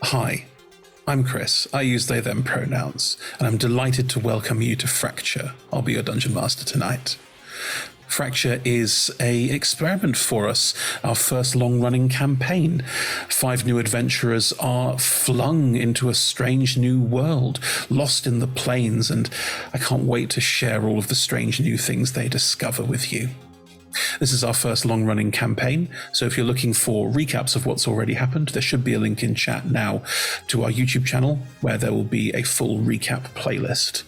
Hi, I'm Chris. I use they, them pronouns, and I'm delighted to welcome you to Fracture. I'll be your Dungeon Master tonight. Fracture is an experiment for us, our first long-running campaign. 5 new adventurers are flung into a strange new world, lost in the plains, and I can't wait to share all of the strange new things they discover with you. This is our first long-running campaign, so if you're looking for recaps of what's already happened, there should be a link in chat now to our YouTube channel, where there will be a full recap playlist.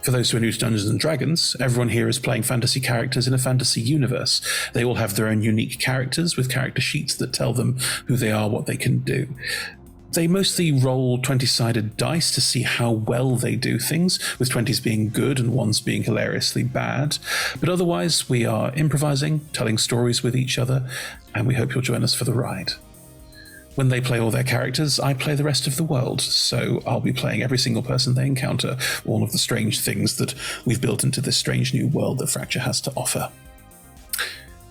For those who are new to Dungeons & Dragons, everyone here is playing fantasy characters in a fantasy universe. They all have their own unique characters with character sheets that tell them who they are, what they can do. They mostly roll 20-sided dice to see how well they do things, with 20s being good and 1s being hilariously bad. But otherwise, we are improvising, telling stories with each other, and we hope you'll join us for the ride. When they play all their characters, I play the rest of the world, so I'll be playing every single person they encounter, all of the strange things that we've built into this strange new world that Fracture has to offer.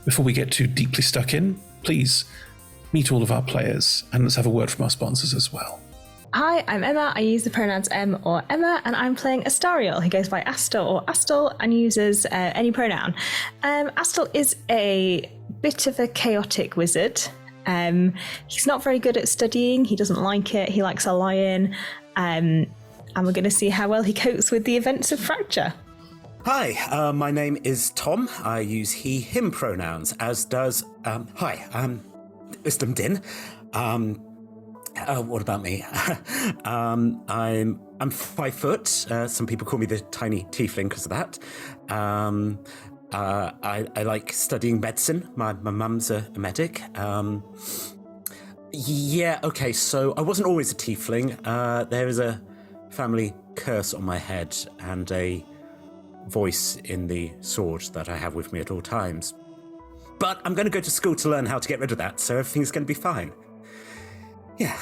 Before we get too deeply stuck in, please meet all of our players, and let's have a word from our sponsors as well. Hi, I'm Emma. I use the pronouns Em or Emma, and I'm playing Astariel. He goes by Astor or Astel and uses any pronoun. Astel is a bit of a chaotic wizard. He's not very good at studying. He doesn't like it. He likes a lion. And we're going to see how well he copes with the events of Fracture. Hi, my name is Tom. I use he, him pronouns, as does, Wisdom Din. What about me? I'm 5 foot. Some people call me the tiny tiefling because of that. I like studying medicine. My mum's a medic. So I wasn't always a tiefling. There is a family curse on my head and a voice in the sword that I have with me at all times. But I'm going to go to school to learn how to get rid of that, so everything's going to be fine. Yeah.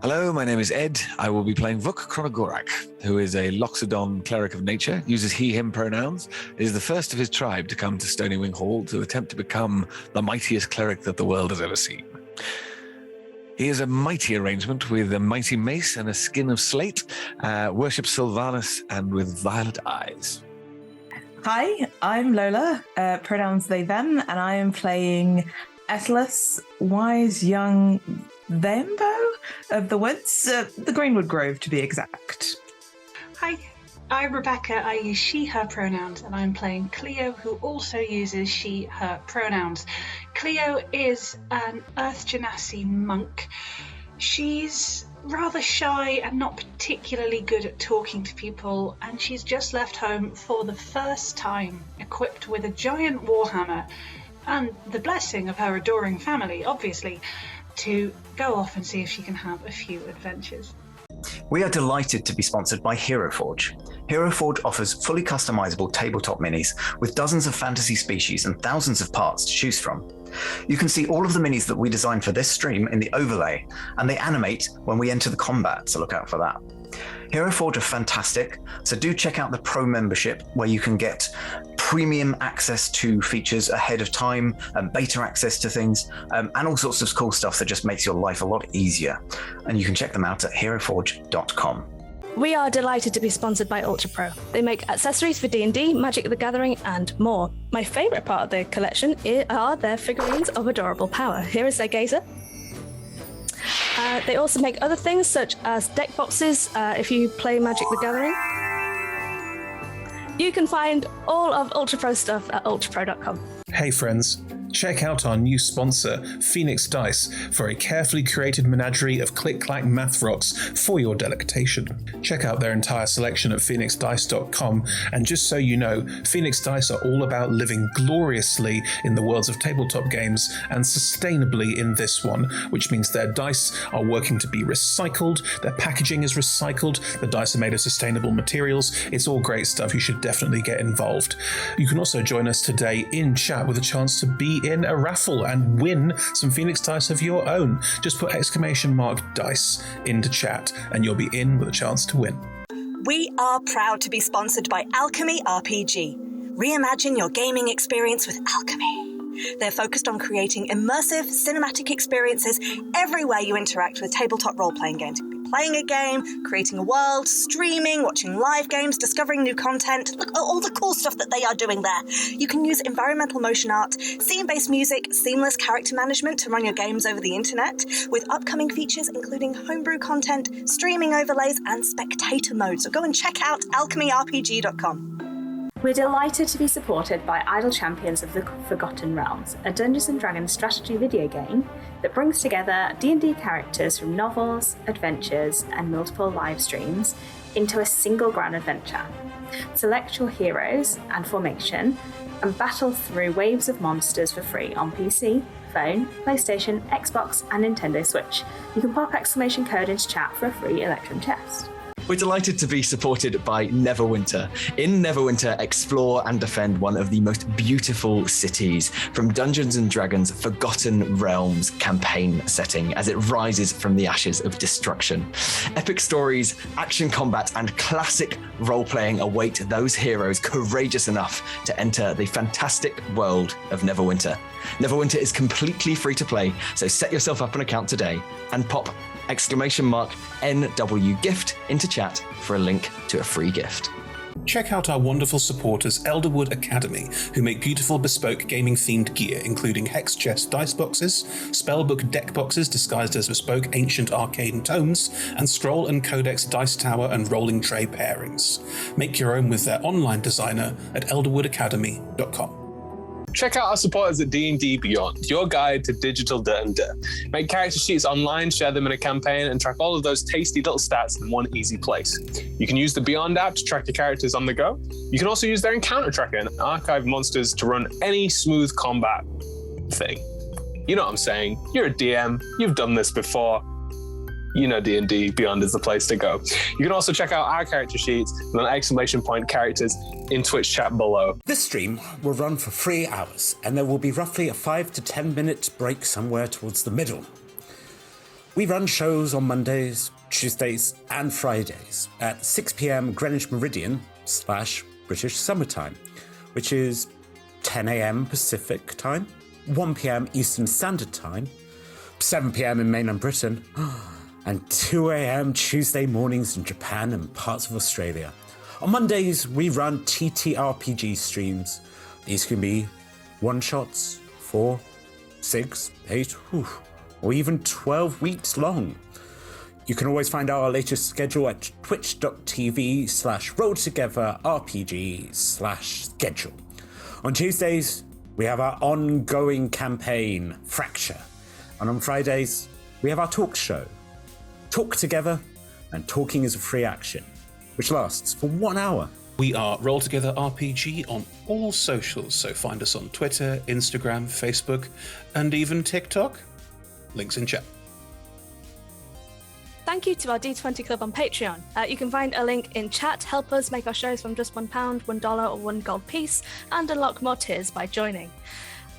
Hello, my name is Ed. I will be playing Vuk Kronogorak, who is a Loxodon cleric of nature, uses he, him pronouns, is the first of his tribe to come to Stonywing Hall to attempt to become the mightiest cleric that the world has ever seen. He is a mighty arrangement with a mighty mace and a skin of slate, worships Sylvanus and with violet eyes. Hi, I'm Lola, pronouns they, them, and I am playing Atlas, wise young Thembo of the woods, the Greenwood Grove to be exact. Hi, I'm Rebecca. I use she, her pronouns, and I'm playing Cleo, who also uses she, her pronouns. Cleo is an Earth Genasi monk. She's rather shy and not particularly good at talking to people, and she's just left home for the first time, equipped with a giant warhammer and the blessing of her adoring family, obviously, to go off and see if she can have a few adventures. We are delighted to be sponsored by Hero Forge. Hero Forge offers fully customizable tabletop minis with dozens of fantasy species and thousands of parts to choose from. You can see all of the minis that we designed for this stream in the overlay, and they animate when we enter the combat, so look out for that. Hero Forge are fantastic, so do check out the Pro membership where you can get premium access to features ahead of time, and beta access to things, and all sorts of cool stuff that just makes your life a lot easier. And you can check them out at heroforge.com. We are delighted to be sponsored by Ultra Pro. They make accessories for D&D, Magic the Gathering, and more. My favourite part of their collection are their figurines of adorable power. Here is their gazer. They also make other things such as deck boxes if you play Magic the Gathering. You can find all of Ultra Pro stuff at ultrapro.com. Hey friends, check out our new sponsor, Phoenix Dice, for a carefully curated menagerie of click-clack math rocks for your delectation. Check out their entire selection at phoenixdice.com, and just so you know, Phoenix Dice are all about living gloriously in the worlds of tabletop games and sustainably in this one, which means their dice are working to be recycled, their packaging is recycled, the dice are made of sustainable materials. It's all great stuff. You should definitely get involved. You can also join us today in chat with a chance to be in a raffle and win some Phoenix Dice of your own. Just put !dice into chat and you'll be in with a chance to win. We are proud to be sponsored by Alchemy RPG. Reimagine your gaming experience with alchemy. They're focused on creating immersive, cinematic experiences everywhere you interact with tabletop role-playing games. Playing a game, creating a world, streaming, watching live games, discovering new content. Look at all the cool stuff that they are doing there. You can use environmental motion art, scene-based music, seamless character management to run your games over the internet, with upcoming features including homebrew content, streaming overlays, and spectator mode. So go and check out alchemyrpg.com. We're delighted to be supported by Idle Champions of the Forgotten Realms, a Dungeons & Dragons strategy video game that brings together D&D characters from novels, adventures, and multiple live streams into a single grand adventure. Select your heroes and formation and battle through waves of monsters for free on PC, phone, PlayStation, Xbox, and Nintendo Switch. You can pop exclamation code into chat for a free Electrum chest. We're delighted to be supported by Neverwinter. In Neverwinter, explore and defend one of the most beautiful cities from Dungeons & Dragons' Forgotten Realms campaign setting as it rises from the ashes of destruction. Epic stories, action combat, and classic role-playing await those heroes courageous enough to enter the fantastic world of Neverwinter. Neverwinter is completely free to play, so set yourself up an account today and pop !NW gift into chat for a link to a free gift. Check out our wonderful supporters, Elderwood Academy, who make beautiful bespoke gaming-themed gear, including hex chest dice boxes, spellbook deck boxes disguised as bespoke ancient arcane tomes, and scroll and codex dice tower and rolling tray pairings. Make your own with their online designer at elderwoodacademy.com. Check out our supporters at D&D Beyond, your guide to digital D&D. Make character sheets online, share them in a campaign, and track all of those tasty little stats in one easy place. You can use the Beyond app to track your characters on the go. You can also use their encounter tracker and archive monsters to run any smooth combat thing. You know what I'm saying? You're a DM, you've done this before. You know D&D Beyond is the place to go. You can also check out our character sheets and exclamation point characters in Twitch chat below. This stream will run for 3 hours, and there will be roughly a 5 to 10 minute break somewhere towards the middle. We run shows on Mondays, Tuesdays, and Fridays at 6 p.m. Greenwich Meridian / British Summertime, which is 10 a.m. Pacific Time, 1 p.m. Eastern Standard Time, 7 p.m. in mainland Britain, and 2 a.m. Tuesday mornings in Japan and parts of Australia. On Mondays, we run TTRPG streams. These can be one-shots, 4, 6, 8, or even 12 weeks long. You can always find our latest schedule at twitch.tv/rolltogetherrpg/schedule. On Tuesdays, we have our ongoing campaign, Fracture. And on Fridays, we have our talk show, Talk Together, and Talking is a Free Action, which lasts for 1 hour. We are Roll Together RPG on all socials, so find us on Twitter, Instagram, Facebook, and even TikTok. Links in chat. Thank you to our D20 Club on Patreon. You can find a link in chat. Help us make our shows from just £1, $1, or $1 gold piece, and unlock more tiers by joining.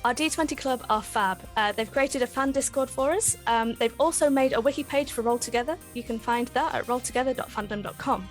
Our D20 Club are fab. They've created a fan Discord for us. They've also made a wiki page for Roll Together. You can find that at rolltogether.fandom.com.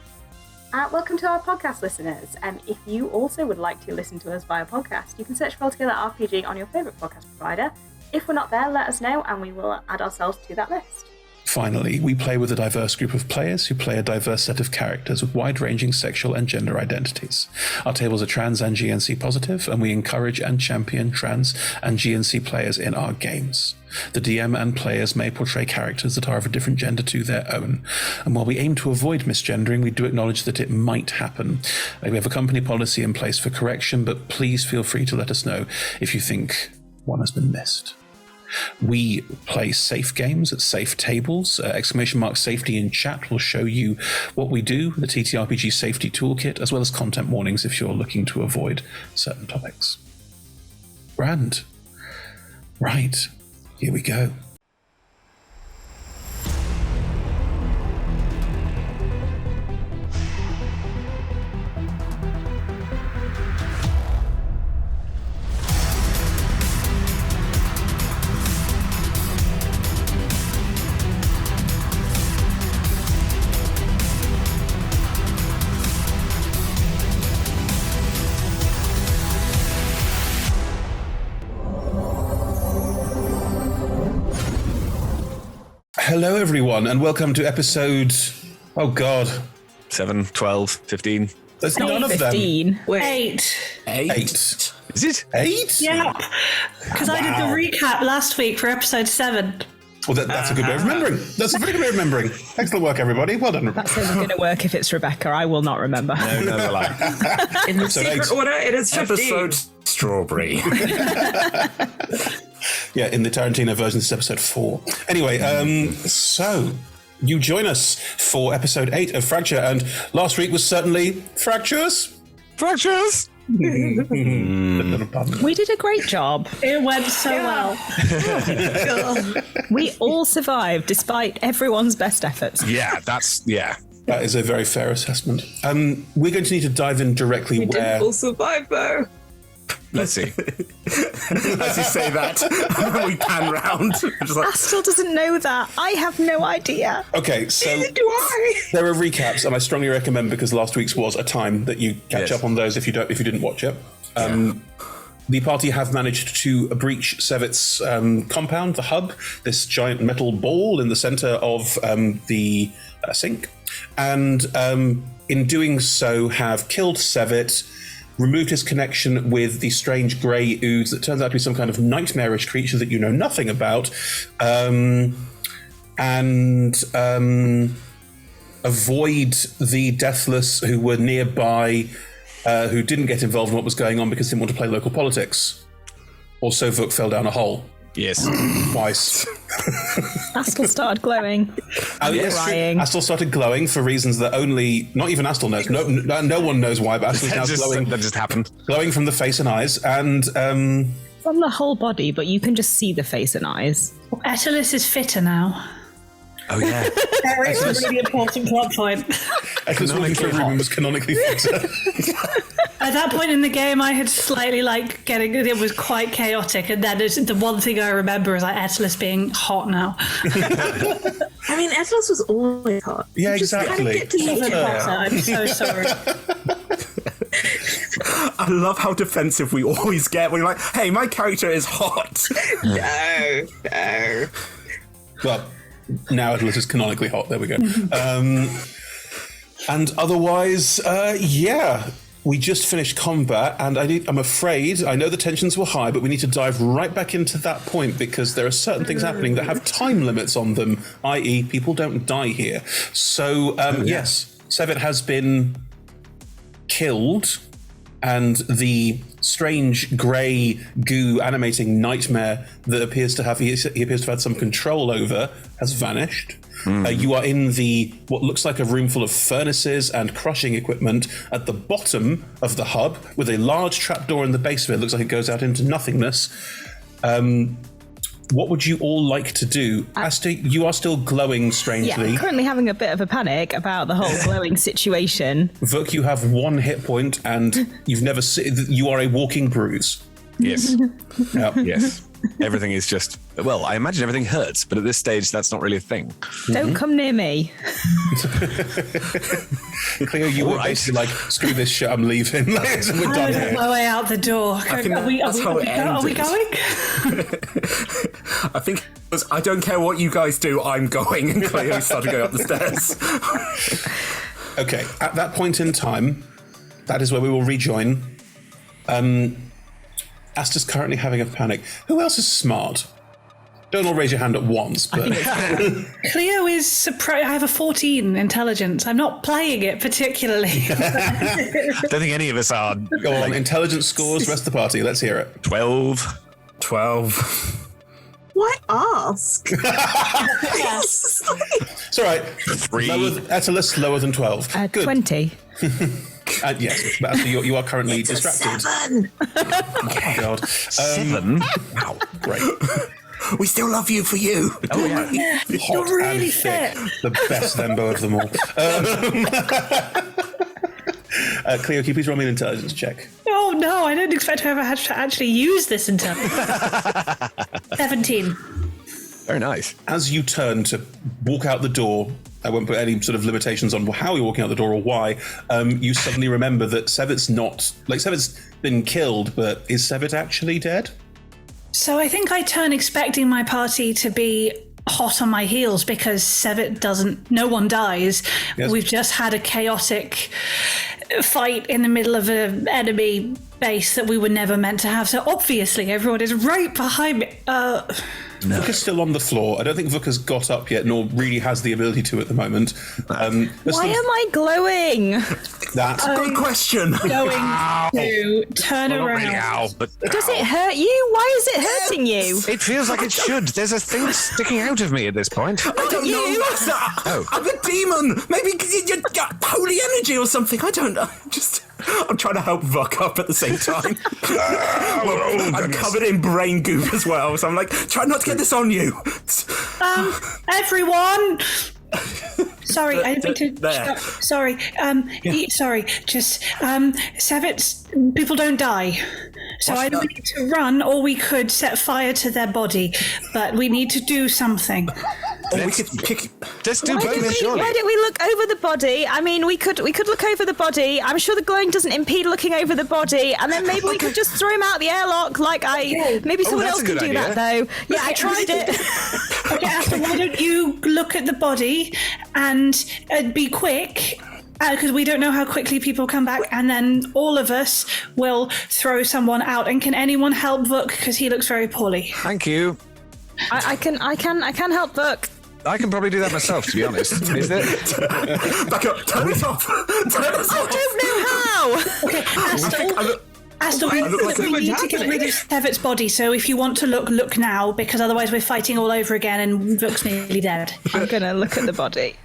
Welcome to our podcast listeners. If you also would like to listen to us via podcast, you can search Roll Together RPG on your favourite podcast provider. If we're not there, let us know and we will add ourselves to that list. Finally, we play with a diverse group of players who play a diverse set of characters with wide-ranging sexual and gender identities. Our tables are trans and GNC positive, and we encourage and champion trans and GNC players in our games. The DM and players may portray characters that are of a different gender to their own, and while we aim to avoid misgendering, we do acknowledge that it might happen. We have a company policy in place for correction, but please feel free to let us know if you think one has been missed. We play safe games at safe tables. !safety in chat will show you what we do, the TTRPG safety toolkit, as well as content warnings if you're looking to avoid certain topics. Grand. Right, here we go. hello everyone, and welcome to episode... Oh God. 7, 12, 15. There's none of them. 15. Wait. 8. Is it? 8? Yeah, because I did the recap last week for episode 7. Well, that's a good way of remembering. That's a very good way of remembering. Excellent work, everybody. Well done. That's only going to work if it's Rebecca. I will not remember. No, will I. In the secret order, it is 15. Episode Strawberry. Yeah, in the Tarantino version, it's episode 4. Anyway, so you join us for episode 8 of Fracture, and last week was certainly fractious. Fractures! We did a great job. It went so well. We all survived despite everyone's best efforts. Yeah, That is a very fair assessment. We're going to need to dive in directly We where... didn't all survive, though. let's see. As you say that, we pan round. Just like, Astle doesn't know that. I have no idea. Okay, so Neither do I. there are recaps, and I strongly recommend, because last week's was a time, that you catch Yes. up on those if you didn't watch it. The party have managed to breach Sevit's compound, the hub, this giant metal ball in the center of the sink, and in doing so have killed Sevit, removed his connection with the strange grey ooze that turns out to be some kind of nightmarish creature that you know nothing about, and avoid the Deathless who were nearby, who didn't get involved in what was going on because they didn't want to play local politics. Also, Vuk fell down a hole. Yes. Twice. Astle started glowing. Crying. Astle started glowing for reasons that only, not even Astle knows. No one knows why, but Astle's now glowing. That just happened. Glowing from the face and eyes, and From the whole body, but you can just see the face and eyes. Etelis is fitter now. Oh, yeah. That is a really important plot point. Echo's walking through a room and was canonically fitter. At that point in the game, I had slightly it was quite chaotic, and then the one thing I remember is Etelis being hot now. I mean, Etelis was always hot. Yeah, You just exactly. kinda get to meet Even her. hotter. I'm so sorry. I love how defensive we always get when you're like, hey, my character is hot. No. Well, now Atlas is canonically hot. There we go. And otherwise, yeah, we just finished combat, and I'm afraid, I know the tensions were high, but we need to dive right back into that point because there are certain things happening that have time limits on them, i.e. people don't die here. So, yes, Sevit has been killed, and the strange grey goo animating nightmare that he appears to have had some control over has vanished. You are in what looks like a room full of furnaces and crushing equipment at the bottom of the hub with a large trapdoor in the base of it. It looks like it goes out into nothingness. What would you all like to do? Asta, you are still glowing strangely. Yeah, I'm currently having a bit of a panic about the whole glowing situation. Vuk, you have 1 hit point and you've never you are a walking bruise. Yes. Yep. Yes. Everything is just, well, I imagine everything hurts, but at this stage, that's not really a thing. Don't come near me. Cleo, you were basically like, screw this shit, I'm leaving. We're done I'm here. on my way out the door. I think Are we that's how it are we ended. going? I think it was, I don't care what you guys do, I'm going. And Cleo started going up the stairs. Okay, at that point in time, that is where we will rejoin. Asta's currently having a panic. Who else is smart? Don't all raise your hand at once, but Cleo is surprised. I have a 14 intelligence. I'm not playing it particularly. I don't think any of us are. Go on, intelligence scores, rest of the party, let's hear it. 12. 12. Why ask? It's all right. 3. Attalus lower than 12. Good. 20. Yes, but Asta, you are currently distracted. 7. Oh my God. 7? Wow. Great. We still love you for you. Oh, yeah. Hot You're really and thick. fit. The best Lembo of them all. Cleo, can you please roll me an intelligence check? Oh no, I didn't expect to ever have to actually use this until 17. Very nice. As you turn to walk out the door, I won't put any sort of limitations on how you're walking out the door or why, you suddenly remember that Sevit's not... Like, Sevit's been killed, but is Sevit actually dead? So I think I turn expecting my party to be hot on my heels because Sevit no one dies. Yes. We've just had a chaotic fight in the middle of an enemy base that we were never meant to have. So obviously everyone is right behind me. Vuk is still on the floor. I don't think Vuk has got up yet, nor really has the ability to at the moment. Why am I glowing? That's a good question. Going to turn around. Really, Al, but Does it hurt you? Why is it hurting you? it feels like it should. There's a thing sticking out of me at this point. I don't know. I'm a demon. Maybe you got holy energy or something. I don't know. I'm trying to help Vuk up at the same time. I'm covered in brain goop as well, so I'm like, try not to get this on you. Everyone. Sorry, I didn't mean to. There. Sorry. Sorry. Just Sevit's people don't die. So either we need to run or we could set fire to their body, but we need to do something. Or we could kick. Let's do both, surely. Why don't we look over the body? I mean, we could look over the body. I'm sure the glowing doesn't impede looking over the body, and then maybe we could just throw him out the airlock. Maybe someone else can do that though. Yeah, I tried it. Okay, Asta, why don't you look at the body and be quick? Because we don't know how quickly people come back, and then all of us will throw someone out. And can anyone help Vuk? Because he looks very poorly. Thank you. I can help Vuk. I can probably do that myself, to be honest. Is there... Back up. Turn it off. I don't know how. Okay, Astor, we need to get rid of Sevit's body, so if you want to look now, because otherwise we're fighting all over again and Vuk's nearly dead. I'm going to look at the body.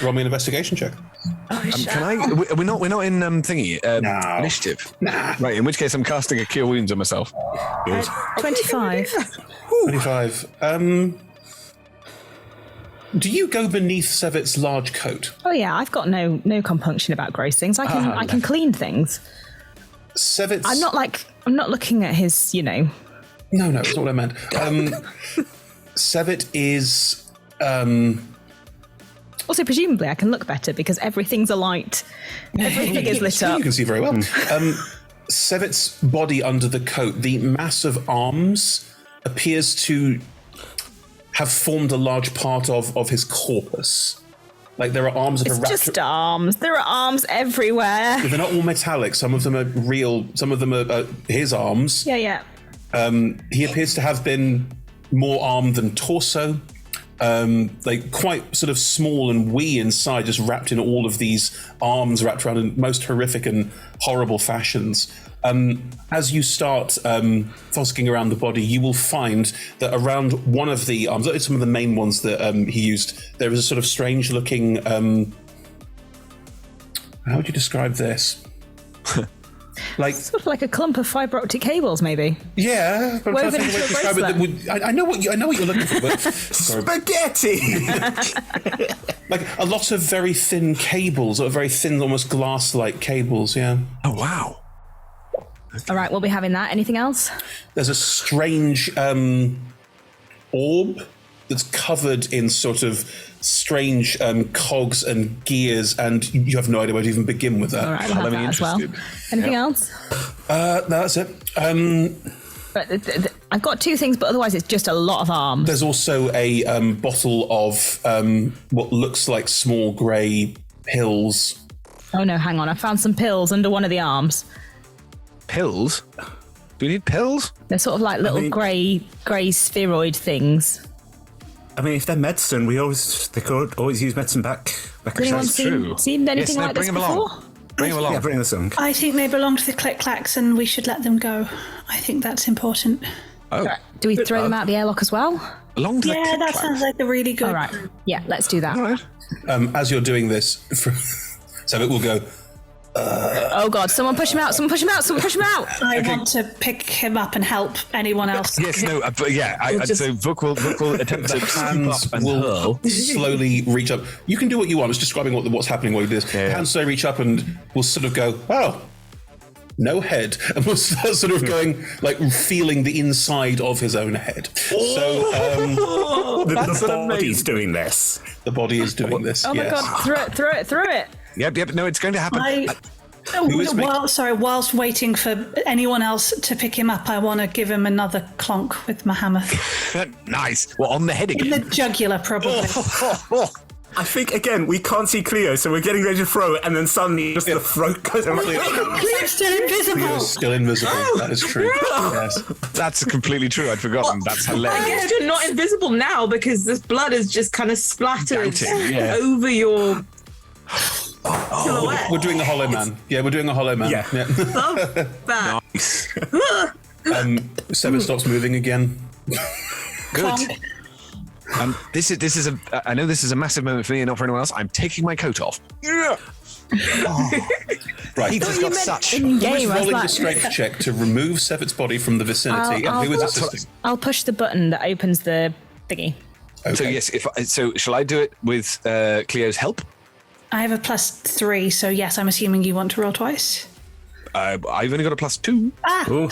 roll me an investigation check. Can I? We're not in thingy initiative. Nah. Right. In which case, I'm casting a cure wounds on myself. 25. 25. Do you go beneath Sevit's large coat? Oh yeah, I've got no compunction about gross things. I can clean things. Sevit's. I'm not looking at his. No, that's not what I meant. Sevit is. Also, presumably, I can look better because everything's alight. Everything is lit up. You can see very well. Sevit's body under the coat, the mass of arms appears to have formed a large part of his corpus. Like there are arms that are It's just arms. There are arms everywhere. They're not all metallic. Some of them are real. Some of them are his arms. Yeah. He appears to have been more armed than torso. Like quite sort of small and wee inside, just wrapped in all of these arms wrapped around in most horrific and horrible fashions. As you start fosking around the body, you will find that around one of the arms, some of the main ones that he used, there is a sort of strange looking, how would you describe this? Like sort of like a clump of fibre optic cables, maybe. Yeah, but woven into a bracelet. I know what you're looking for, but spaghetti. Like a lot of very thin cables, or very thin, almost glass-like cables. Yeah. Oh wow. All right, we'll be having that. Anything else? There's a strange orb that's covered in sort of strange cogs and gears, and you have no idea where to even begin with that. All right, we'll have that as well. Anything else? No, that's it. But I've got two things, but otherwise it's just a lot of arms. There's also a bottle of what looks like small grey pills. Oh no, hang on. I found some pills under one of the arms. Pills? Do we need pills? They're sort of like little grey spheroid things. I mean, if they're medicine, they could always use medicine back. Has anyone seen anything like this before? Bring them along. Yeah, bring us along. I think they belong to the Click Clacks and we should let them go. I think that's important. Oh. Do we throw them out the airlock as well? Along to the Yeah, that sounds like a really good. All right. Yeah, let's do that. All right. As you're doing this, so it will go. Oh God! Someone push him out! Someone push him out! Someone push him out! I want to pick him up and help anyone else. Yes, no, but yeah. So Vuk will attempt to scoop up and hurl. Slowly reach up. You can do what you want. I was describing what's happening while you do this. Yeah. Hands slowly reach up and we'll sort of go, oh, no head. And we'll start sort of going, like feeling the inside of his own head. So the body's doing this. The body is doing this. Oh my God! Throw it! Yep. No, it's going to happen. Whilst waiting for anyone else to pick him up, I want to give him another clonk with my hammer. Nice. Well, on the head again. In the jugular, probably. I think, again, we can't see Cleo, so we're getting ready to throw it, and then suddenly just the throat goes out. Cleo's still invisible. Cleo's still invisible. That is true. Yes. That's completely true. I'd forgotten. That's hilarious. I guess you're not invisible now because this blood is just kind of splattered over your silhouette. We're doing a hollow man. Yeah, we're doing a hollow man. Yeah. Love that. Nice. Sevit stops moving again. Good. This is I know this is a massive moment for me and not for anyone else. I'm taking my coat off. Yeah. Right. Peter's got such. In Who is game, rolling the strength check to remove Sevit's body from the vicinity? And who is assisting? I'll push the button that opens the thingy. Okay. So yes, so shall I do it with Cleo's help? I have a +3, so yes, I'm assuming you want to roll twice. I've only got a +2. Ooh.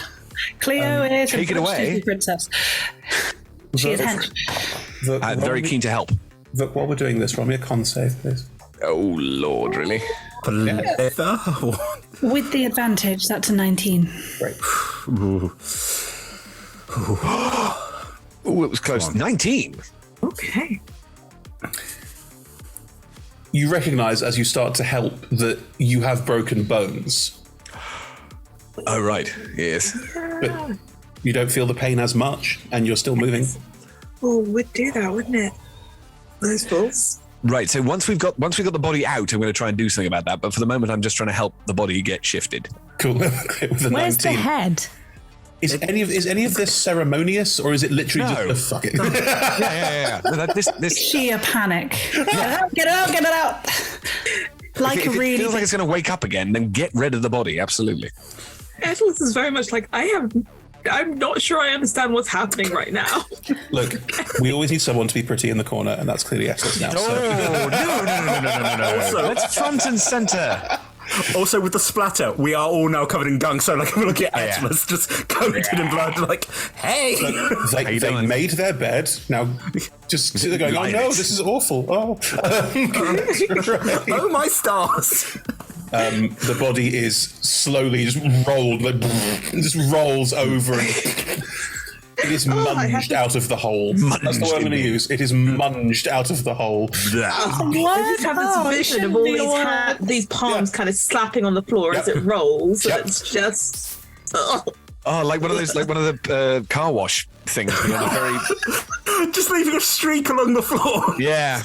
Cleo is take it away. Disney princess. She is hench. I'm very keen to help. Look, while we're doing this, roll me a con save, please. Oh Lord, really? With the advantage, that's a 19. Great. Oh, it was close. 19. Okay. You recognise as you start to help that you have broken bones, Oh right, yes. but you don't feel the pain as much, and you're still moving. Well, would do that, wouldn't it? Those balls. Right. So once we've got the body out, I'm going to try and do something about that. But for the moment, I'm just trying to help the body get shifted. Cool. With a Where's 19. the head? Is any of this ceremonious, or is it literally No. just fuck it? Yeah. No, this Sheer panic. Get it out. Like if a it really. feels like it's going to wake up again, then get rid of the body. Absolutely. Atlas is very much like, I'm not sure I understand what's happening right now. Look, we always need someone to be pretty in the corner, and that's clearly Estes now. So. No. Also, That's front and center. Also, with the splatter, we are all now covered in gunk. So, like, we look at Atlas just coated in blood, like, hey! They made their bed. Now, just they're going, oh no, this is awful. Oh, Oh, my stars! the body is slowly just rolled, like, just rolls over, and it is munged out of the hole. That's the word I'm going to use. It is munged out of the hole. I just have this vision of all these palms kind of slapping on the floor as it rolls. And it's just. Oh, like one of the car wash things. Just leaving a streak along the floor. Yeah.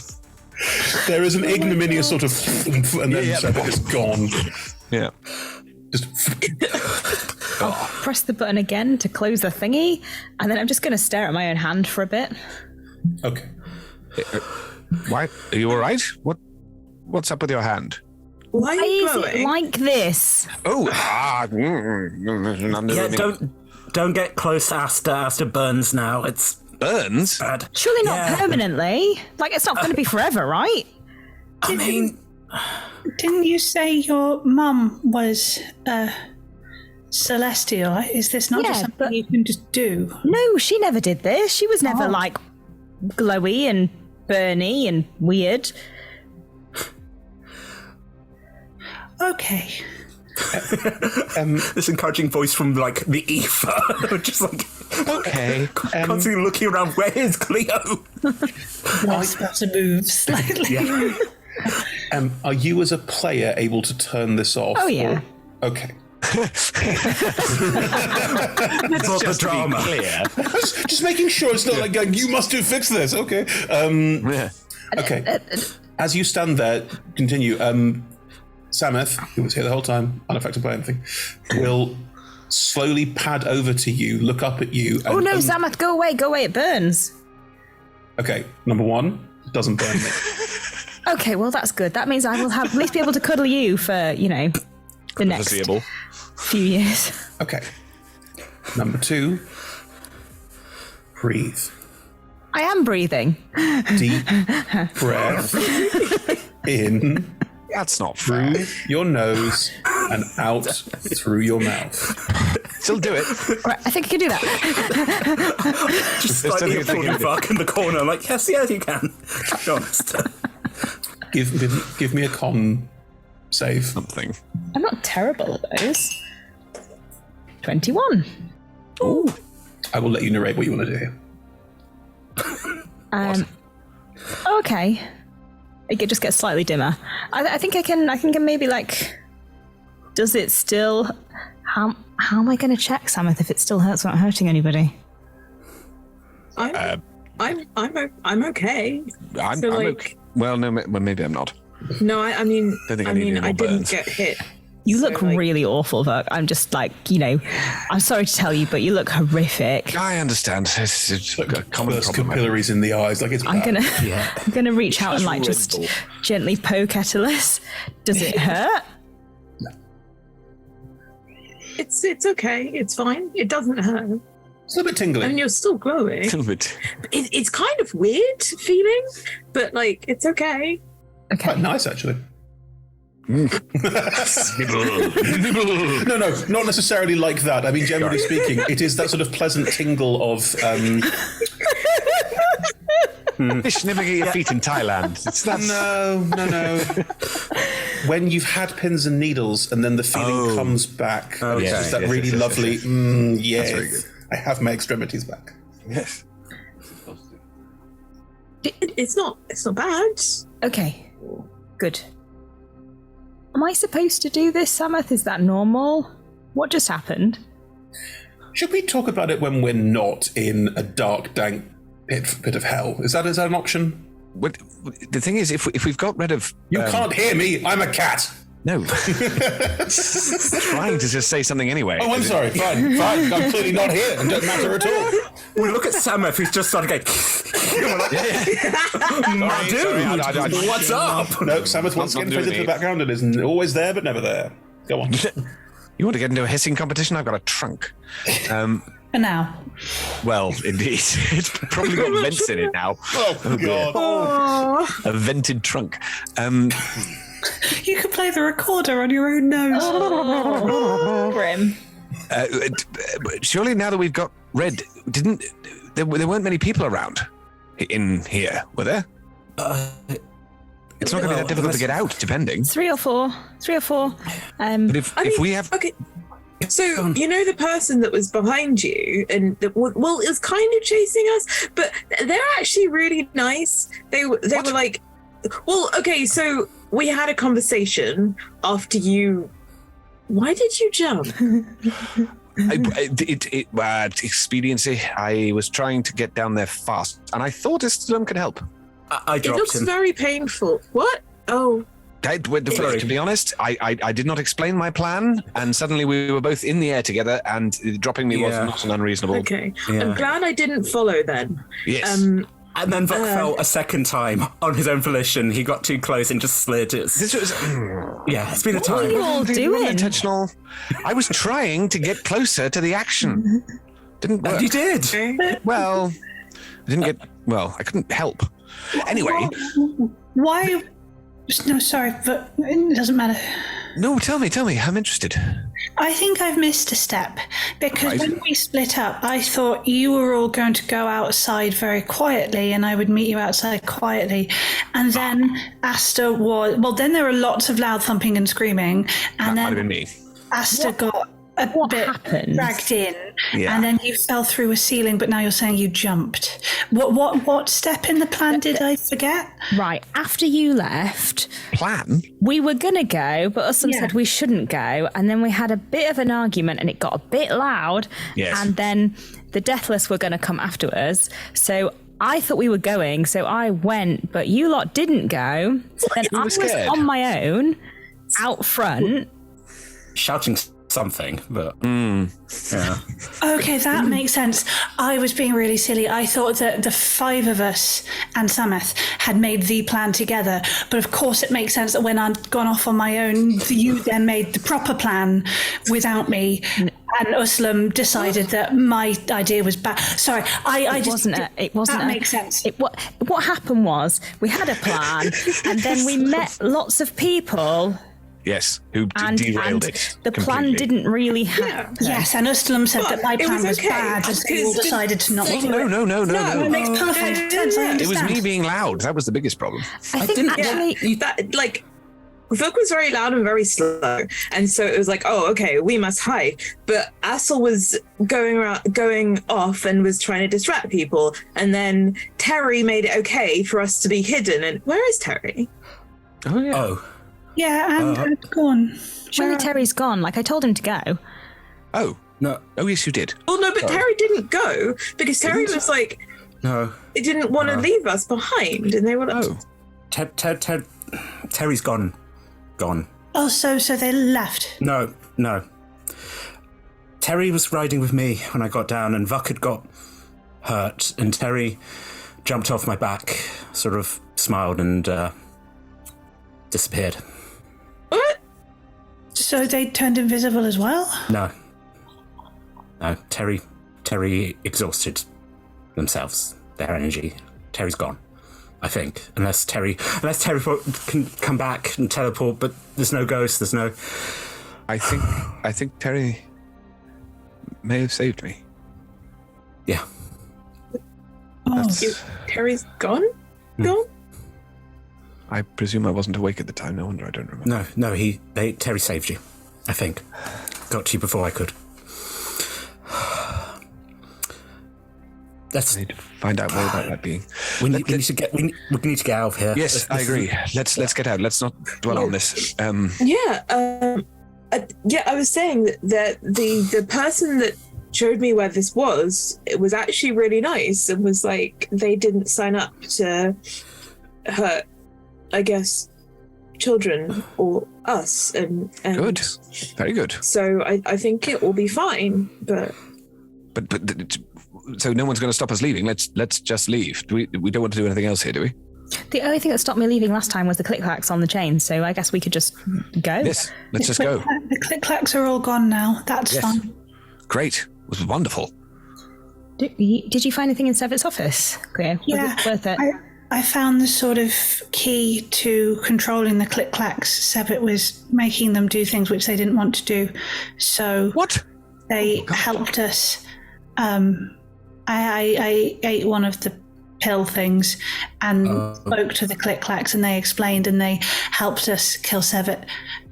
There is an ignominious sort of, and then Sevit is gone. Yeah. Just. I'll press the button again to close the thingy, and then I'm just going to stare at my own hand for a bit. Okay. Why? Are you all right? What's up with your hand? Why are you glowing? Like this? Oh. Yeah, don't get close to Asta. Asta burns now. It's burns. bad. Surely not permanently. Like, it's not going to be forever, right? I mean, Didn't you say your mum was celestial? Is this not just something you can just do? No, she never did this. She was never like glowy and burny and weird. Okay. This encouraging voice from like the ether, just like constantly looking around. Where is Cleo? Better move slightly. Yeah. Are you as a player able to turn this off? Oh yeah. Okay. It's not the drama. Just making sure it's not like going, you must fix this. Okay. Okay. As you stand there, continue. Sameth, who was here the whole time, unaffected by anything, will slowly pad over to you, look up at you. Oh no, Sameth, go away, it burns. Okay, number one, it doesn't burn me. Okay, well that's good. That means I will at least be able to cuddle you for, the next few years. Okay. Number two, breathe. I am breathing. Deep breath in. That's not fair. Through your nose and out through your mouth. Still do it. Right, I think I can do that. Just slightly applauding fuck in the corner, like, yes, you can. Be honest. Give me a con save. Something. I'm not terrible at those. 21. Ooh. I will let you narrate what you want to do here. Okay. It just gets slightly dimmer. I think I can maybe like. Does it still? How am I going to check, Sameth, if it still hurts without hurting anybody? I'm okay. I'm So, like- okay. Well, no, maybe I'm not. No, I mean, Don't think I need any more didn't burns. get hit. You So, look like- really awful, Vuk. I'm just like, I'm sorry to tell you, but you look horrific. I understand. It's a common Burst problem. capillaries in the eyes, like it's I'm bad. gonna reach out and like just Horrible. gently poke Etelus. Does it hurt? It's okay. It's fine. It doesn't hurt. It's a little bit tingly. I mean, you're still glowing. A little bit. It's kind of weird feeling, but like, it's okay. Okay. Quite nice, actually. Nibble. No, not necessarily like that. I mean, generally speaking, it is that sort of pleasant tingle of. Fish never get your feet in Thailand. No. When you've had pins and needles and then the feeling comes back. Okay. It's just that Yes, really yes, lovely, yes. yes. That's very good. I have my extremities back. Yes. It's not bad. Okay. Good. Am I supposed to do this, Sameth? Is that normal? What just happened? Should we talk about it when we're not in a dark, dank pit of hell? Is that an option? The thing is, if we've got rid of... You can't hear me. I'm a cat. No. Trying to just say something anyway. Oh, I'm sorry. Fine. I'm clearly not here. It doesn't matter at all. We look at Sameth, who's just started going. My dude, what's up? No, Sameth once again fades into the background and is always there but never there. Go on. You want to get into a hissing competition? I've got a trunk. For now. Well, indeed. It's probably got vents in it now. Oh God. A vented trunk. You could play the recorder on your own nose. Grim. Surely now that we've got red, there weren't many people around in here, were there? It's not going to be that difficult to get out, depending. 3 or 4. 3 or 4. But if we have... Okay. So, you know the person that was behind you and is kind of chasing us, but they're actually really nice. They were like, well, okay, so we had a conversation after you... Why did you jump? Expediency. I was trying to get down there fast, and I thought Islam could help. I dropped It looks him. very painful. What? Oh. To be honest, I did not explain my plan, and suddenly we were both in the air together, and dropping me was not an unreasonable... Okay. Yeah. I'm glad I didn't follow then. Yes. And then Vuk fell a second time on his own volition. He got too close and just slid. This was... Yeah, it's been a What are time. you all doing? Intentional. I was trying to get closer to the action. Didn't work. And you did. Well, I didn't get... Well, I couldn't help. Anyway... Why? No, sorry, but it doesn't matter. No, tell me. I'm interested. I think I've missed a step because Right. when we split up, I thought you were all going to go outside very quietly and I would meet you outside quietly. And then Asta was, well, then there were lots of loud thumping and screaming. And That might have been then me. Asta got a bit happened? dragged in. Yeah. And then you fell through a ceiling, but now you're saying you jumped. What step in the plan did I forget? Right, after you left, Plan? we were going to go, but Uslam Yeah. said we shouldn't go. And then we had a bit of an argument and it got a bit loud. Yes. And then the Deathless were going to come after us. So I thought we were going, so I went, but you lot didn't go. So then You I were was scared. on my own, out front. Shouting something, but yeah. Okay, that makes sense. I was being really silly. I thought that the 5 of us and Sameth had made the plan together. But of course, it makes sense that when I'd gone off on my own, you then made the proper plan without me. And Uslam decided that my idea was bad. Sorry, I just... It wasn't. That makes sense. What happened was we had a plan, and then we met lots of people. Yes, who derailed it. The plan completely. didn't really happen. Yes, and Uslam said that my it plan was was okay, bad, and so we all because decided to not do it. No. It makes perfect sense. I It was understand. me being loud. That was the biggest problem. I think actually, Vuk was very loud and very slow, and so it was like, oh, okay, we must hide. But Assel was going off and was trying to distract people, and then Terry made it okay for us to be hidden. And where is Terry? Oh yeah. Oh. Yeah, and gone. Surely Terry's gone. Like, I told him to go. Oh No. oh yes, you did. Oh no, but Sorry. Terry didn't go because Terry was like, No. they didn't want to leave us behind, and they were like, Oh. Terry's gone. Gone. Oh, so they left. No. Terry was riding with me when I got down, and Vuk had got hurt, and Terry jumped off my back, sort of smiled, and disappeared. what? So they turned invisible as well? No, Terry exhausted themselves, their energy. Terry's gone, I think, unless Terry can come back and teleport, but there's no ghost, there's no... I think Terry may have saved me. Yeah. Oh, Terry's gone? Gone? I presume I wasn't awake at the time. No wonder I don't remember. No, Terry saved you, I think. Got to you before I could. I need to find out more about that being. We need to get out of here. Yes, I agree. Let's get out. Let's not dwell on this. I was saying that the person that showed me where this was, it was actually really nice, and was like, they didn't sign up to hurt, I guess, children or us, and Good, very good. So I think it will be fine, but so no one's going to stop us leaving. Let's just leave. We don't want to do anything else here, do we? The only thing that stopped me leaving last time was the click-clacks on the chain, so I guess we could just go. Yes, let's just go. The click-clacks are all gone now. That's Yes. fine. Great. It was wonderful. Did you find anything in Sevit's office, Cleo? Yeah, Was it worth it? I found the sort of key to controlling the click-clacks. Sevit was making them do things which they didn't want to do. So What? they helped us. I ate one of the pill things and spoke to the click-clacks, and they explained and they helped us kill Sevit.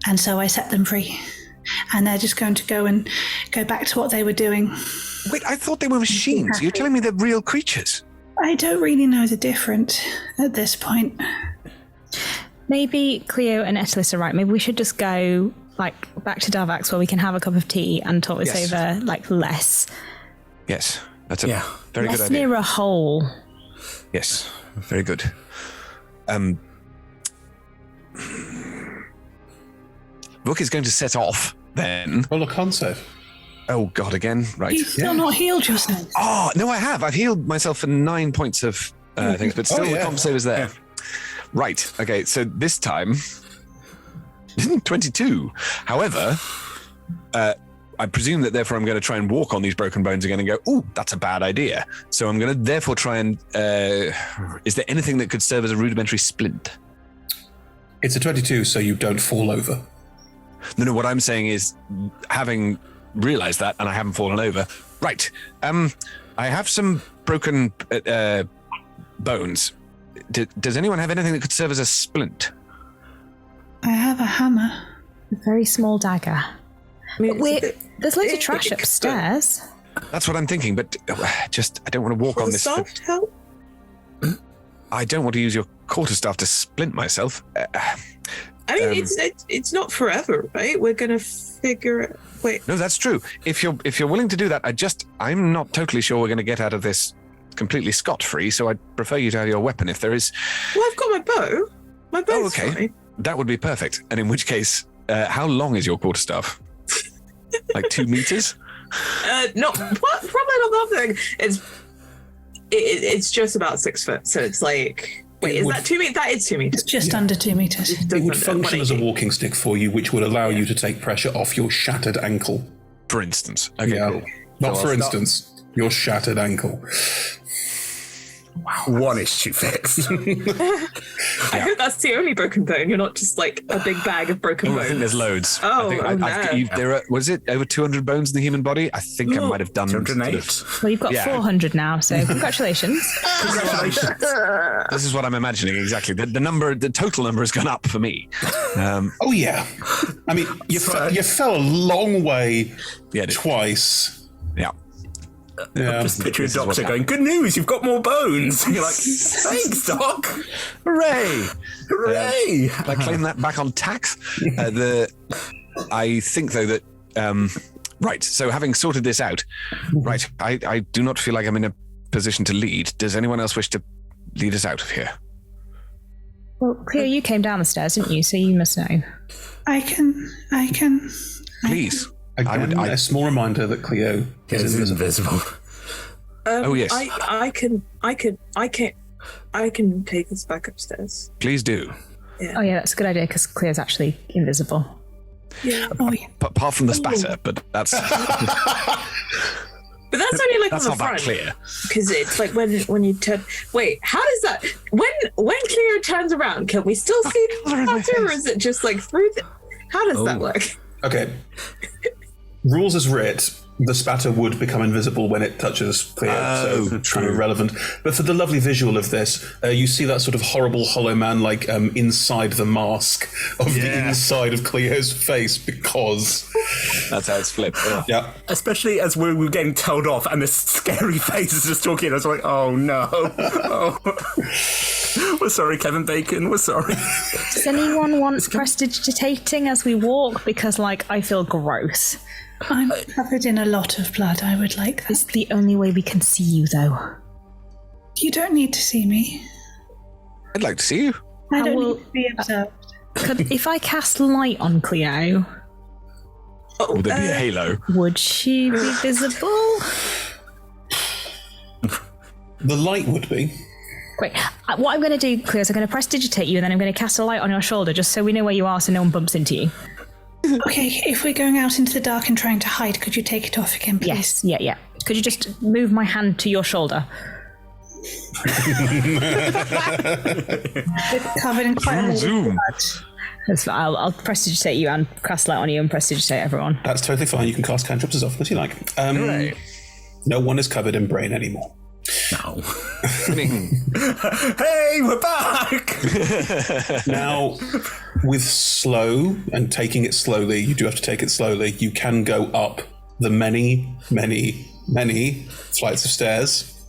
And so I set them free. And they're just going to go back to what they were doing. Wait, I thought they were machines. You're telling me they're real creatures? I don't really know the difference at this point. Maybe Cleo and Etelis are right. Maybe we should just go back to Darvax where we can have a cup of tea and talk this over less. Yes, that's a very good Less idea. near a hole. Yes, very good. Rook is going to set off then. Roll a con save. Oh God, again, right? You've still not healed yourself. Oh no, I have. I've healed myself for 9 points of things, but still the comp save is there. Yeah. Right. Okay. So this time, 22. However, I presume that therefore I'm going to try and walk on these broken bones again and go, ooh, that's a bad idea. So I'm going to therefore try and. Is there anything that could serve as a rudimentary splint? It's a 22, so you don't fall over. No. What I'm saying is, having realized that, and I haven't fallen over. Right. I have some broken bones. Does anyone have anything that could serve as a splint? I have a hammer. A very small dagger. I mean, There's loads of trash upstairs. That's what I'm thinking, but I don't want to walk on this. Staff to help? I don't want to use your quarterstaff to splint myself. I mean, it's not forever, right? We're gonna figure it. Wait. No, that's true. If you're willing to do that, I'm not totally sure we're going to get out of this completely scot-free. So I'd prefer you to have your weapon if there is. Well, I've got my bow. My bow's Oh, okay. fine. That would be perfect. And in which case, how long is your quarterstaff? Like 2 meters? Not what? Probably not that big. It's just about 6 foot. So it's like. Wait, is that 2 meters? That is 2 meters. It's just under 2 meters. It would function as a walking stick for you, which would allow you to take pressure off your shattered ankle. For instance. Okay, Yeah. cool. Not So for I'll start- instance, your shattered ankle. One issue fixed. I hope that's the only broken bone. You're not just like a big bag of broken bones. I think there's loads. Oh, there are, was it over 200 bones in the human body? I think I might have done 208. Well, you've got 400 now, so congratulations. This is what I'm imagining exactly. The total number has gone up for me. Oh yeah, I mean you fell a long way twice. Yeah. I'm just picturing a doctor going, "Good news, you've got more bones." And you're like, "Thanks, doc! Hooray! Hooray!" I claim that back on tax. I think though that right. So having sorted this out, right, I do not feel like I'm in a position to lead. Does anyone else wish to lead us out of here? Well, Cleo, you came down the stairs, didn't you? So you must know. I can. Please. Again, a small reminder that Cleo is invisible. Oh yes. I can take us back upstairs. Please do. Yeah. Oh yeah, that's a good idea because Cleo's actually invisible. Yeah. Apart from the spatter, but that's. But that's only like that's on the not front. that clear. Because it's like when you turn. Wait, how does that? When Cleo turns around, can we still see the spatter, or is it just like through? How does that work? Okay. Rules as writ, the spatter would become invisible when it touches Cleo, so true, irrelevant. But for the lovely visual of this, you see that sort of horrible hollow man like inside the mask of the inside of Cleo's face because that's how it's flipped. Yeah. Especially as we were getting told off and this scary face is just talking. I was like, oh no. Oh. We're sorry, Kevin Bacon. We're sorry. Does anyone want prestidigitating as we walk? Because I feel gross. I'm covered in a lot of blood. I would like that. It's the only way we can see you, though. You don't need to see me. I'd like to see you. I don't need to be observed. If I cast light on Cleo... Would there be a halo? Would she be visible? The light would be. Great. What I'm going to do, Cleo, is I'm going to prestidigitate you and then I'm going to cast a light on your shoulder just so we know where you are so no one bumps into you. Okay, if we're going out into the dark and trying to hide, could you take it off again, please? Yes, yeah. Could you just move my hand to your shoulder? Covered in quite a lot of blood. I'll prestidigitate you and cast light on you and prestidigitate everyone. That's totally fine. You can cast cantrips as often as you like. No one is covered in brain anymore. No. Hey, we're back! Now, with slow and taking it slowly, you do have to take it slowly, you can go up the many, many, many flights of stairs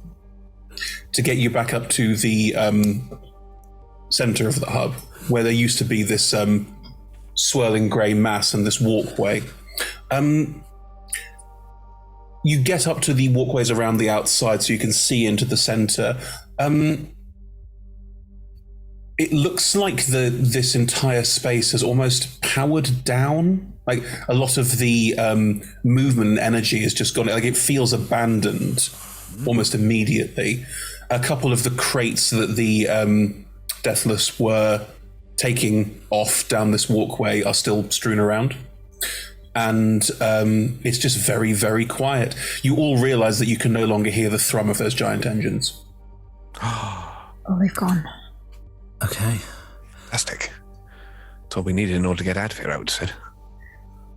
to get you back up to the center of the hub, where there used to be this swirling grey mass and this walkway. You get up to the walkways around the outside so you can see into the center. It looks like this entire space has almost powered down. Like a lot of the movement and energy has just gone. Like it feels abandoned almost immediately. A couple of the crates that the Deathless were taking off down this walkway are still strewn around. And it's just very, very quiet. You all realize that you can no longer hear the thrum of those giant engines. Oh, they've gone. Okay. Fantastic. That's all we needed in order to get out of here, I would say.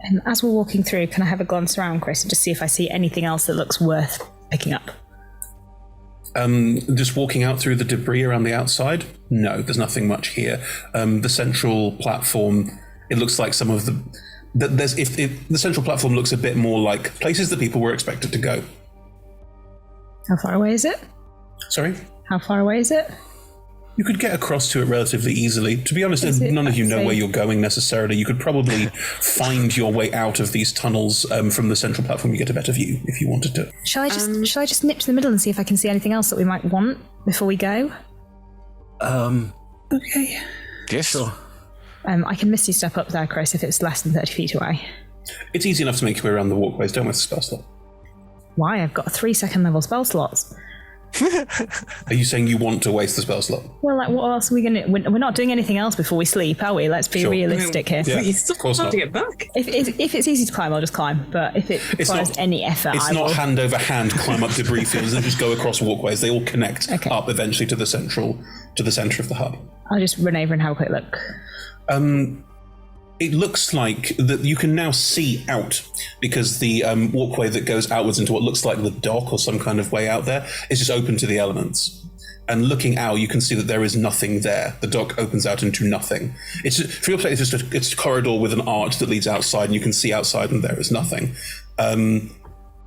And as we're walking through, can I have a glance around, Chris, and just see if I see anything else that looks worth picking up? Just walking out through the debris around the outside? No, there's nothing much here. The central platform, it looks like some of the... If the central platform looks a bit more like places that people were expected to go. How far away is it? Sorry? How far away is it? You could get across to it relatively easily. To be honest, none of you know where you're going necessarily. You could probably find your way out of these tunnels from the central platform. You get a better view if you wanted to. Shall I just nip to the middle and see if I can see anything else that we might want before we go? Okay. Yes. Sure. I can misty step up there, Chris, if it's less than 30 feet away. It's easy enough to make your way around the walkways. Don't waste a spell slot. Why? I've got 3 second level spell slots. Are you saying you want to waste the spell slot? Well, like, what else are we going to... We're not doing anything else before we sleep, are we? Let's be realistic here. Yeah, You still of course have not. to get back. If it's easy to climb, I'll just climb. But if it requires any effort, It's I not will... hand over hand climb up debris fields and just go across walkways. They all connect up eventually to the center of the hub. I'll just run over and have a quick look. It looks like that you can now see out because the walkway that goes outwards into what looks like the dock or some kind of way out there is just open to the elements. And looking out, you can see that there is nothing there. The dock opens out into nothing. It's just, for your perspective, it's a corridor with an arch that leads outside, and you can see outside, and there is nothing.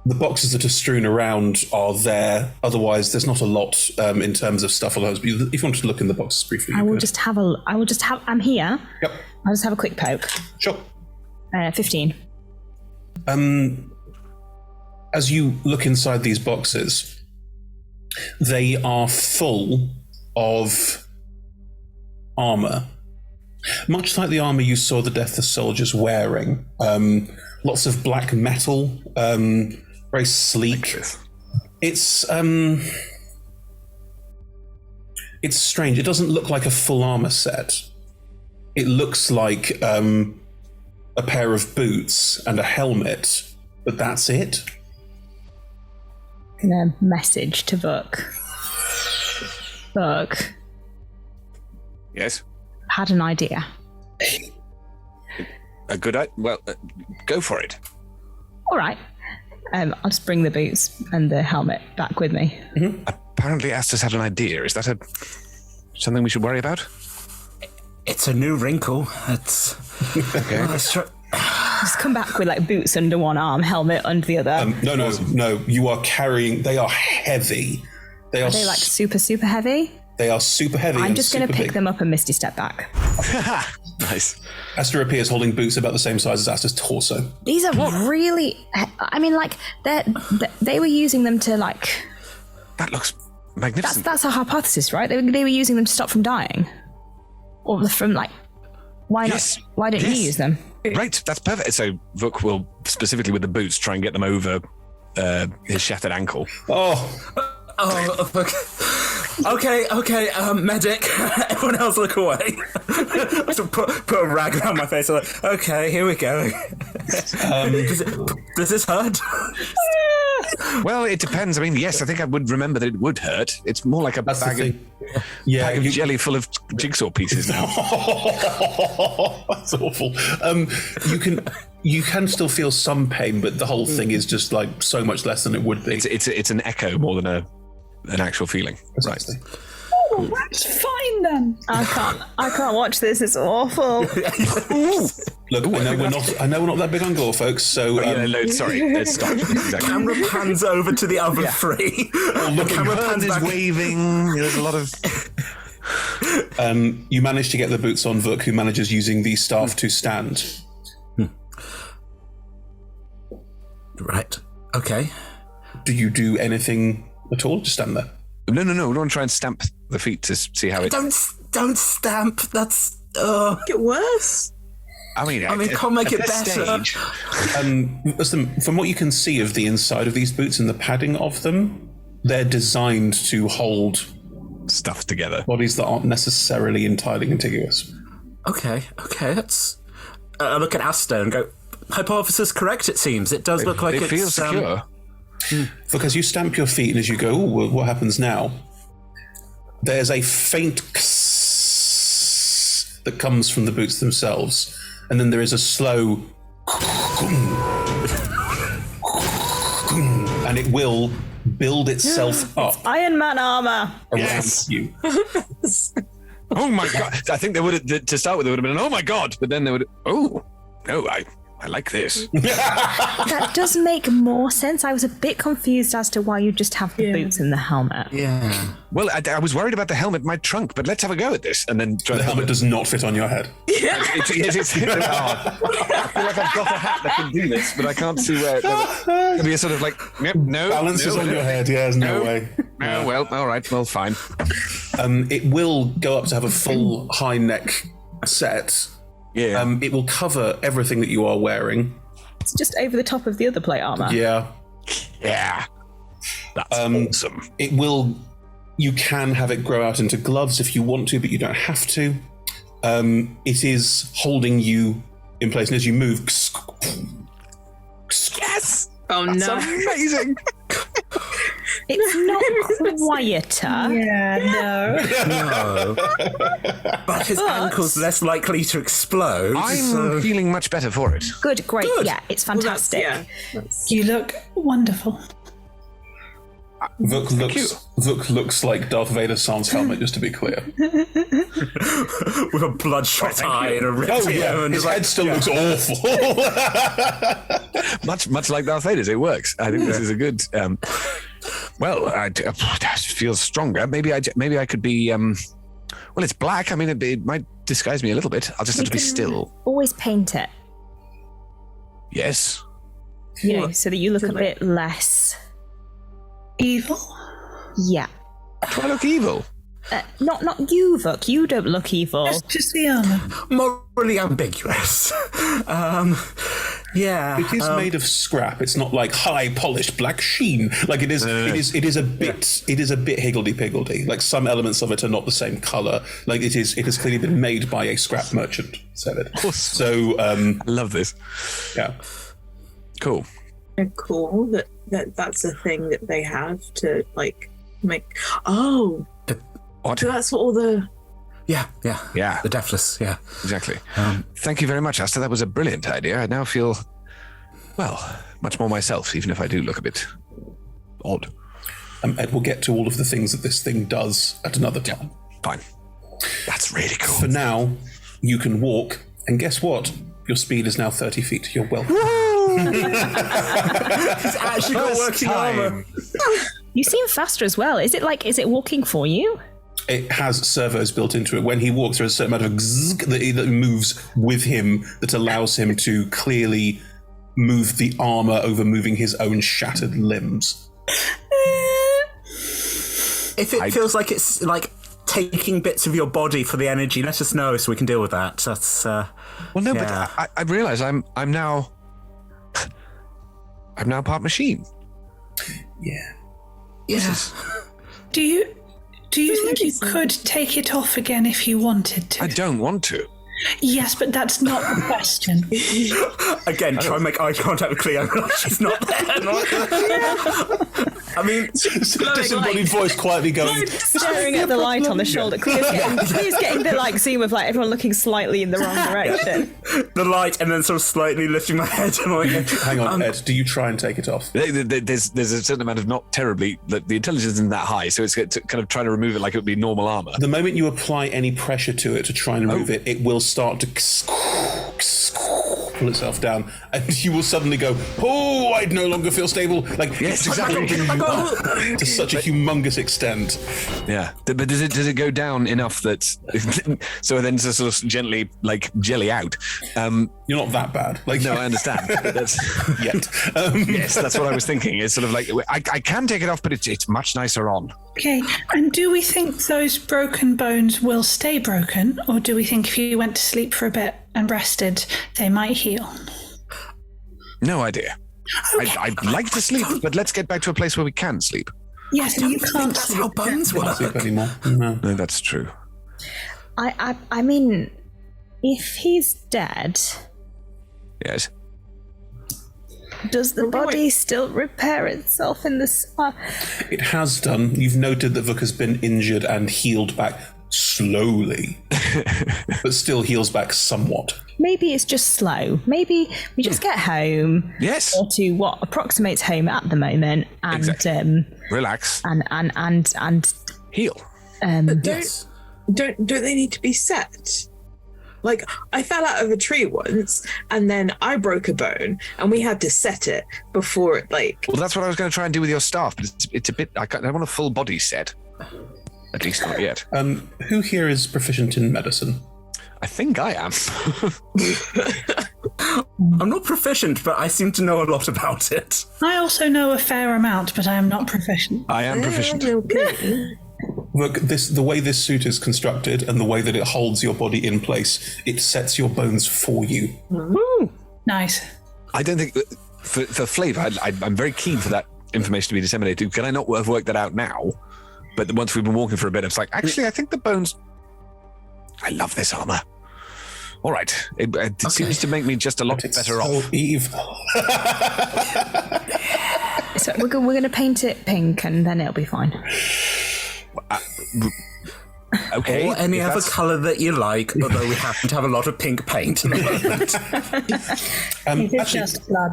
The boxes that are strewn around are there. Otherwise, there's not a lot in terms of stuff. If you want to look in the boxes briefly, I'm here. Yep. I'll just have a quick poke. Sure. 15. As you look inside these boxes, they are full of armor. Much like the armor you saw the Deathless soldiers wearing. Lots of black metal, very sleek. It's strange. It doesn't look like a full armor set. It looks like a pair of boots and a helmet, but that's it. A message to Book. Book. Yes? Had an idea. A good idea? Well, go for it. All right. I'll just bring the boots and the helmet back with me. Mm-hmm. Apparently Asta's had an idea. Is that something we should worry about? It's a new wrinkle. It's okay. Just come back with like boots under one arm, helmet under the other. No. You are carrying. They are heavy. Are they like super, super heavy? They are super heavy. I'm just going to pick them up and Misty step back. Nice. Asta appears holding boots about the same size as Asta's torso. These are really. I mean, like they were using them to like. That looks magnificent. That's our hypothesis, right? They were using them to stop from dying, or from like. Why not? Why didn't you use them? Right, that's perfect. So Vuk will specifically with the boots try and get them over his shattered ankle. Okay, medic. Everyone else look away. I should put a rag around my face. Like, okay, here we go. Does this hurt? Well, it depends. I mean, yes, I think I would remember that it would hurt. It's more like a bag of jelly full of jigsaw pieces now. That's awful. You can still feel some pain, but the whole thing is just like so much less than it would be. It's an echo more than an actual feeling. Precisely. Right. Oh, that's fine then. I can't watch this. It's awful. Look, I know we're not that big on gore, folks. So sorry. Stop. Exactly. Camera pans over to the other three. The camera pans is waving. There's a lot of. You manage to get the boots on Vuk, who manages using the staff to stand. Right. Okay. Do you do anything at all? Just stand there. No. We want to try and stamp the feet to see how it. Don't stamp. That's. Get worse. I mean, can't make it better. Listen, from what you can see of the inside of these boots and the padding of them, they're designed to hold stuff together. Bodies that aren't necessarily entirely contiguous. Okay. That's. I look at Asta and go. Hypothesis correct. It seems it does look like it feels secure. Look, as you stamp your feet and as you go, what happens now? There's a faint that comes from the boots themselves, and then there is a slow and it will build itself up. It's Iron Man armor around you. Oh my god! I think they would have, to start with, they would have been, oh my god, but then they would. Oh no, I like this. That does make more sense. I was a bit confused as to why you just have the boots and the helmet. Yeah. Well, I was worried about the helmet in my trunk, but let's have a go at this. And then the helmet does not fit on your head. Yeah. It's hard. I feel like I've got a hat that can do this, but I can't see where it'll be a sort of like, no. Balances on your head, there's no way. No, well, all right, well, fine. It will go up to have a full high neck set. Yeah. It will cover everything that you are wearing. It's just over the top of the other plate armor. Yeah. Yeah. That's awesome. It will. You can have it grow out into gloves if you want to, but you don't have to. It is holding you in place, and as you move, yes. Oh That's amazing. It's not quieter. Yeah, No. But his ankle's less likely to explode. I'm feeling much better for it. Good, great. Good. Yeah, it's fantastic. You look wonderful. Vuk looks like Darth Vader sans helmet, just to be clear. With a bloodshot eye and a ripped ear. And His head still looks awful. much like Darth Vader's, it works. I think this is a good. Well, I feel stronger. Maybe I could be. Well, it's black. I mean, it might disguise me a little bit. I'll just have to be still. Always paint it. Yes. You know, so that you look a bit less evil. Yeah. Do I look evil? Not you, Vuk. You don't look evil. Just the armor. morally ambiguous. Yeah. It is made of scrap. It's not like high polished black sheen. Like it is. It is a bit. It is a bit higgledy piggledy. Like some elements of it are not the same color. Like it is. It has clearly been made by a scrap merchant. Sevit. So I love this. Yeah. Cool. Cool. That's a thing that they have to like make. Oh. What? So that's what all the. Yeah. Yeah. The deathless. Yeah. Exactly. Thank you very much, Asta. That was a brilliant idea. I now feel, well, much more myself, even if I do look a bit odd. Ed will get to all of the things that this thing does at another time. Fine. That's really cool. For now, you can walk, and guess what? Your speed is now 30 feet. You're welcome. He's actually got working armor. You seem faster as well. Is it walking for you? It has servos built into it. When he walks, there's a certain amount of zzz that moves with him that allows him to clearly move the armor over moving his own shattered limbs. If it feels like it's like taking bits of your body for the energy, let us know so we can deal with that. That's well, no, yeah. but I realise I'm now part machine. Yeah. Yes. Do you think you could take it off again if you wanted to? I don't want to. Yes, but that's not the question. Again, try and make eye contact with Cleo. She's not there. I mean, disembodied voice quietly going, staring at the light on the shoulder. Cleo's getting the zoom of everyone looking slightly in the wrong direction. The light, and then sort of slightly lifting my head. And like, hang on, Ed. Do you try and take it off? There's a certain amount of not terribly. The intelligence isn't that high, so it's kind of trying to remove it like it would be normal armor. The moment you apply any pressure to it to try and remove it, it will start to pull itself down, and you will suddenly go, "Oh, I no longer feel stable." Like yes, it's exactly. to such a humongous extent. Yeah, but does it go down enough that so then to sort of gently jelly out? You're not that bad. No, I understand. That's yet. Yes, that's what I was thinking. It's sort of like I can take it off, but it's much nicer on. Okay, and do we think those broken bones will stay broken, or do we think if you went to sleep for a bit and rested, they might heal? No idea. Okay. I'd like to sleep, but let's get back to a place where we can sleep. Yes, and you can't that's how bones work anymore. No, that's true. I mean, if he's dead, yes. Does the body still repair itself in this? It has done. You've noted that Vuk has been injured and healed back slowly, but still heals back somewhat. Maybe it's just slow. Maybe we just get home. Yes. Or to what approximates home at the moment, and exactly. Relax. And heal. Yes. Don't they need to be set? Like, I fell out of a tree once, and then I broke a bone, and we had to set it before it, Well, that's what I was going to try and do with your staff, but it's a bit... I want a full body set. At least not yet. Who here is proficient in medicine? I think I am. I'm not proficient, but I seem to know a lot about it. I also know a fair amount, but I am not proficient. I am proficient. Look, the way this suit is constructed and the way that it holds your body in place, it sets your bones for you. Nice. I don't think... For flavour, I'm very keen for that information to be disseminated. Can I not have worked that out now? But once we've been walking for a bit, it's like, actually, I think the bones... I love this armor. All right. It seems to make me just a lot better off. Evil. So we're going to paint it pink and then it'll be fine. Okay. Or any other colour that you like, although we happen to have a lot of pink paint at the moment. It's just blood.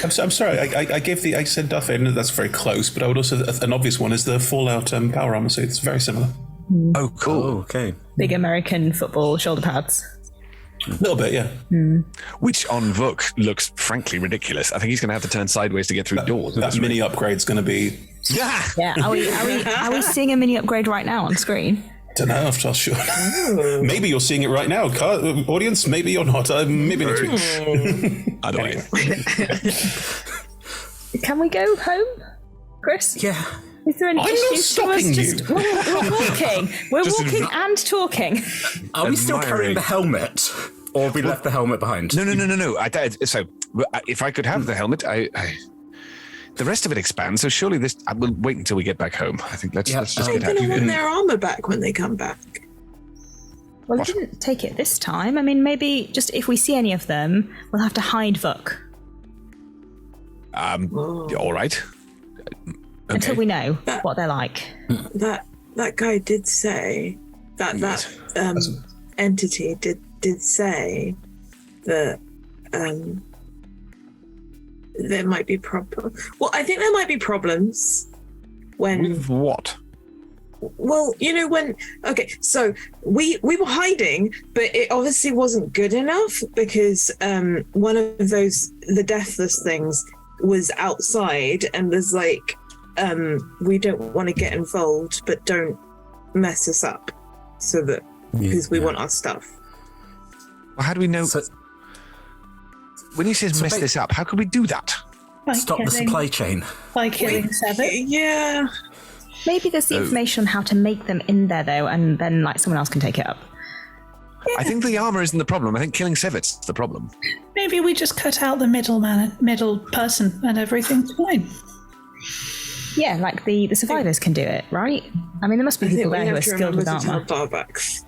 I'm sorry, I said Duff, and that's very close, but I would also, an obvious one is the Fallout power armor suit. It's very similar. Oh, cool. Oh, okay. Big American football shoulder pads. A little bit, yeah. Which on Vuk looks frankly ridiculous. I think he's going to have to turn sideways to get through doors. That mini upgrade's going to be... Yeah, are we seeing a mini upgrade right now on screen? Don't know if I'll sure. Maybe you're seeing it right now, audience. Maybe you're not. Maybe next week. I don't know. Can we go home, Chris? Yeah. Is there any I'm not issues to us? stopping Just, you. we're walking. We're Just walking and talking. Are we still Admiring. carrying the helmet? Or have we left the helmet behind? No. So if I could have the helmet, the rest of it expands. So surely this. I will wait until we get back home. I think let's just Are they get out going to of want here. their armor back when they come back? Well, I didn't take it this time. I mean, maybe just if we see any of them, we'll have to hide Vuk All right. until we know what they're like. That guy did say that entity did say that there might be problems. Well, I think there might be problems when. With what? Well, so we were hiding, but it obviously wasn't good enough because one of the deathless things was outside, and there's like, we don't want to get involved, but don't mess us up, so that because we want our stuff. Well, how do we know? When he says mess this up, how could we do that? Stop the supply chain. By killing Sevit? Yeah. Maybe there's the information on how to make them in there, though, and then like someone else can take it up. I think the armor isn't the problem. I think killing Sevit's the problem. Maybe we just cut out the middle person and everything's fine. Yeah, like the survivors can do it, right? I mean, there must be people there who are skilled with armor.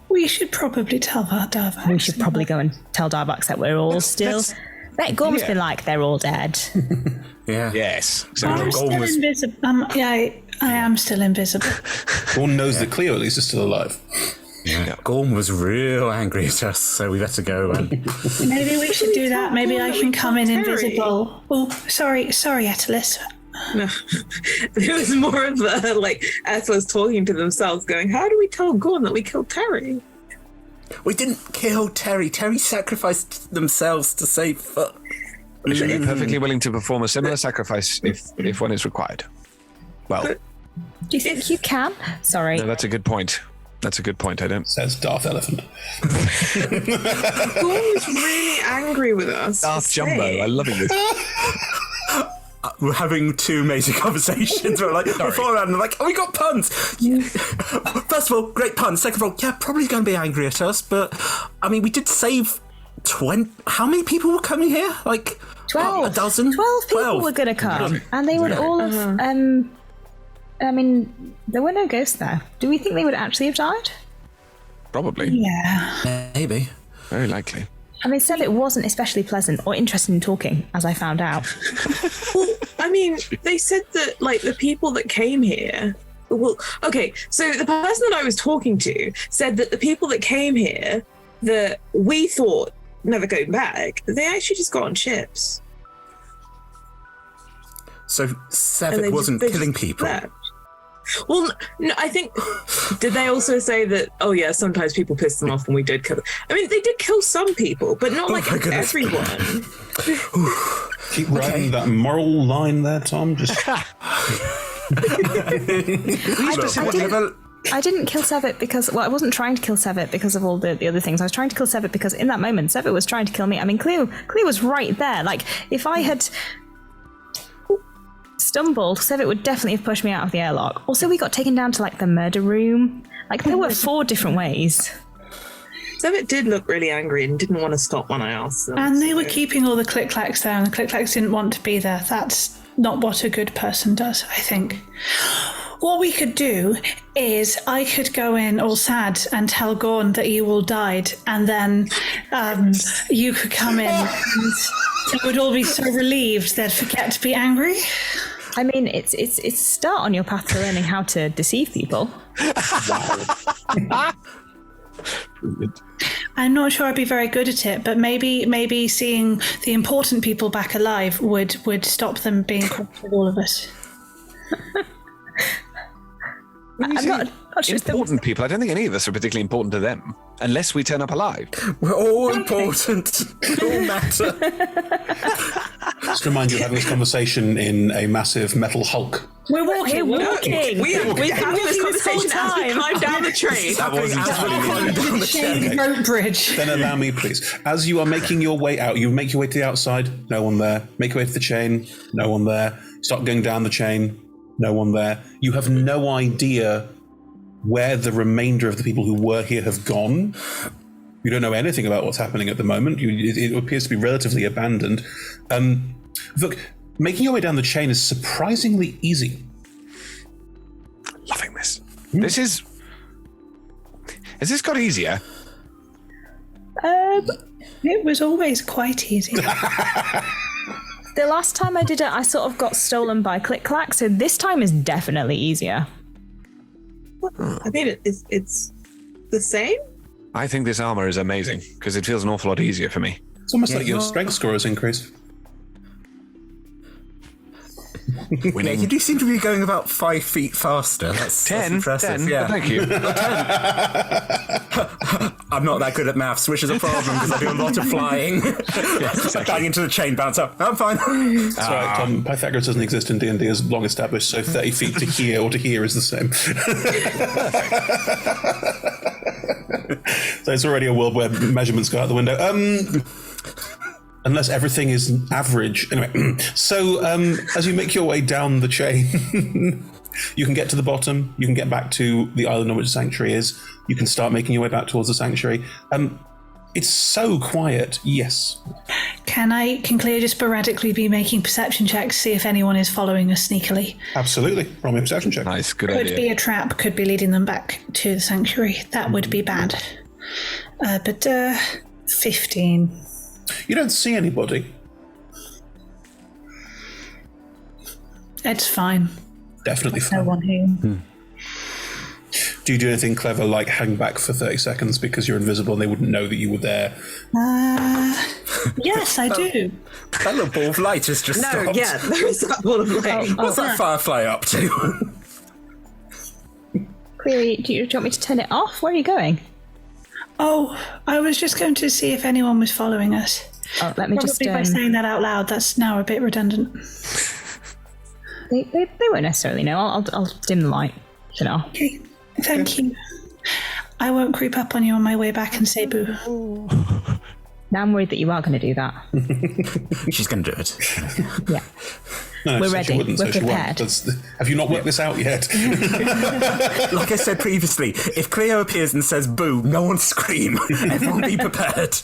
We should probably tell Darvax. We should probably go and tell Darvax that we're all still... Bet Gorm's been like, they're all dead. Yeah. Yes. I'm still invisible. I am still invisible. Gorm knows that Cleo at least is still alive. Yeah. Gorm was real angry at us, so we better go. Maybe we should do that. Maybe I can come in invisible. Oh, sorry, Atlas. No, it was more of the Atlas talking to themselves, going, "How do we tell Gorm that we killed Terry?" We didn't kill Terry. Terry sacrificed themselves to save Vuk. I'm perfectly willing to perform a similar sacrifice if one is required. Well, do you think you can? Sorry. No, that's a good point. That's a good point. I don't. Says Darth Elephant. Gorm was really angry with us. Darth Jumbo. I love it. We're having two major conversations. We're like, beforehand, we're like, oh, we got puns. Yeah. First of all, great pun. Second of all, yeah, probably going to be angry at us. But I mean, we did save 20. How many people were coming here? Like 12. A dozen. 12 people were going to come, and they would all have. I mean, there were no ghosts there. Do we think they would actually have died? Probably. Yeah. Maybe. Very likely. And they said it wasn't especially pleasant or interested in talking, as I found out. Well, I mean, they said that, the people that came here... Well, okay, so the person that I was talking to said that the people that came here that we thought never going back, they actually just got on ships. So Sevit wasn't killing people? Left. Well, no, I think... Did they also say that, sometimes people pissed them off when we did kill them? I mean, they did kill some people, but not everyone. Keep riding that moral line there, Tom. Just... I didn't kill Sevit because... Well, I wasn't trying to kill Sevit because of all the other things. I was trying to kill Sevit because in that moment, Sevit was trying to kill me. I mean, Cleo was right there. If I had... stumbled, Sevit would definitely have pushed me out of the airlock. Also, we got taken down to the murder room. There were 4 different ways. Sevit did look really angry and didn't want to stop when I asked them. And they were keeping all the click-clacks there, and the click-clacks didn't want to be there. That's not what a good person does, I think. What we could do is I could go in all sad and tell Gorn that you all died, and then you could come in and they would all be so relieved they'd forget to be angry. I mean, it's a start on your path to learning how to deceive people. Brilliant. I'm not sure I'd be very good at it, but maybe seeing the important people back alive would stop them being cross with all of us. I'm not sure. Important people. I don't think any of us are particularly important to them, unless we turn up alive. We're all important. We all matter. Just to remind you of having this conversation in a massive metal hulk. We're walking. We've had this conversation as we climb down the train. That wasn't climbing down the train. Rope bridge. Then allow me, please. As you are making your way out, you make your way to the outside, no one there. Make your way to the chain, no one there. Start going down the chain, no one there. You have no idea where the remainder of the people who were here have gone. You don't know anything about what's happening at the moment. It appears to be relatively abandoned. Look, making your way down the chain is surprisingly easy. Loving this. This is... Has this got easier? It was always quite easy. The last time I did it, I sort of got stolen by click-clack, so this time is definitely easier. I think it's the same. I think this armor is amazing, because it feels an awful lot easier for me. It's almost like your strength score has increased. Yeah, you do seem to be going about 5 feet faster. That's impressive. 10, yeah. thank you. I'm not that good at maths, which is a problem because I do a lot of flying. Bang into the chain, bounce up. I'm fine. That's right, Tom. Pythagoras doesn't exist in D&D as long established, so 30 feet to here or to here is the same. So it's already a world where measurements go out the window. Unless everything is average. Anyway, so as you make your way down the chain, you can get to the bottom, you can get back to the island on which the sanctuary is, you can start making your way back towards the sanctuary. It's so quiet, yes. Can Cleo just sporadically be making perception checks to see if anyone is following us sneakily? Absolutely. Roll me a perception check. Nice, good Could idea. be a trap, could be leading them back to the sanctuary. That would be bad. But 15. You don't see anybody. It's fine. Definitely No fine. one here. Do you do anything clever like hang back for 30 seconds because you're invisible and they wouldn't know that you were there? Yes, I do. That little ball of light has just stopped. Yeah, there is that ball of light. What's that firefly up to? Clearly, do you want me to turn it off? Where are you going? Oh, I was just going to see if anyone was following us. Oh, let me Probably by saying that out loud, that's now a bit redundant. They won't necessarily know. I'll dim the light. You know. Okay, thank you. I won't creep up on you on my way back and say boo. Now I'm worried that you are going to do that. She's going to do it. Yeah. No, We're so ready. She wouldn't, We're so she won't. prepared. Have you not worked this out yet? Like I said previously, if Cleo appears and says boo, no one scream. Everyone be prepared.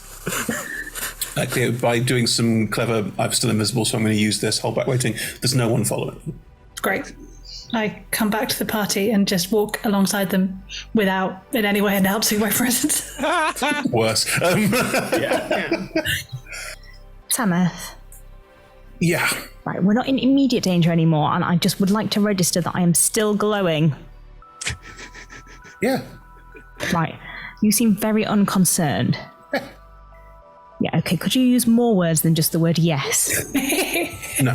Cleo, by doing some clever, I'm still invisible, so I'm going to use this, hold back waiting. There's no one following. Great. I come back to the party and just walk alongside them without in any way announcing my presence. Worse. Tameth. Yeah. Right, we're not in immediate danger anymore, and I just would like to register that I am still glowing. Yeah. Right. You seem very unconcerned. Yeah, okay, could you use more words than just the word yes? No.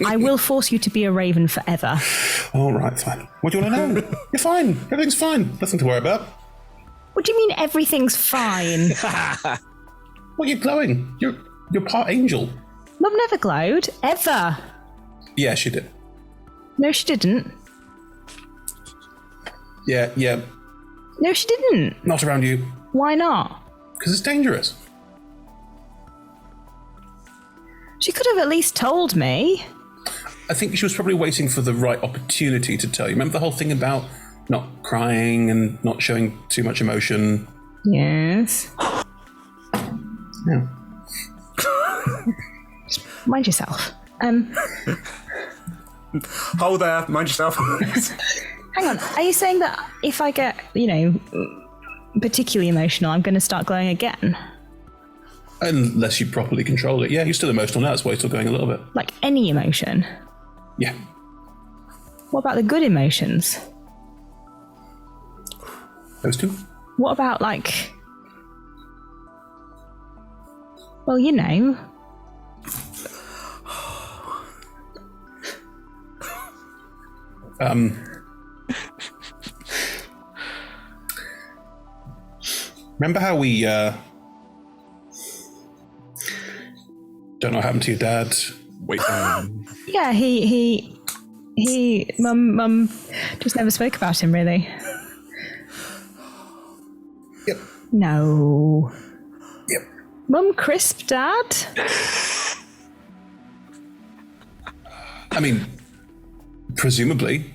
I will force you to be a raven forever. All right, fine. What do you want to know? You're fine. Everything's fine. Nothing to worry about. What do you mean everything's fine? Well, you're glowing. You're part angel. Mum never glowed, ever. Yeah, she did. No, she didn't. Yeah. No, she didn't. Not around you. Why not? Because it's dangerous. She could have at least told me. I think she was probably waiting for the right opportunity to tell you. Remember the whole thing about not crying and not showing too much emotion. Yes. Yeah. Just mind yourself. Hold there, mind yourself. Hang on, are you saying that if I get, particularly emotional, I'm going to start glowing again? Unless you properly control it. Yeah, you're still emotional now, that's why you're still going a little bit. Like any emotion? Yeah. What about the good emotions? Those two? What about, well, Remember how we, don't know what happened to your dad? Wait. Yeah, he Mum just never spoke about him, really. Yep. No. Yep. Mum crisp Dad? I mean, presumably.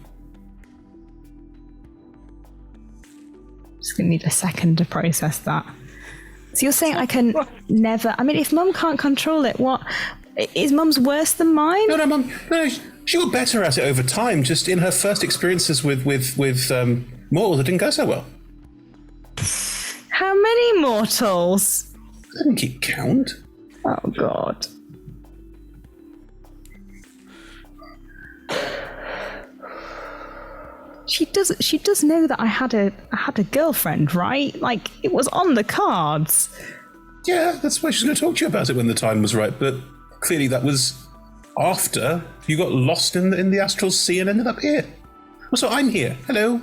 Just gonna need a second to process that. So you're saying I can never... I mean, if Mum can't control it, what... Is Mum's worse than mine? No, Mum. No, she got better at it over time. Just in her first experiences with mortals, it didn't go so well. How many mortals? I didn't keep count. Oh, God. She does know that I had a girlfriend, right? Like, it was on the cards. Yeah, that's why she's going to talk to you about it when the time was right. But clearly that was after you got lost in the astral sea and ended up here. Also, I'm here. Hello.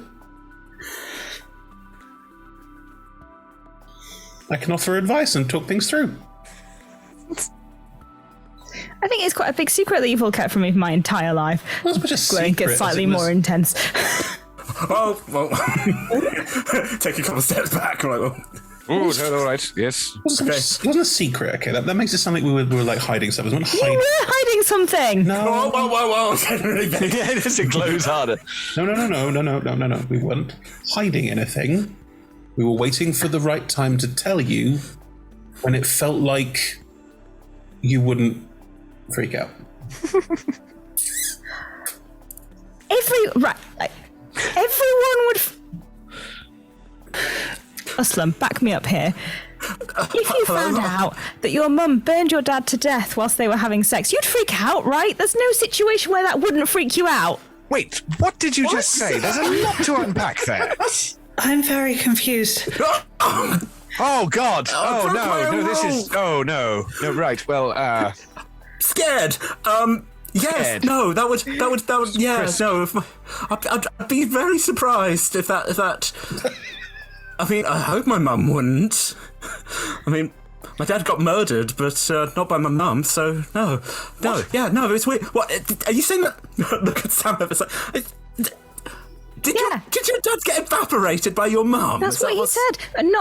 I can offer advice and talk things through. I think it's quite a big secret that you've all kept from me for my entire life. Well, it's such a Glowing secret gets slightly as it was- more intense. Well, take a couple of steps back. I'm like, Oh, all right. Yes. It wasn't a secret, okay? That makes it sound like we were like hiding stuff. It wasn't You were hiding something! No. Whoa. Yeah, it glows harder. No. We weren't hiding anything. We were waiting for the right time to tell you when it felt like you wouldn't freak out. Everyone would... Aslam, back me up here. If you found out that your mum burned your dad to death whilst they were having sex, you'd freak out, right? There's no situation where that wouldn't freak you out. Wait, what did you just say? There's a lot to unpack there. I'm very confused. Oh, God. Oh, no, this is... Oh, no. No, right, well, Scared. Yes. Scared. No. That would. Yeah. Chris. No. I'd be very surprised if that. I mean, I hope my mum wouldn't. I mean, my dad got murdered, but not by my mum. So no. Yeah. No. It's weird. What are you saying? That? Look at Sam. It's like, did your dad get evaporated by your mum? That's what he said. And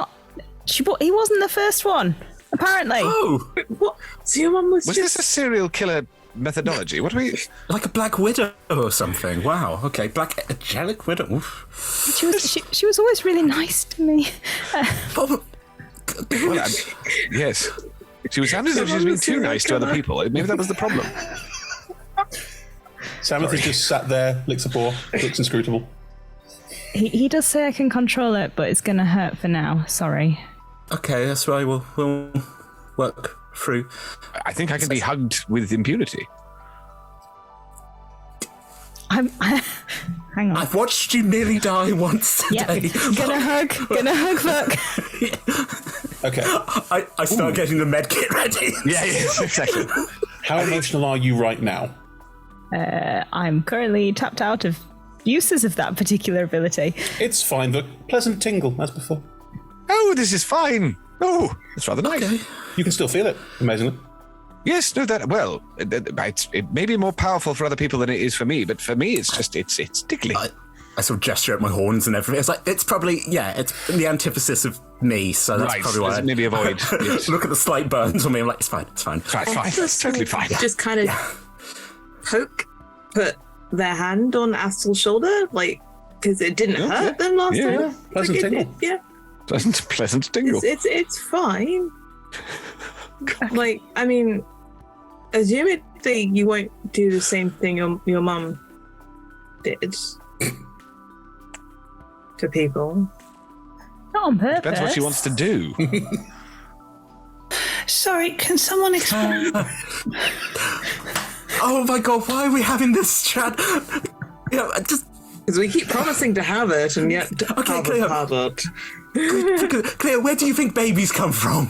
he wasn't the first one, apparently. Oh. What? So your mum was this a serial killer methodology? What are we... Like a black widow or something? Wow. Okay. Black angelic widow. Oof. She was always really nice to me. Well, yes. She was sounding as if she was being too nice to other people. Maybe that was the problem. Samuel has just sat there, licks a paw, looks inscrutable. He does say I can control it, but it's going to hurt for now. Sorry. Okay, that's why we'll work through. I think I can be hugged with impunity. Hang on. I've watched you nearly die once today. Yep. Gonna hug Fuck. Okay. I start getting the med kit ready. Yeah, exactly. How emotional are you right now? I'm currently tapped out of uses of that particular ability. It's fine, but pleasant tingle as before. Oh, this is fine. Oh, that's rather nice. Okay. You can still feel it, amazingly. Yes, no, it may be more powerful for other people than it is for me, but for me, it's tickly. I sort of gesture at my horns and everything. It's like, it's probably, it's the antithesis of me, so that's right, probably why I maybe avoid. Yes. Look at the slight burns on me. I'm like, it's fine. It's totally fine. just kind of put their hand on Astel's shoulder, like because it didn't hurt them last time. Pleasant tingle. Yeah. Pleasant tingle. It's fine. Like, I mean, assumedly you won't do the same thing your mum did to people. Not on purpose. Depends what she wants to do. Sorry, can someone explain? Oh my god, why are we having this chat? Just because we keep promising to have it, and yet okay, Cleo. Cleo, where do you think babies come from?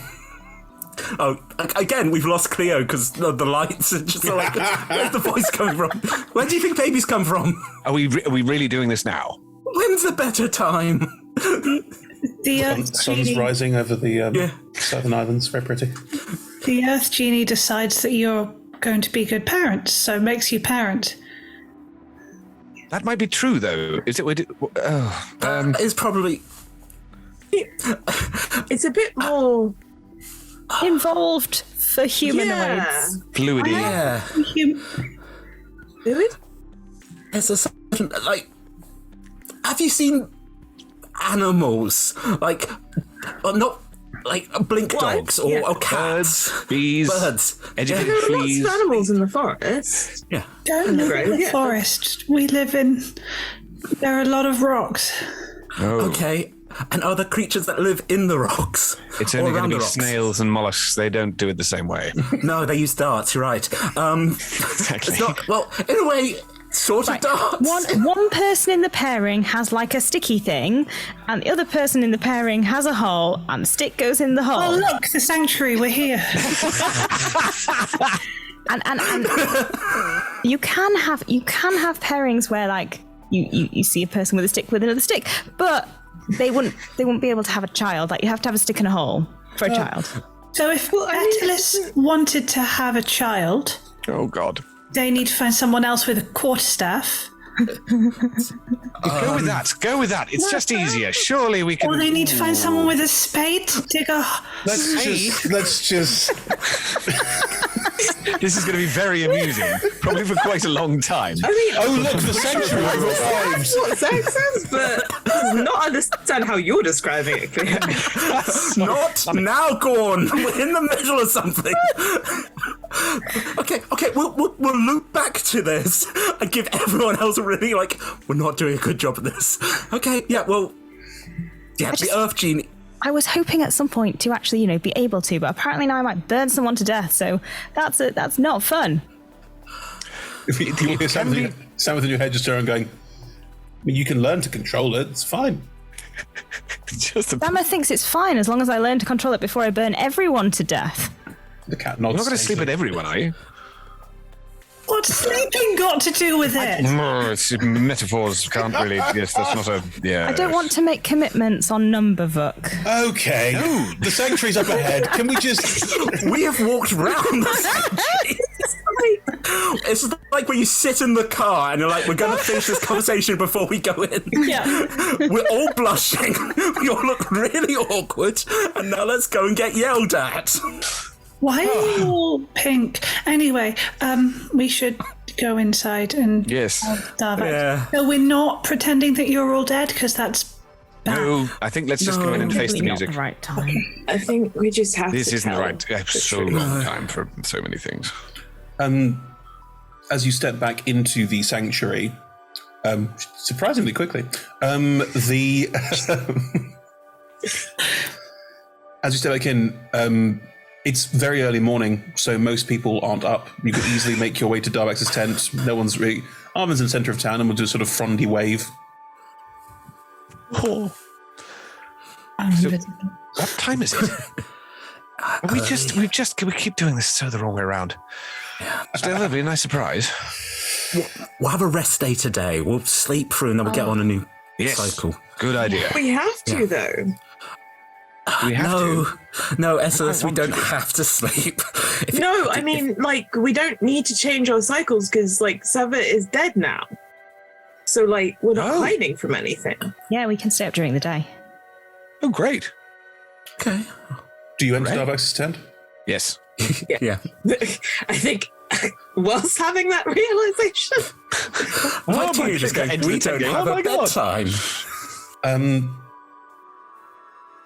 Oh, again, we've lost Cleo because the lights are just like, where's the voice coming from? Where do you think babies come from? Are we really doing this now? When's a better time? The sun's rising over the Southern Islands. Very pretty. The Earth Genie decides that you're going to be good parents, so makes you parent. That might be true, though. Is it? It's probably. It's a bit more involved for humanoids. Fluidy. Yeah. Fluid? It's a certain, like. Have you seen animals not like blink dogs or cats? Birds, bees, educated There are fleas. lots of animals in the forest. Yeah. Don't live in the forest. We live in. There are a lot of rocks. Oh. Okay. And are there creatures that live in the rocks? It's only going to be rocks? Snails and mollusks. They don't do it the same way. No, they use darts. You're right. Exactly. It's not, well, in a way, sort of darts. One person in the pairing has like a sticky thing, and the other person in the pairing has a hole, and the stick goes in the hole. Oh look, the sanctuary. We're here. and you can have pairings where like you see a person with a stick with another stick, but they wouldn't be able to have a child. Like you have to have a stick in a hole for a child. So if Atlas wanted to have a child, oh God, they need to find someone else with a quarterstaff. Go with that. It's just easier. Surely we can. Or they need to find someone with a spade to dig a. Let's just. This is going to be very amusing, probably for quite a long time. I mean, oh look, the sanctuary arrived. That's what Zach says, but does not understand how you're describing it. Not now, Gorn. We're in the middle of something. Okay, we'll loop back to this and give everyone else a really we're not doing a good job of this. Okay, the Earth Genie. I was hoping at some point to actually, be able to, but apparently now I might burn someone to death, so that's not fun. If you hear someone within your head just turn going, I mean, you can learn to control it, it's fine. Bama thinks it's fine as long as I learn to control it before I burn everyone to death. The cat nods. You're not going to sleep with everyone, are you? What's sleeping got to do with it? It's metaphors can't really. Yes, that's not a. Yeah. I don't want to make commitments on number, Vuk. Okay. No. The sanctuary's up ahead. Can we just? We have walked round the sanctuary. It's like when you sit in the car and you're like, we're going to finish this conversation before we go in. Yeah. We're all blushing. We all look really awkward. And now let's go and get yelled at. Why are you all pink? Anyway, we should go inside and starve out. Yeah. No, we're not pretending that you're all dead, because that's bad. No, I think let's just go in and face the music. Not the right time. I think we just have This to isn't the tell right. So wrong time for so many things. As you step back into the sanctuary, surprisingly quickly, as you step back in, it's very early morning, so most people aren't up. You could easily make your way to Darvax's tent. No one's really. Armin's in the centre of town and will do a sort of frondy wave. So, what time is it? We keep doing this so the wrong way around. Still, that'll be a nice surprise. We'll have a rest day today. We'll sleep through and then we'll get on a new cycle. Good idea. We have to, though. We have to. No, Esselus, we don't have to sleep. I mean, we don't need to change our cycles because, Sevit is dead now. So, we're not hiding from anything. Yeah, we can stay up during the day. Oh, great. Okay. Do you enter Darvax's tent? Yes. Yeah. I think whilst having that realization. My teenagers going, we don't have a bedtime.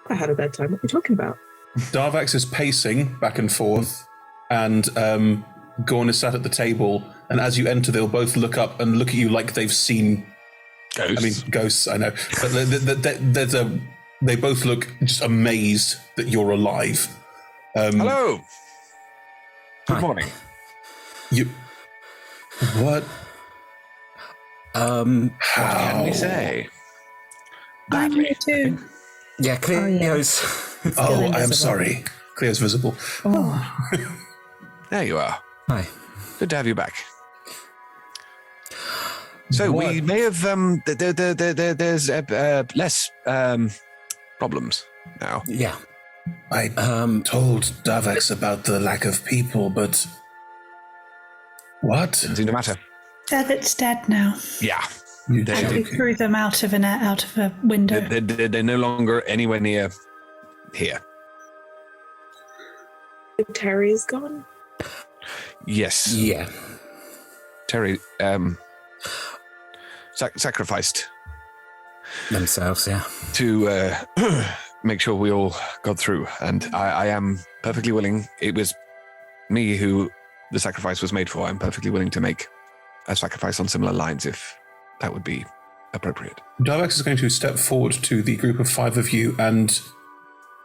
I had a bedtime. What are you talking about? Darvax is pacing back and forth, and Gorn is sat at the table, and as you enter, they'll both look up and look at you like they've seen... Ghosts. I mean, ghosts, I know. But they both look just amazed that you're alive. Hello. Good morning. You... What? What can we say? I'm here too. Yeah, Cleo's... Oh, I am sorry. Cleo's visible. Oh. There you are. Hi. Good to have you back. So we may have there's less problems now. Yeah. I told Darvax about the lack of people, but what? Doesn't seem to matter. Sevit's dead now. Yeah. We threw them out of a window. They're no longer anywhere near here. Terry is gone. Yes. Yeah. Terry sacrificed themselves, yeah, to make sure we all got through. And I am perfectly willing. It was me who the sacrifice was made for. I'm perfectly willing to make a sacrifice on similar lines if that would be appropriate. Darvax is going to step forward to the group of 5 of you and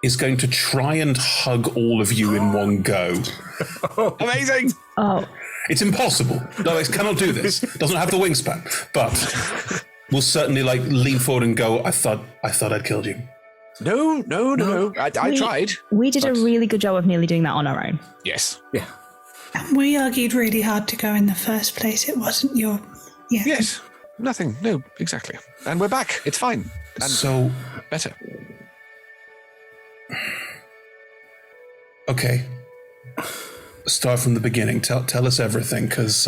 is going to try and hug all of you in one go. Amazing! Oh. It's impossible. Darvax cannot do this. Doesn't have the wingspan. But will certainly lean forward and go, I thought I'd killed you. No. I tried. We did a really good job of nearly doing that on our own. Yes. Yeah. We argued really hard to go in the first place. It wasn't your... Yeah. Yes. Nothing. No, exactly. And we're back. It's fine. And so... better. Okay. Start from the beginning. Tell us everything, because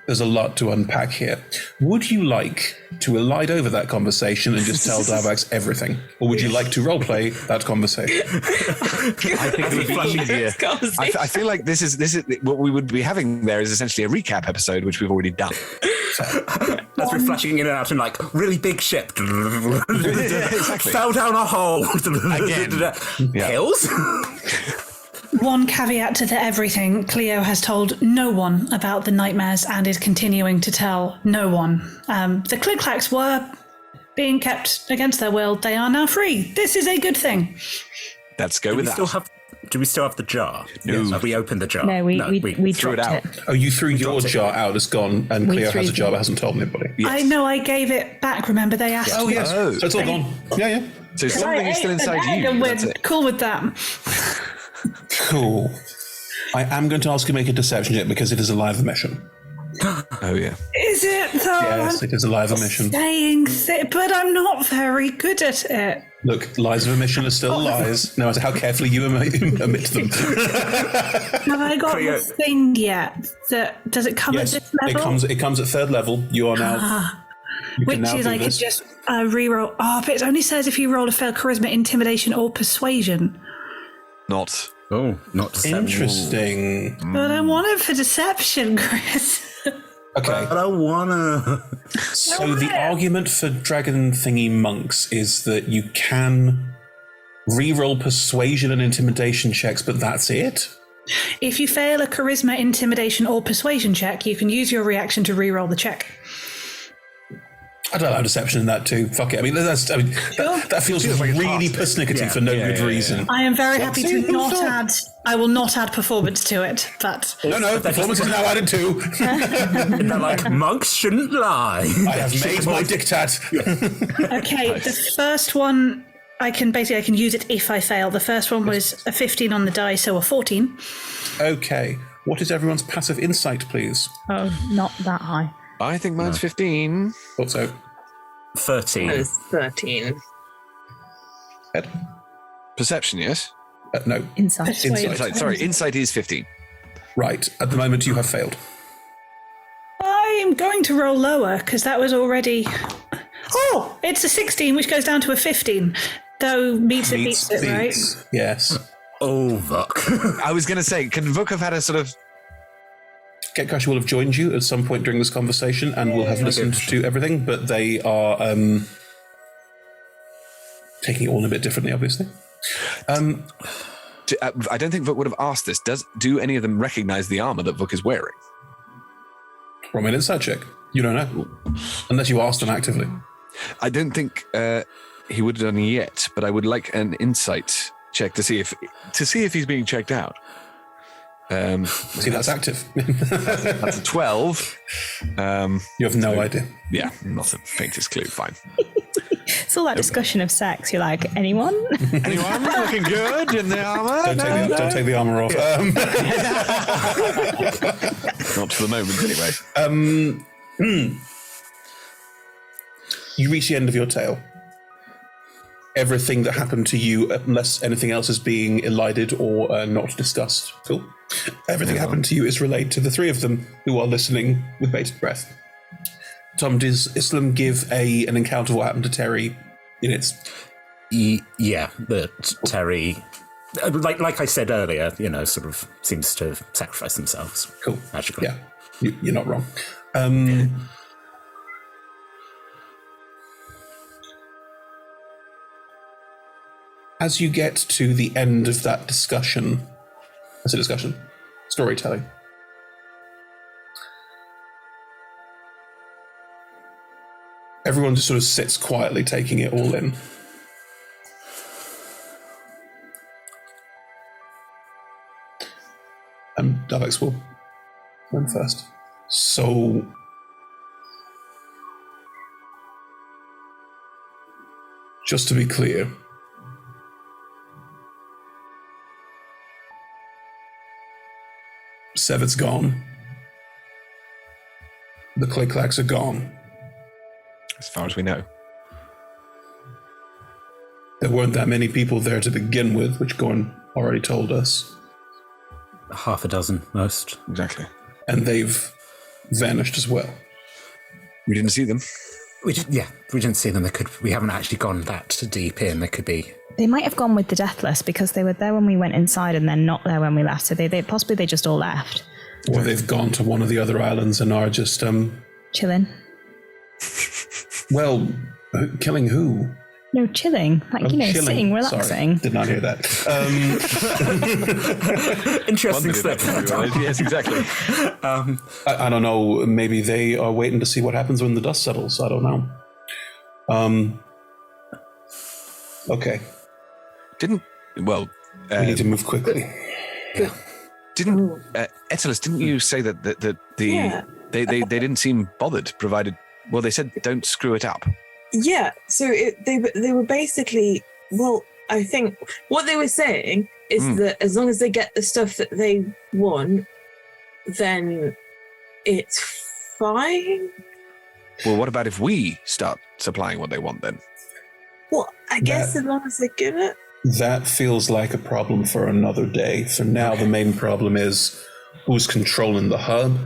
there's a lot to unpack here. Would you like to elide over that conversation and just tell Darvax everything? Or would you like to roleplay that conversation? I think it would be easier. I feel like this is what we would be having there is essentially a recap episode, which we've already done. That's flashing in and out in really big ship. Exactly. Fell down a hole. Again. Hills? One caveat to the everything, Cleo has told no one about the nightmares and is continuing to tell no one. The Click-Clacks were being kept against their will. They are now free. This is a good thing. Let's go with that. Do we still have the jar? No. Have we opened the jar? No, we threw it dropped out. Oh, you threw your jar out, it's gone, and Cleo has a jar but hasn't told anybody. Yes. I know, I gave it back, remember? They asked. Oh, yes. So it's all gone. Yeah. So something is still inside you. And we're That's it. cool with that. Cool. I am going to ask you to make a deception check because it is a live emission. Oh, yeah. Is it though? Yes, it is a live emission. But I'm not very good at it. Look, lies of omission are still lies, no matter how carefully you omit them. Have I got the thing yet? Does it come at this level? It comes at 3rd level. You are now... Which is I could just re-roll. Oh, but it only says if you roll a failed charisma, intimidation, or persuasion. Not deception. Interesting. But I want it for deception, Chris. Okay. I don't wanna. So the argument for dragon thingy monks is that you can re-roll persuasion and intimidation checks, but that's it? If you fail a charisma, intimidation, or persuasion check, you can use your reaction to re-roll the check. I'd allow deception in that too. Fuck it. I mean, that feels really persnickety for no good reason. I am very happy to not add. I will not add performance to it, but no, performance is now added too. They're monks shouldn't lie. I have made my diktat. Okay, the first one I can use it if I fail. The first one was a 15 on the die, so a 14. Okay, what is everyone's passive insight, please? Oh, not that high. I think mine's 15. Thought so. 13. It was 13. Ed? Perception, yes? No. Insight. Sorry, insight is 15. Right, at the moment you have failed. I'm going to roll lower because that was already. Oh, it's a 16, which goes down to a 15. Though beats it, right? Yes. Oh, Vuk. I was going to say, can Vuk have had a sort of Getcrash will have joined you at some point during this conversation and will have listened to everything, but they are taking it all a bit differently, obviously. I don't think Vuk would have asked this. Do any of them recognize the armor that Vuk is wearing? Roll me an insight check. You don't know. Unless you ask them actively. I don't think he would have done yet, but I would like an insight check to see if he's being checked out. See, that's active. That's a 12. You have no idea. Yeah, not the faintest clue. Fine. It's all that discussion of sex. You're like, anyone? Anyone looking good in the armor? Don't take the armor off. Not for the moment, anyway. You reach the end of your tale. Everything that happened to you, unless anything else is being elided or not discussed. Cool. Everything that happened to you is relayed to the three of them who are listening with bated breath. Tom, does Islam give an account of what happened to Terry in its... Yeah, but Terry, like I said earlier, sort of seems to sacrifice themselves. Cool. Magically. Yeah, you're not wrong. As you get to the end of that discussion, storytelling. Everyone just sort of sits quietly, taking it all in. Davex will run first. So, just to be clear, Sevit's gone. The Click-Clacks are gone. As far as we know. There weren't that many people there to begin with, which Gorn already told us. Half a dozen, most. Exactly. And they've vanished as well. We didn't see them. We didn't see them. We haven't actually gone that deep in. There could be... They might have gone with the Deathless because they were there when we went inside and then not there when we left. So they possibly just all left. Or they've gone to one of the other islands and are just chilling. Well, killing who? No, chilling. Like, chilling. Sitting, relaxing. Sorry, did not hear that. Interesting slip. Yes, exactly. I don't know. Maybe they are waiting to see what happens when the dust settles. I don't know. Okay. We need to move quickly. Yeah. Etelis, didn't you say that they didn't seem bothered, provided... Well, they said don't screw it up. Yeah, so they were basically... Well, I think what they were saying is that as long as they get the stuff that they want, then it's fine. Well, what about if we start supplying what they want then? Well, I guess as long as they give it. That feels like a problem for another day. For now, the main problem is who's controlling the hub,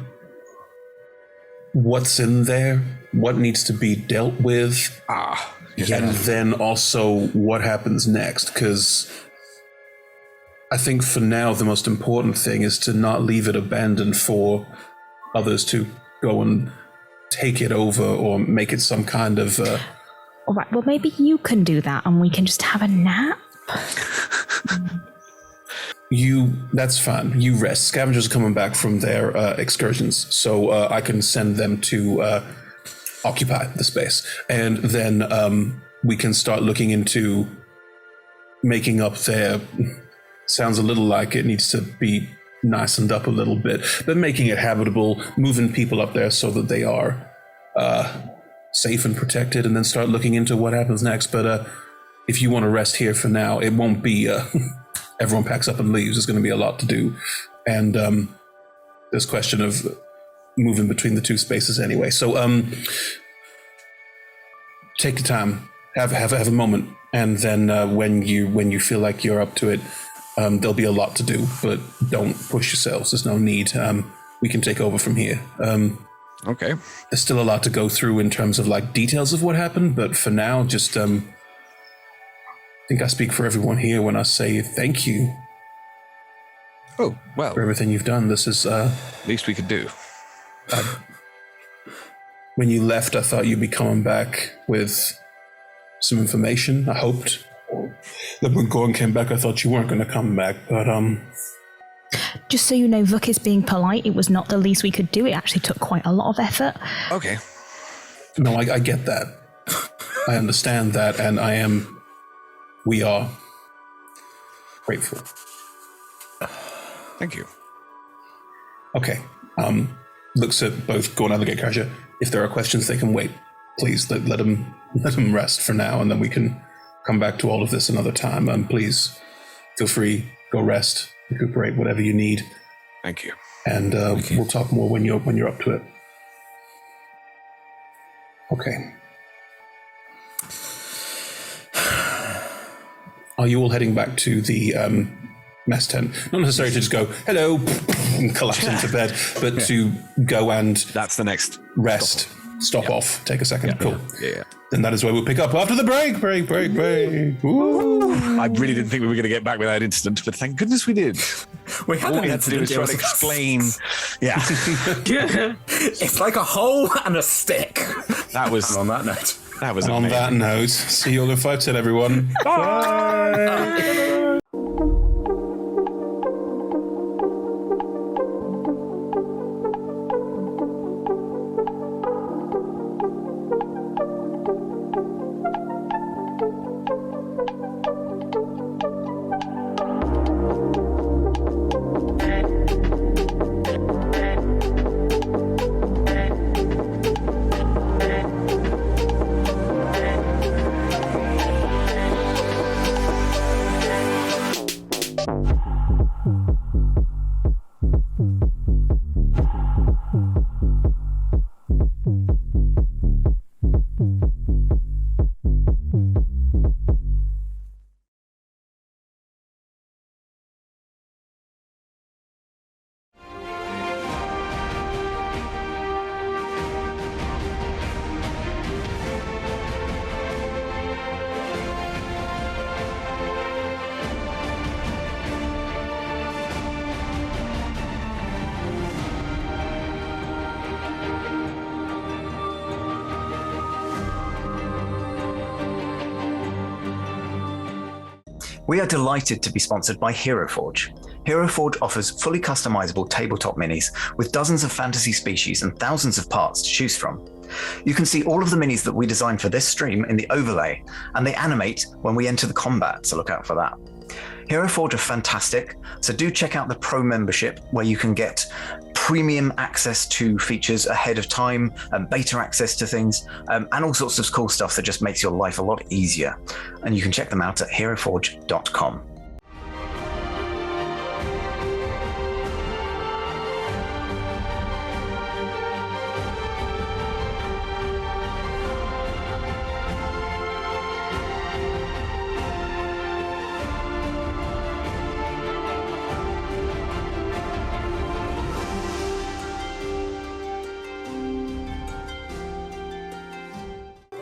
what's in there, what needs to be dealt with, and then also what happens next. Because I think for now, the most important thing is to not leave it abandoned for others to go and take it over or make it some kind of... All right, well, maybe you can do that and we can just have a nap. That's fine. You rest. Scavengers are coming back from their excursions, so I can send them to occupy the space. And then we can start looking into making up their... Sounds a little like it needs to be nicened up a little bit, but making it habitable, moving people up there so that they are safe and protected, and then start looking into what happens next. But if you want to rest here for now, it won't be everyone packs up and leaves. There's going to be a lot to do, and there's question of moving between the two spaces anyway. So take the time, have a moment, and then when you feel like you're up to it, there'll be a lot to do, but don't push yourselves. There's no need. We can take over from here. Okay. There's still a lot to go through in terms of like details of what happened, but for now, just I think I speak for everyone here when I say thank you. Oh, well. For everything you've done. This is... least we could do. When you left, I thought you'd be coming back with some information. I hoped. That when Gordon came back, I thought you weren't going to come back, but Just so you know, Vuk is being polite. It was not the least we could do. It actually took quite a lot of effort. Okay. No, I get that. I understand that, and we are grateful. Thank you. Okay. Looks at both Gordon and the Gatecrasher. If there are questions, they can wait. Please let them rest for now, and then we can come back to all of this another time. Please feel free, go rest, recuperate, whatever you need. Thank you. And we'll talk more when you're up to it. Okay. Are you all heading back to the mess tent? Not necessarily to just go, hello, and collapse into bed, but to go and... That's the next... Rest. Stop off. Take a second. Cool. Yeah. Then that is where we'll pick up after the break. Woo. I really didn't think we were going to get back with that incident, but thank goodness we did. We had All we had to do was try to explain. Yeah. It's like a hole and a stick. That was... And on that note. That was on that note, see you all in 5-10, everyone. Bye. We are delighted to be sponsored by HeroForge. HeroForge offers fully customizable tabletop minis with dozens of fantasy species and thousands of parts to choose from. You can see all of the minis that we designed for this stream in the overlay, and they animate when we enter the combat, so look out for that. HeroForge are fantastic, so do check out the Pro membership where you can get premium access to features ahead of time, and beta access to things, and all sorts of cool stuff that just makes your life a lot easier. And you can check them out at heroforge.com.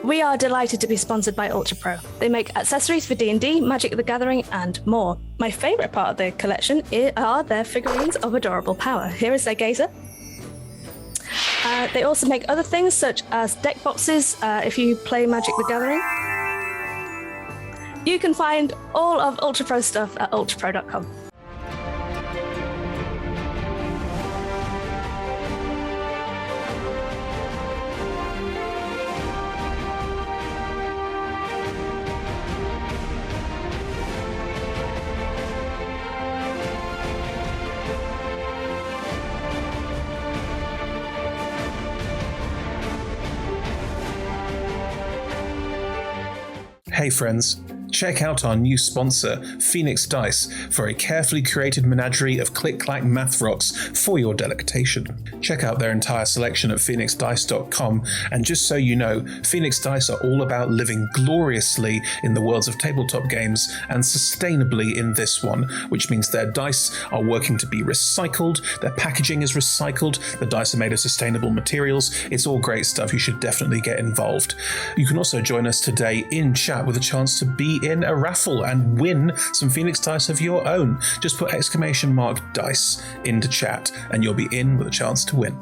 We are delighted to be sponsored by Ultra Pro. They make accessories for D&D, Magic the Gathering, and more. My favourite part of the collection are their figurines of adorable power. Here is their gazer. They also make other things such as deck boxes if you play Magic the Gathering. You can find all of Ultra Pro stuff at ultrapro.com. Hey friends, check out our new sponsor, Phoenix Dice, for a carefully curated menagerie of click-clack math rocks for your delectation. Check out their entire selection at phoenixdice.com, and just so you know, Phoenix Dice are all about living gloriously in the worlds of tabletop games and sustainably in this one, which means their dice are working to be recycled, their packaging is recycled, the dice are made of sustainable materials. It's all great stuff. You should definitely get involved. You can also join us today in chat with a chance to be in a raffle and win some Phoenix dice of your own. Just put !dice into chat and you'll be in with a chance to win.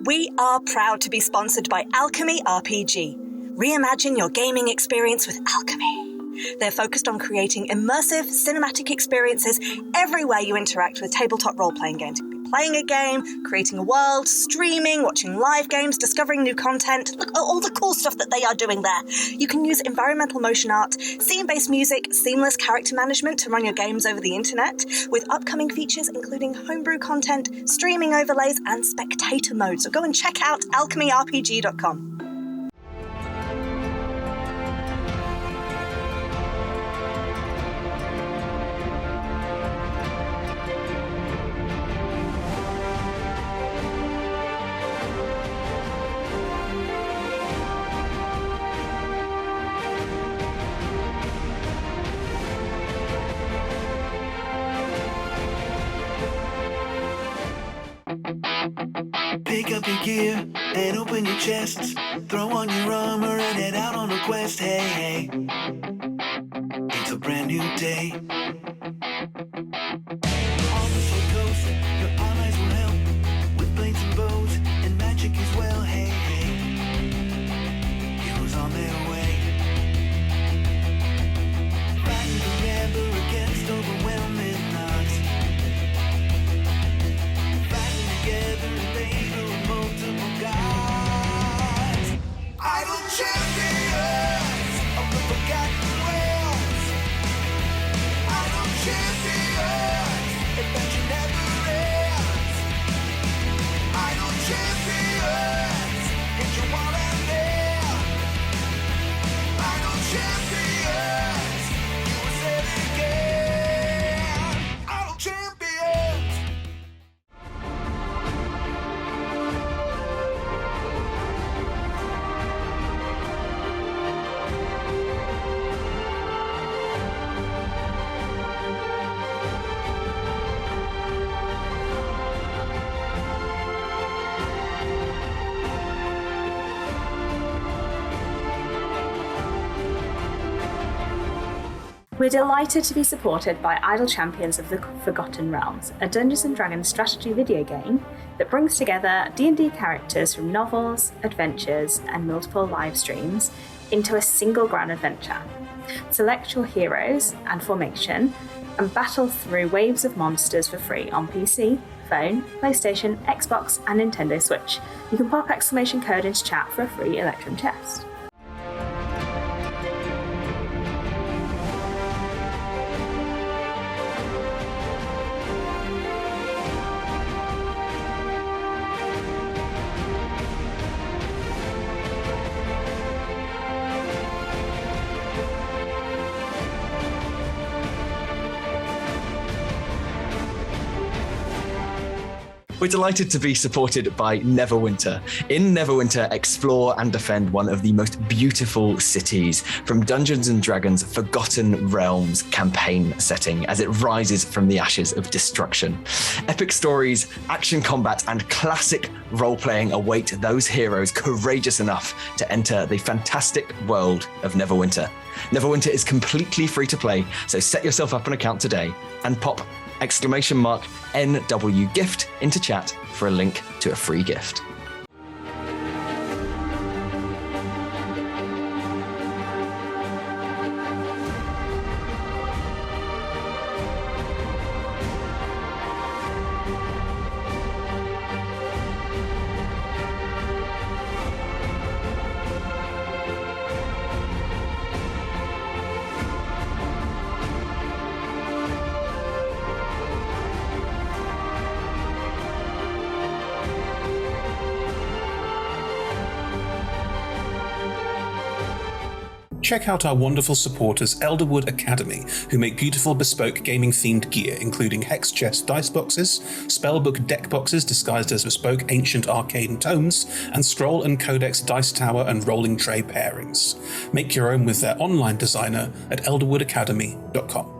We are proud to be sponsored by Alchemy RPG. Reimagine your gaming experience with Alchemy. They're focused on creating immersive cinematic experiences everywhere you interact with tabletop role-playing games. Playing a game, creating a world, streaming, watching live games, discovering new content. Look at all the cool stuff that they are doing there. You can use environmental motion art, scene-based music, seamless character management to run your games over the internet, with upcoming features including homebrew content, streaming overlays, and spectator mode. So go and check out alchemyrpg.com. Pick up your gear and open your chests. Throw on your armor and head out on a quest. Hey, hey, it's a brand new day. On the Sea Coast, your allies will help with blades and bows and magic as well. Hey, hey, heroes on their way. Fighting forever against overwhelming odds. Together in favor of multiple gods. Idle champions of the forgotten realms. Idle champions, adventure never ends. Idle champions, get your wall and there. Idle champions, you will say it again. Idle champions. We're delighted to be supported by Idle Champions of the Forgotten Realms, a Dungeons & Dragons strategy video game that brings together D&D characters from novels, adventures, and multiple live streams into a single grand adventure. Select your heroes and formation and battle through waves of monsters for free on PC, phone, PlayStation, Xbox, and Nintendo Switch. You can pop exclamation code into chat for a free Electrum test. We're delighted to be supported by Neverwinter. In Neverwinter, explore and defend one of the most beautiful cities from Dungeons & Dragons' Forgotten Realms campaign setting as it rises from the ashes of destruction. Epic stories, action combat, and classic role-playing await those heroes courageous enough to enter the fantastic world of Neverwinter. Neverwinter is completely free to play, so set yourself up an account today and pop !NW gift into chat for a link to a free gift. check out our wonderful supporters Elderwood Academy, who make beautiful bespoke gaming-themed gear, including hex chest dice boxes, spellbook deck boxes disguised as bespoke ancient arcane tomes, and scroll and codex dice tower and rolling tray pairings. Make your own with their online designer at elderwoodacademy.com.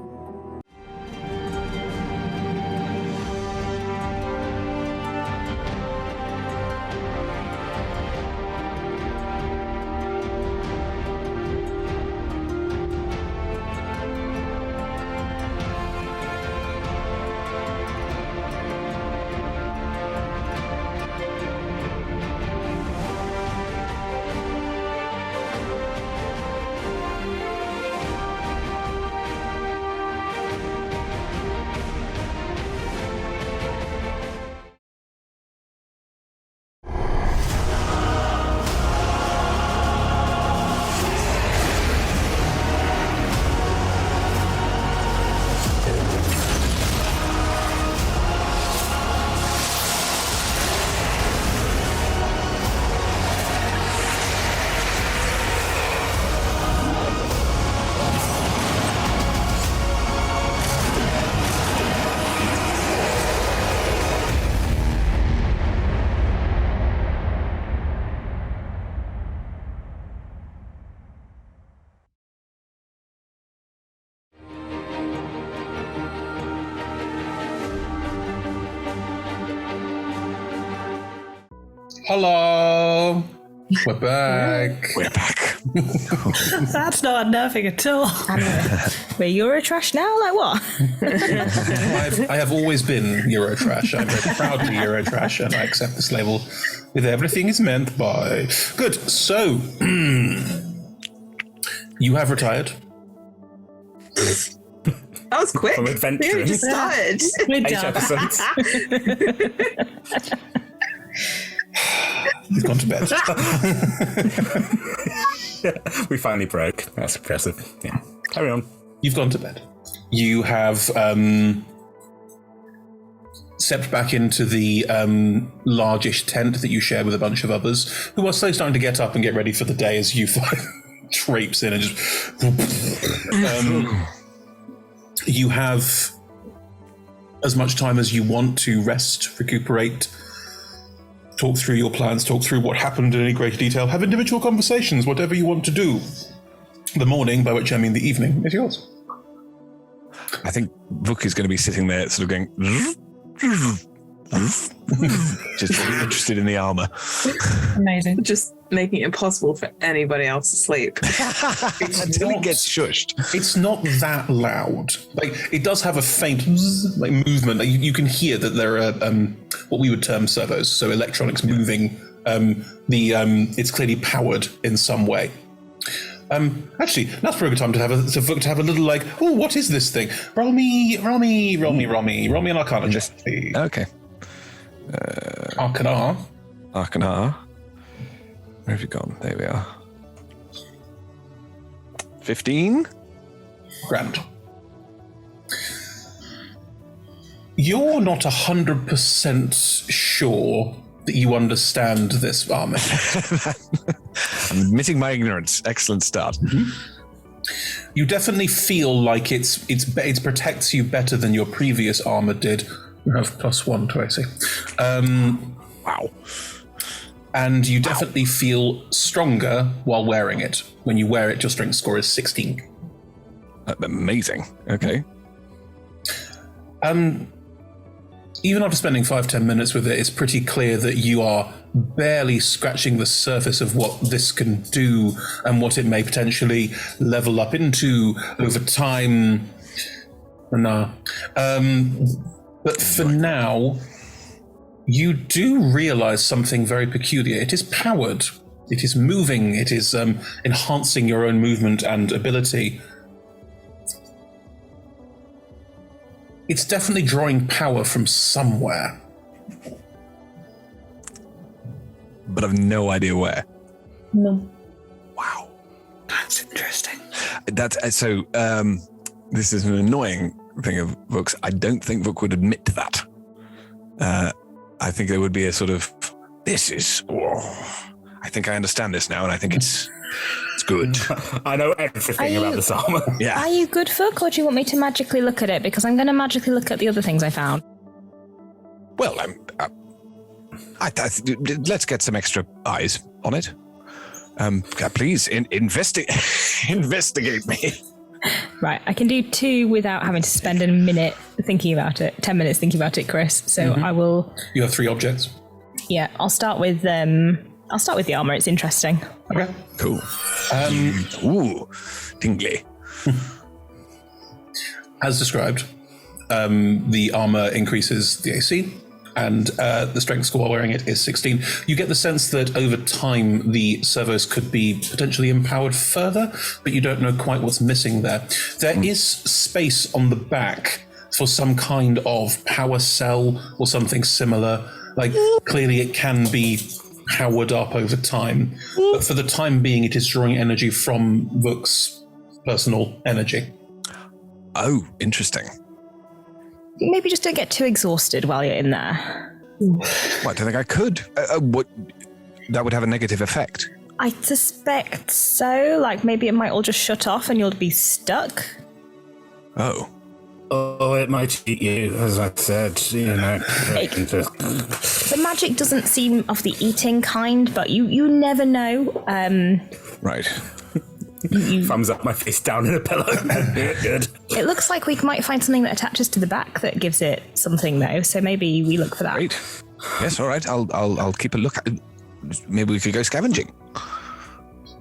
Hello! We're back. We're back. That's not unnerving at all. We're Eurotrash now? Like what? I have always been Eurotrash. I'm very proudly Eurotrash, and I accept this label with everything it's meant by. Good. So, you have retired. That was quick. From adventuring. We just started. We're 8 done. episodes. You've gone to bed. We finally broke. That's impressive. Yeah. Carry on. You've gone to bed. You have stepped back into the largish tent that you share with a bunch of others who are slowly starting to get up and get ready for the day as you traipse in and just... you have as much time as you want to rest, recuperate, talk through your plans, talk through what happened in any greater detail, have individual conversations, whatever you want to do. The morning, by which I mean the evening, is yours. I think Vuk is going to be sitting there sort of going... just really interested in the armor. Amazing. Just making it impossible for anybody else to sleep. Until it gets shushed. It's not that loud. Like, it does have a faint movement. Like, you can hear that there are what we would term servos, so electronics moving. It's clearly powered in some way. Actually, that's probably a good time to have a little like, oh, what is this thing? Roll me an Arcana check, please. Okay. Arcana. Where have you gone? There we are. 15? Grand. You're not 100% sure that you understand this armor. I'm admitting my ignorance. Excellent start. Mm-hmm. You definitely feel like it protects you better than your previous armor did. You have +1 to AC. Wow. And you definitely feel stronger while wearing it. When you wear it, your strength score is 16. Amazing. Okay. Even after spending 5-10 minutes with it, it's pretty clear that you are barely scratching the surface of what this can do and what it may potentially level up into over time. But for now, you do realize something very peculiar. It is powered. It is moving. It is enhancing your own movement and ability. It's definitely drawing power from somewhere. But I've no idea where. No. Wow. That's interesting. This is an annoying thing of Vuk's. I don't think Vuk would admit to that. I think there would be a sort of, I think I understand this now, and I think it's good. I know everything about this armor. Are you good, Fook, or do you want me to magically look at it? Because I'm going to magically look at the other things I found. Well, let's get some extra eyes on it. Please investigate me. Right, I can do 2 without having to spend a minute thinking about it. 10 minutes thinking about it, Chris. So I will. You have 3 objects. Yeah, I'll start with the armor. It's interesting. Okay. Cool. Ooh, tingly. As described, the armor increases the AC, and the strength score while wearing it is 16. You get the sense that over time the servos could be potentially empowered further, but you don't know quite what's missing there. There is space on the back for some kind of power cell or something similar. Like, clearly it can be powered up over time, but for the time being it is drawing energy from Vuk's personal energy. Oh, interesting. Maybe just don't get too exhausted while you're in there. Well, I don't think I could. What? That would have a negative effect. I suspect so. Like, maybe it might all just shut off and you'll be stuck. Oh. Oh, it might eat you, as I said, The magic doesn't seem of the eating kind, but you never know. Right. Thumbs up, my face down in a pillow. Good. It looks like we might find something that attaches to the back that gives it something, though. So maybe we look for that. Great. Yes, all right. I'll keep a look. Maybe we could go scavenging.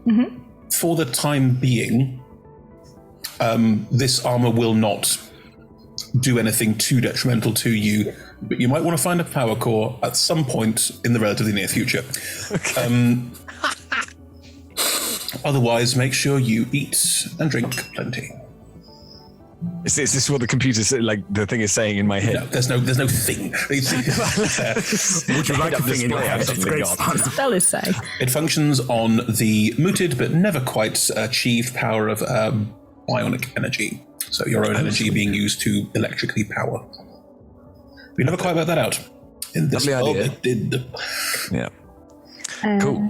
Mm-hmm. For the time being, this armor will not do anything too detrimental to you, but you might want to find a power core at some point in the relatively near future. Okay. Otherwise, make sure you eat and drink plenty. Is this what the computer the thing is saying in my head? No, there's no thing. Would you like a thing in your head? That's great. The spell is saying. It functions on the mooted but never quite achieved power of bionic energy. So your own energy being used to electrically power. We never quite worked that out. In this world, it did. Yeah. Cool.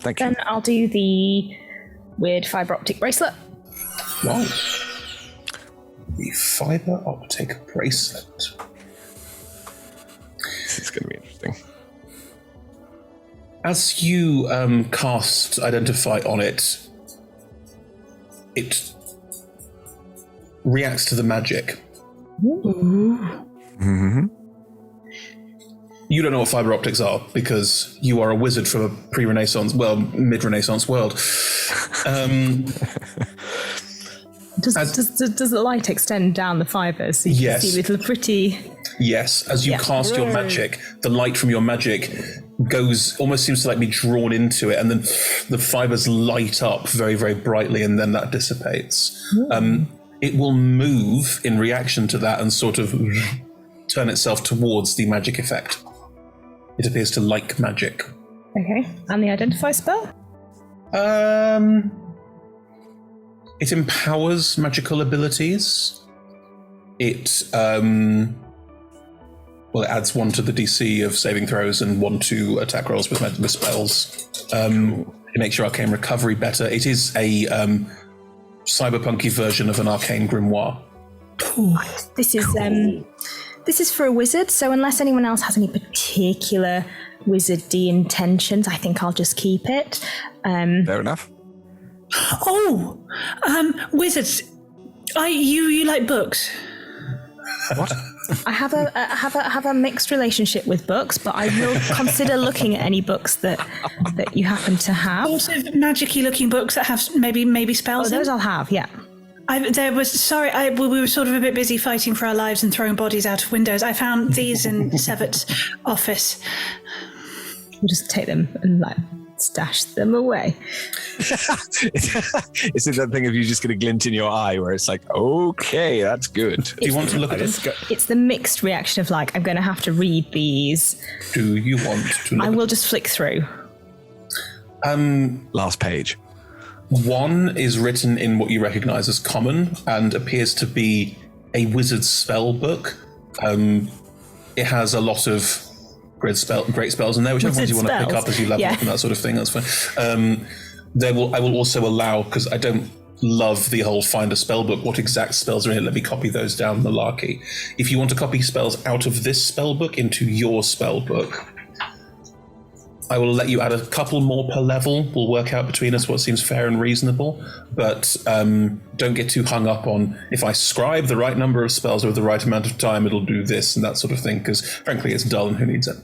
Thank you. Then I'll do the weird fiber optic bracelet. Wow. The fiber optic bracelet. This is going to be interesting. As you cast Identify on it, it reacts to the magic. Mm-hmm. You don't know what fiber optics are because you are a wizard from a pre-Renaissance, mid-Renaissance world. Does the light extend down the fibers so you can see little pretty... Yes, as you cast your magic, the light from your magic almost seems to be drawn into it, and then the fibers light up very, very brightly, and then that dissipates. It will move in reaction to that and sort of turn itself towards the magic effect. It appears to like magic. Okay, and the Identify spell? It empowers magical abilities. It adds 1 to the DC of saving throws and 1 to attack rolls with spells. It makes your arcane recovery better. It is a cyberpunky version of an arcane grimoire. This is for a wizard, so unless anyone else has any particular wizardy intentions, I think I'll just keep it. Fair enough. Oh, wizards. You like books? What? I have a mixed relationship with books, but I will consider looking at any books that you happen to have. Also, magic-y looking books that have maybe spells. Oh, those I'll have. Yeah. We were sort of a bit busy fighting for our lives and throwing bodies out of windows. I found these in Sevit's office. We'll just take them and stash them away. Is it that thing of you just get a glint in your eye where it's like, okay, that's good? Do you want to look at it? It's the mixed reaction of I'm going to have to read these. Do you want to look I will just flick through. Last page. 1 is written in what you recognize as common and appears to be a wizard's spell book. It has a lot of great spells in there, whichever ones you want to pick up as you level up and that sort of thing, that's fine. I will also allow, because I don't love the whole find a spell book, what exact spells are in it, let me copy those down malarkey. If you want to copy spells out of this spell book into your spell book, I will let you add a couple more per level. We'll work out between us what seems fair and reasonable, but don't get too hung up on, if I scribe the right number of spells over the right amount of time, it'll do this and that sort of thing, because frankly it's dull and who needs it.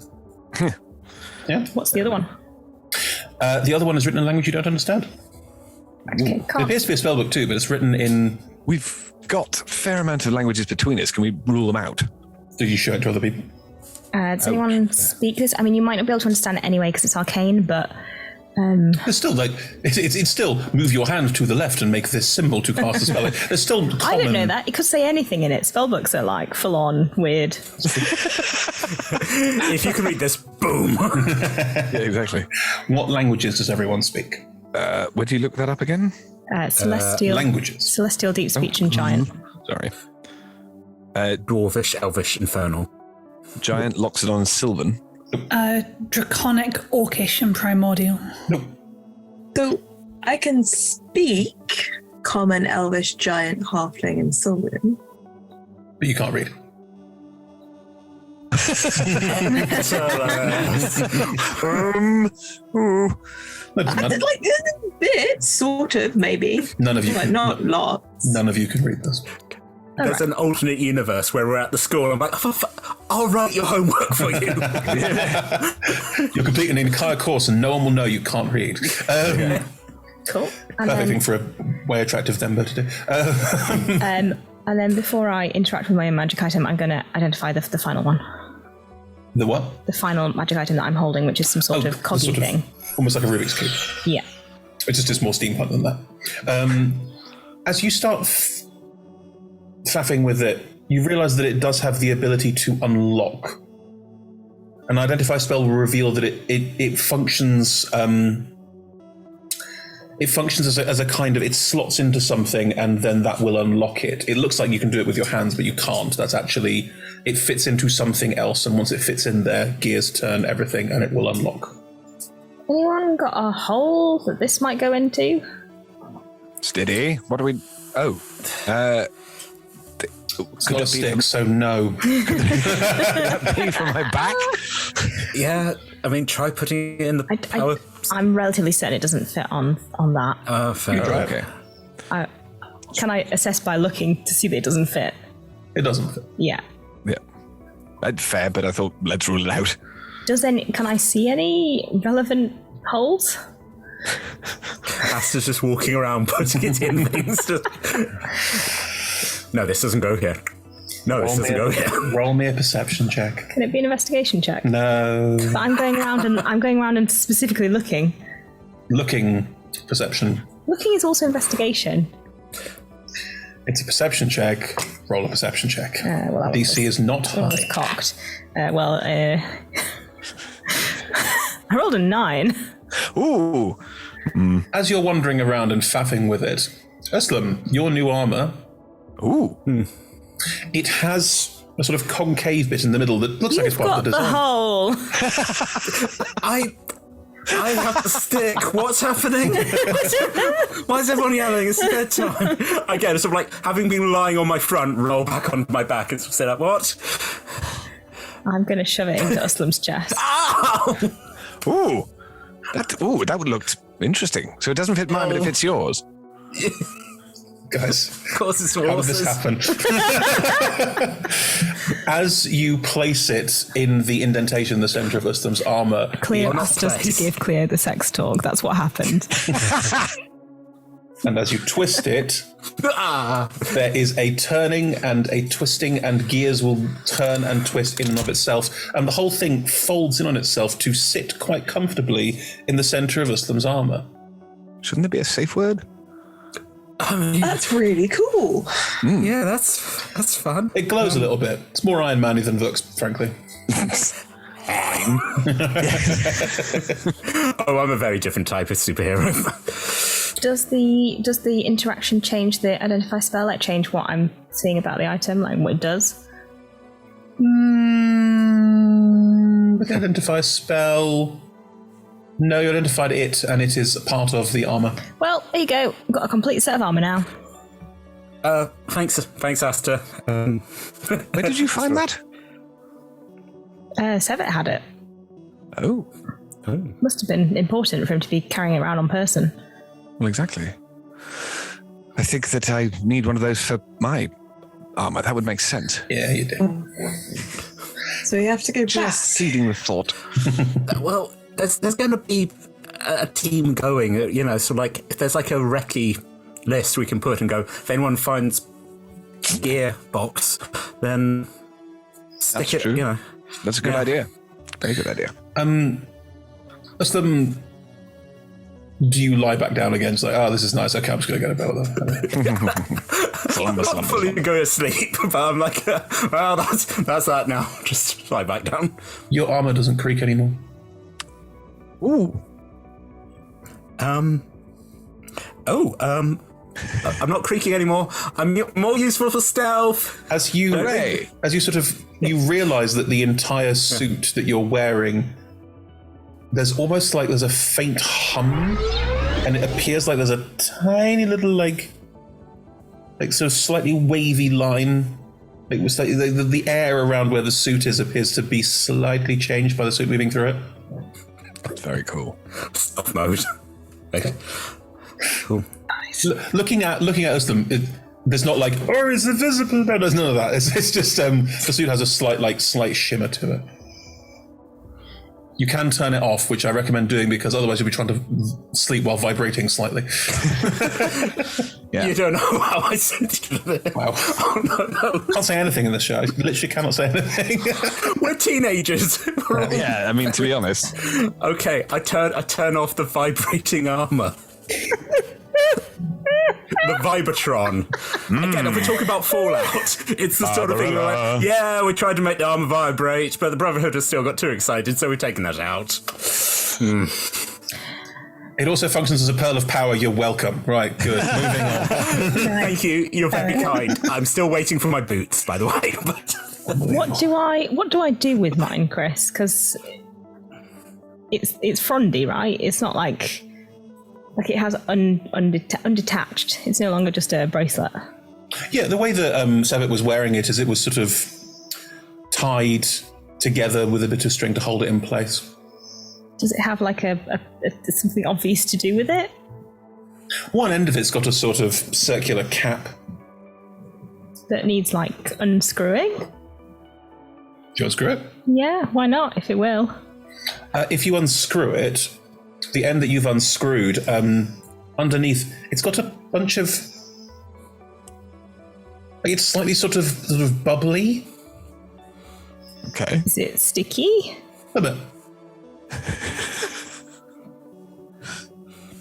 Yeah. What's the other one? The other one is written in a language you don't understand. Okay, It appears to be a spellbook too, but it's written in... We've got a fair amount of languages between us. Can we rule them out? Did you show it to other people? Does anyone speak this? I mean, you might not be able to understand it anyway because it's arcane, but... It's still like... It's still move your hand to the left and make this symbol to cast a spell. There's still common... I don't know that. It could say anything in it. Spellbooks are like full-on weird. If you can read this, boom. Yeah, exactly. What languages does everyone speak? Where do you look that up again? Celestial languages. Celestial, Deep Speech, and Giant. Sorry. Dwarvish, Elvish, Infernal. Giant, Loxodon, and Sylvan. Draconic, Orcish, and Primordial. Nope. So I can speak Common, Elvish, Giant, Halfling, and Sylvan. But you can't read. Like a bit, sort of, maybe. None of you. But not lots. None of you can read this. There's an alternate universe where we're at the school. I'm like, I'll write your homework for you. You're completing an entire course and no one will know you can't read. Cool. Perfect thing for a way attractive Dembo to do. And then before I interact with my own magic item, I'm going to identify the final one. The what? The final magic item that I'm holding, which is some sort of coggy thing. Almost like a Rubik's Cube. Yeah. It's just more steampunk than that. As you start faffing with it, you realize that it does have the ability to unlock. An identify spell will reveal that it functions... it functions as a kind of, it slots into something and then that will unlock it. It looks like you can do it with your hands, but you can't. That's actually, it fits into something else, and once it fits in there, gears turn everything and it will unlock. Anyone got a hole that this might go into? Steady. What do we... Oh. It's not a stick, so no. Could that be from my back? Yeah, I mean, try putting it in the power... I'm relatively certain it doesn't fit on that. Fair. Okay. Can I assess by looking to see that it doesn't fit? It doesn't fit. Yeah. Yeah. Fair, but I thought, let's rule it out. Can I see any relevant holes? Asta's just walking around putting it in things. No, this doesn't go here. No, this doesn't go here. Roll me a perception check. Can it be an investigation check? No. But I'm going around and specifically looking. Looking, perception. Looking is also investigation. It's a perception check. Roll a perception check. DC is not high. It's cocked. I rolled a 9. Ooh. As you're wandering around and faffing with it, Eslam, your new armor. Ooh. It has a sort of concave bit in the middle that looks like it's part of the design. Hole. I have the stick. What's happening? Why is everyone yelling? It's bedtime. Again, sort of like having been lying on my front, roll back onto my back and say like, what? I'm going to shove it into Uslam's chest. Ow! Ooh. That would look interesting. So it doesn't fit mine, but it fits yours. Guys, of course it's how did this happen? As you place it in the indentation in the center of Uslam's armor, Cleo asked us to give Cleo the sex talk. That's what happened. And as you twist it, there is a turning and a twisting, and gears will turn and twist in and of itself, and the whole thing folds in on itself to sit quite comfortably in the center of Uslam's armor. Shouldn't there be a safe word? I mean, that's really cool. Yeah, that's fun. It glows a little bit. It's more Iron Man-y than Vux, frankly. Oh, I'm a very different type of superhero. Does the interaction change the identify spell? Like change what I'm seeing about the item, like what it does? With the identify spell, No, you identified it, and it is part of the armour. Well, there you go. We've got a complete set of armour now. Thanks, Asta. Where did you find that? Sevit had it. Oh. Must have been important for him to be carrying it around on person. Well, exactly. I think that I need one of those for my armour. That would make sense. Yeah, you do. So we have to go back. Just seeding the thought. Well, there's going to be a team going, so like if there's like a recce list we can put and go, if anyone finds gear box, then stick That's it, true. That's a good idea. Very good idea. As them, do you lie back down again? It's like, this is nice. Okay, I'm just going to go to bed with them. I'm not fully go to sleep, but I'm like, well, that's that now. Just lie back down. Your armour doesn't creak anymore. Ooh. I'm not creaking anymore. I'm more useful for stealth. As you you realise that the entire suit that you're wearing, there's almost like there's a faint hum, and it appears like there's a tiny little like sort of slightly wavy line. Like the air around where the suit is appears to be slightly changed by the suit moving through it. That's very cool. Stealth mode. Okay. Cool. Nice. Looking at us, there's not like, it's invisible. No, there's none of that. It's just the suit has a slight shimmer to it. You can turn it off, which I recommend doing because otherwise you'll be trying to sleep while vibrating slightly. You don't know how I sensitive it is. Wow. Oh, no. Can't say anything in this show. I literally cannot say anything. We're teenagers. Yeah, I mean, to be honest. Okay, I turn off the vibrating armor. The Vibatron. Again, if we talk about Fallout, it's the sort of thing where we tried to make the armor vibrate, but the Brotherhood has still got too excited, so we've taken that out. It also functions as a pearl of power. You're welcome. Right, good. Moving on. Thank you. You're very kind. I'm still waiting for my boots, by the way. But What do I do with mine, Chris? Because it's frondy, right? It's not like it has undetached. It's no longer just a bracelet. Yeah, the way that Sevit was wearing it is it was sort of tied together with a bit of string to hold it in place. Does it have like a something obvious to do with it? One end of it's got a sort of circular cap. That needs like unscrewing? Do you unscrew it? Yeah, why not, if it will? If you unscrew it, the end that you've unscrewed, underneath, it's got a bunch of... It's slightly sort of bubbly. Okay. Is it sticky? A bit.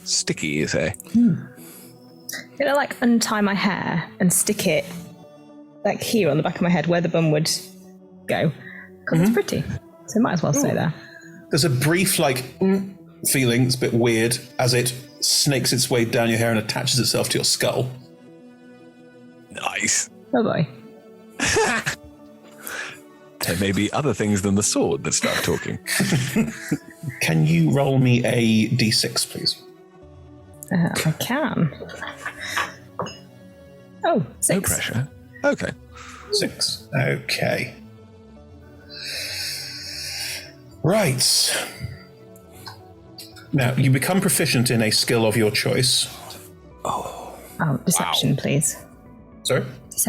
Sticky, you say? I'm gonna like untie my hair and stick it like here on the back of my head where the bum would go. Because it's pretty. So it might as well stay there. There's a brief feeling, it's a bit weird, as it snakes its way down your hair and attaches itself to your skull. Nice. Oh boy. There may be other things than the sword that start talking. Can you roll me a d6, please? I can. Oh, 6. No pressure. Okay. 6. Okay. Right. Now, you become proficient in a skill of your choice. Oh, deception, please. Sorry?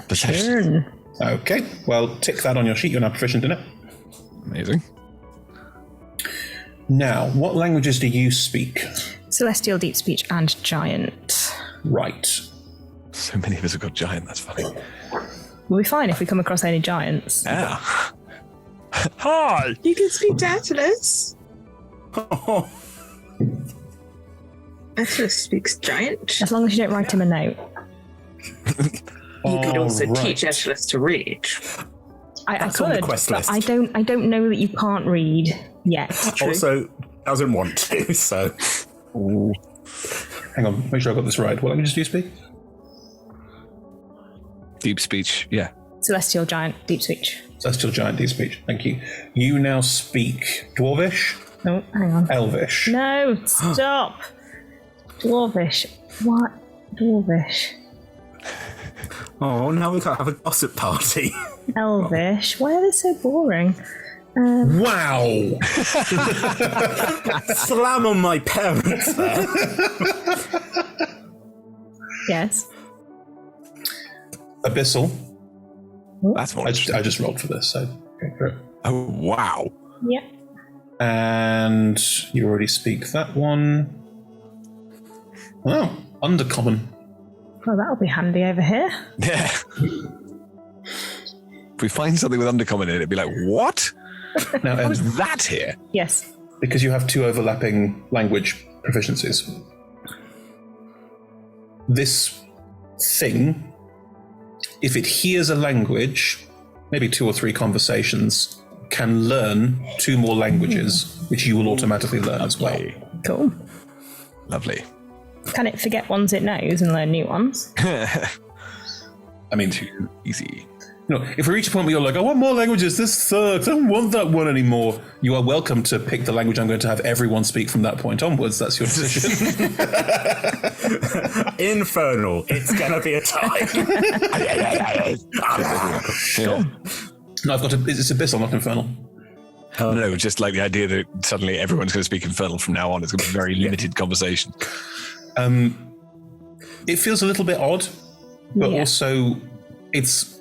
Deception. Okay, well, tick that on your sheet. You're now proficient in it. Amazing. Now, what languages do you speak? Celestial, Deep Speech, and Giant. Right. So many of us have got giant, that's funny. We'll be fine if we come across any giants. Yeah. Hi! You can speak to Atlas. Oh. Atlas speaks giant. As long as you don't write him a note. You could also teach Atlas to read. I could, but I don't know that you can't read yet. Also, doesn't want to, so... Ooh. Hang on, make sure I got this right. What languages do you speak? Deep speech, yeah. Celestial, Giant, Deep Speech. Celestial, Giant, Deep Speech. Thank you. You now speak Dwarvish Oh, hang on. Elvish. No, stop. Dwarvish. What? Dwarvish. Oh, now we can't have a gossip party. Elvish. Why are they so boring? Wow! Slam on my parents there. Yes. Abyssal. That's more I just rolled for this, so go for it. Oh, wow. Yep. And you already speak that one. Oh, Undercommon. Oh, that'll be handy over here. Yeah. If we find something with Undercommon in it, it'd be like, what? Now, How is that here? Yes. Because you have 2 overlapping language proficiencies. This thing, if it hears a language, maybe 2 or 3 conversations, can learn 2 more languages, which you will automatically learn as well. Cool. Lovely. Can it forget ones it knows and learn new ones? I mean, too easy. You know, if we reach a point where you're like, I want more languages, this sucks, I don't want that one anymore, you are welcome to pick the language I'm going to have everyone speak from that point onwards. That's your decision. Infernal. It's going to be a tie. No, I've got it's Abyssal, not Infernal. No, just like the idea that suddenly everyone's going to speak Infernal from now on. It's going to be a very limited conversation. It feels a little bit odd, but also it's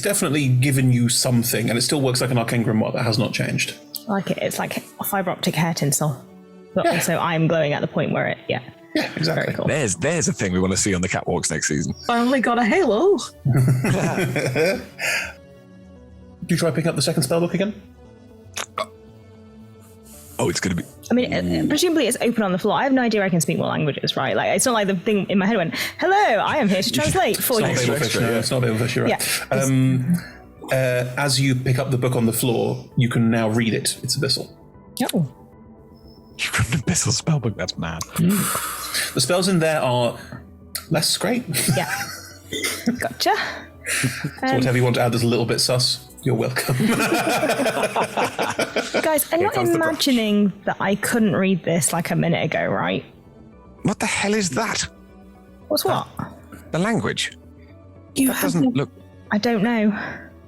definitely given you something, and it still works like an arcane grimoire that has not changed. I like it. It's like a fibre optic hair tinsel. But also I'm glowing at the point where it, yeah, exactly. Very cool. There's a thing we want to see on the catwalks next season. Finally got a halo. Do you try picking up the second spellbook again? Oh, it's going to be... I mean, presumably it's open on the floor. I have no idea I can speak more languages, right? Like, it's not like the thing in my head went, hello, I am here to translate for you. It's not Babelfish, you're right. As you pick up the book on the floor, you can now read it. It's Abyssal. Oh. You've got an Abyssal spellbook, that's mad. The spells in there are less great. Yeah. Gotcha. So whatever you want to add that's a little bit sus, you're welcome. Guys, I'm not imagining that I couldn't read this like a minute ago, right? What the hell is that? What's what? The language. That doesn't look... I don't know.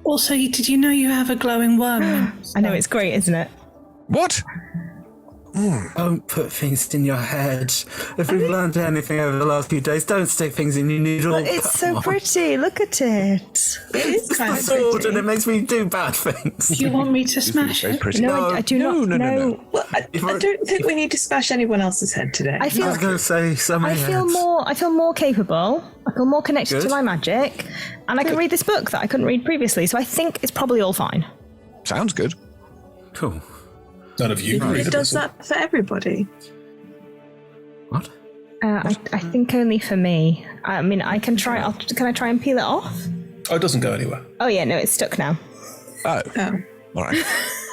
Also, did you know you have a glowing worm? I know, it's great, isn't it? What? Don't put things in your head. If we've learned anything over the last few days, don't stick things in your noodle. But it's so pretty. Look at it. It is It's kind the of sword, pretty. and it makes me do bad things. Do you want me to smash it? No, I do not. No. Well, I don't think we need to smash anyone else's head today. I feel I was going to say so many I feel heads. more capable. I feel more connected Good. to my magic, and I can read this book that I couldn't read previously. So I think it's probably all fine. Sounds good. Cool. None of you can read It does Abyssal. that for everybody. What? I think only for me. I mean, I can try. Can I try and peel it off? Oh, it doesn't go anywhere. Oh yeah, no, it's stuck now. Oh. Oh. All right.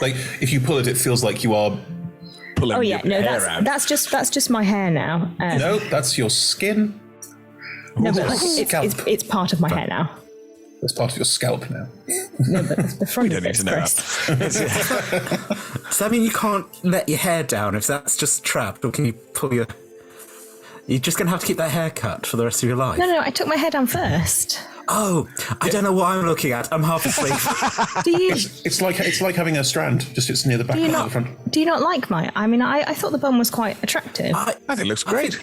Like, if you pull it, it feels like you are... Pulling Oh yeah, your no, hair out. that's just my hair now. No, that's your skin. No, but like, Scalp. it's part of my hair now. That's part of your scalp now. No, but it's the front We of don't need it's to know Chris. Does that mean you can't let your hair down if that's just trapped, or can you pull your... You're just going to have to keep that hair cut for the rest of your life? No, I took my hair down first. Oh, I don't know what I'm looking at. I'm half asleep. Do you It's like having a strand, just it's near the back, Do you not not- the front. do you not like my? I mean, I thought the bun was quite attractive. I think it looks great.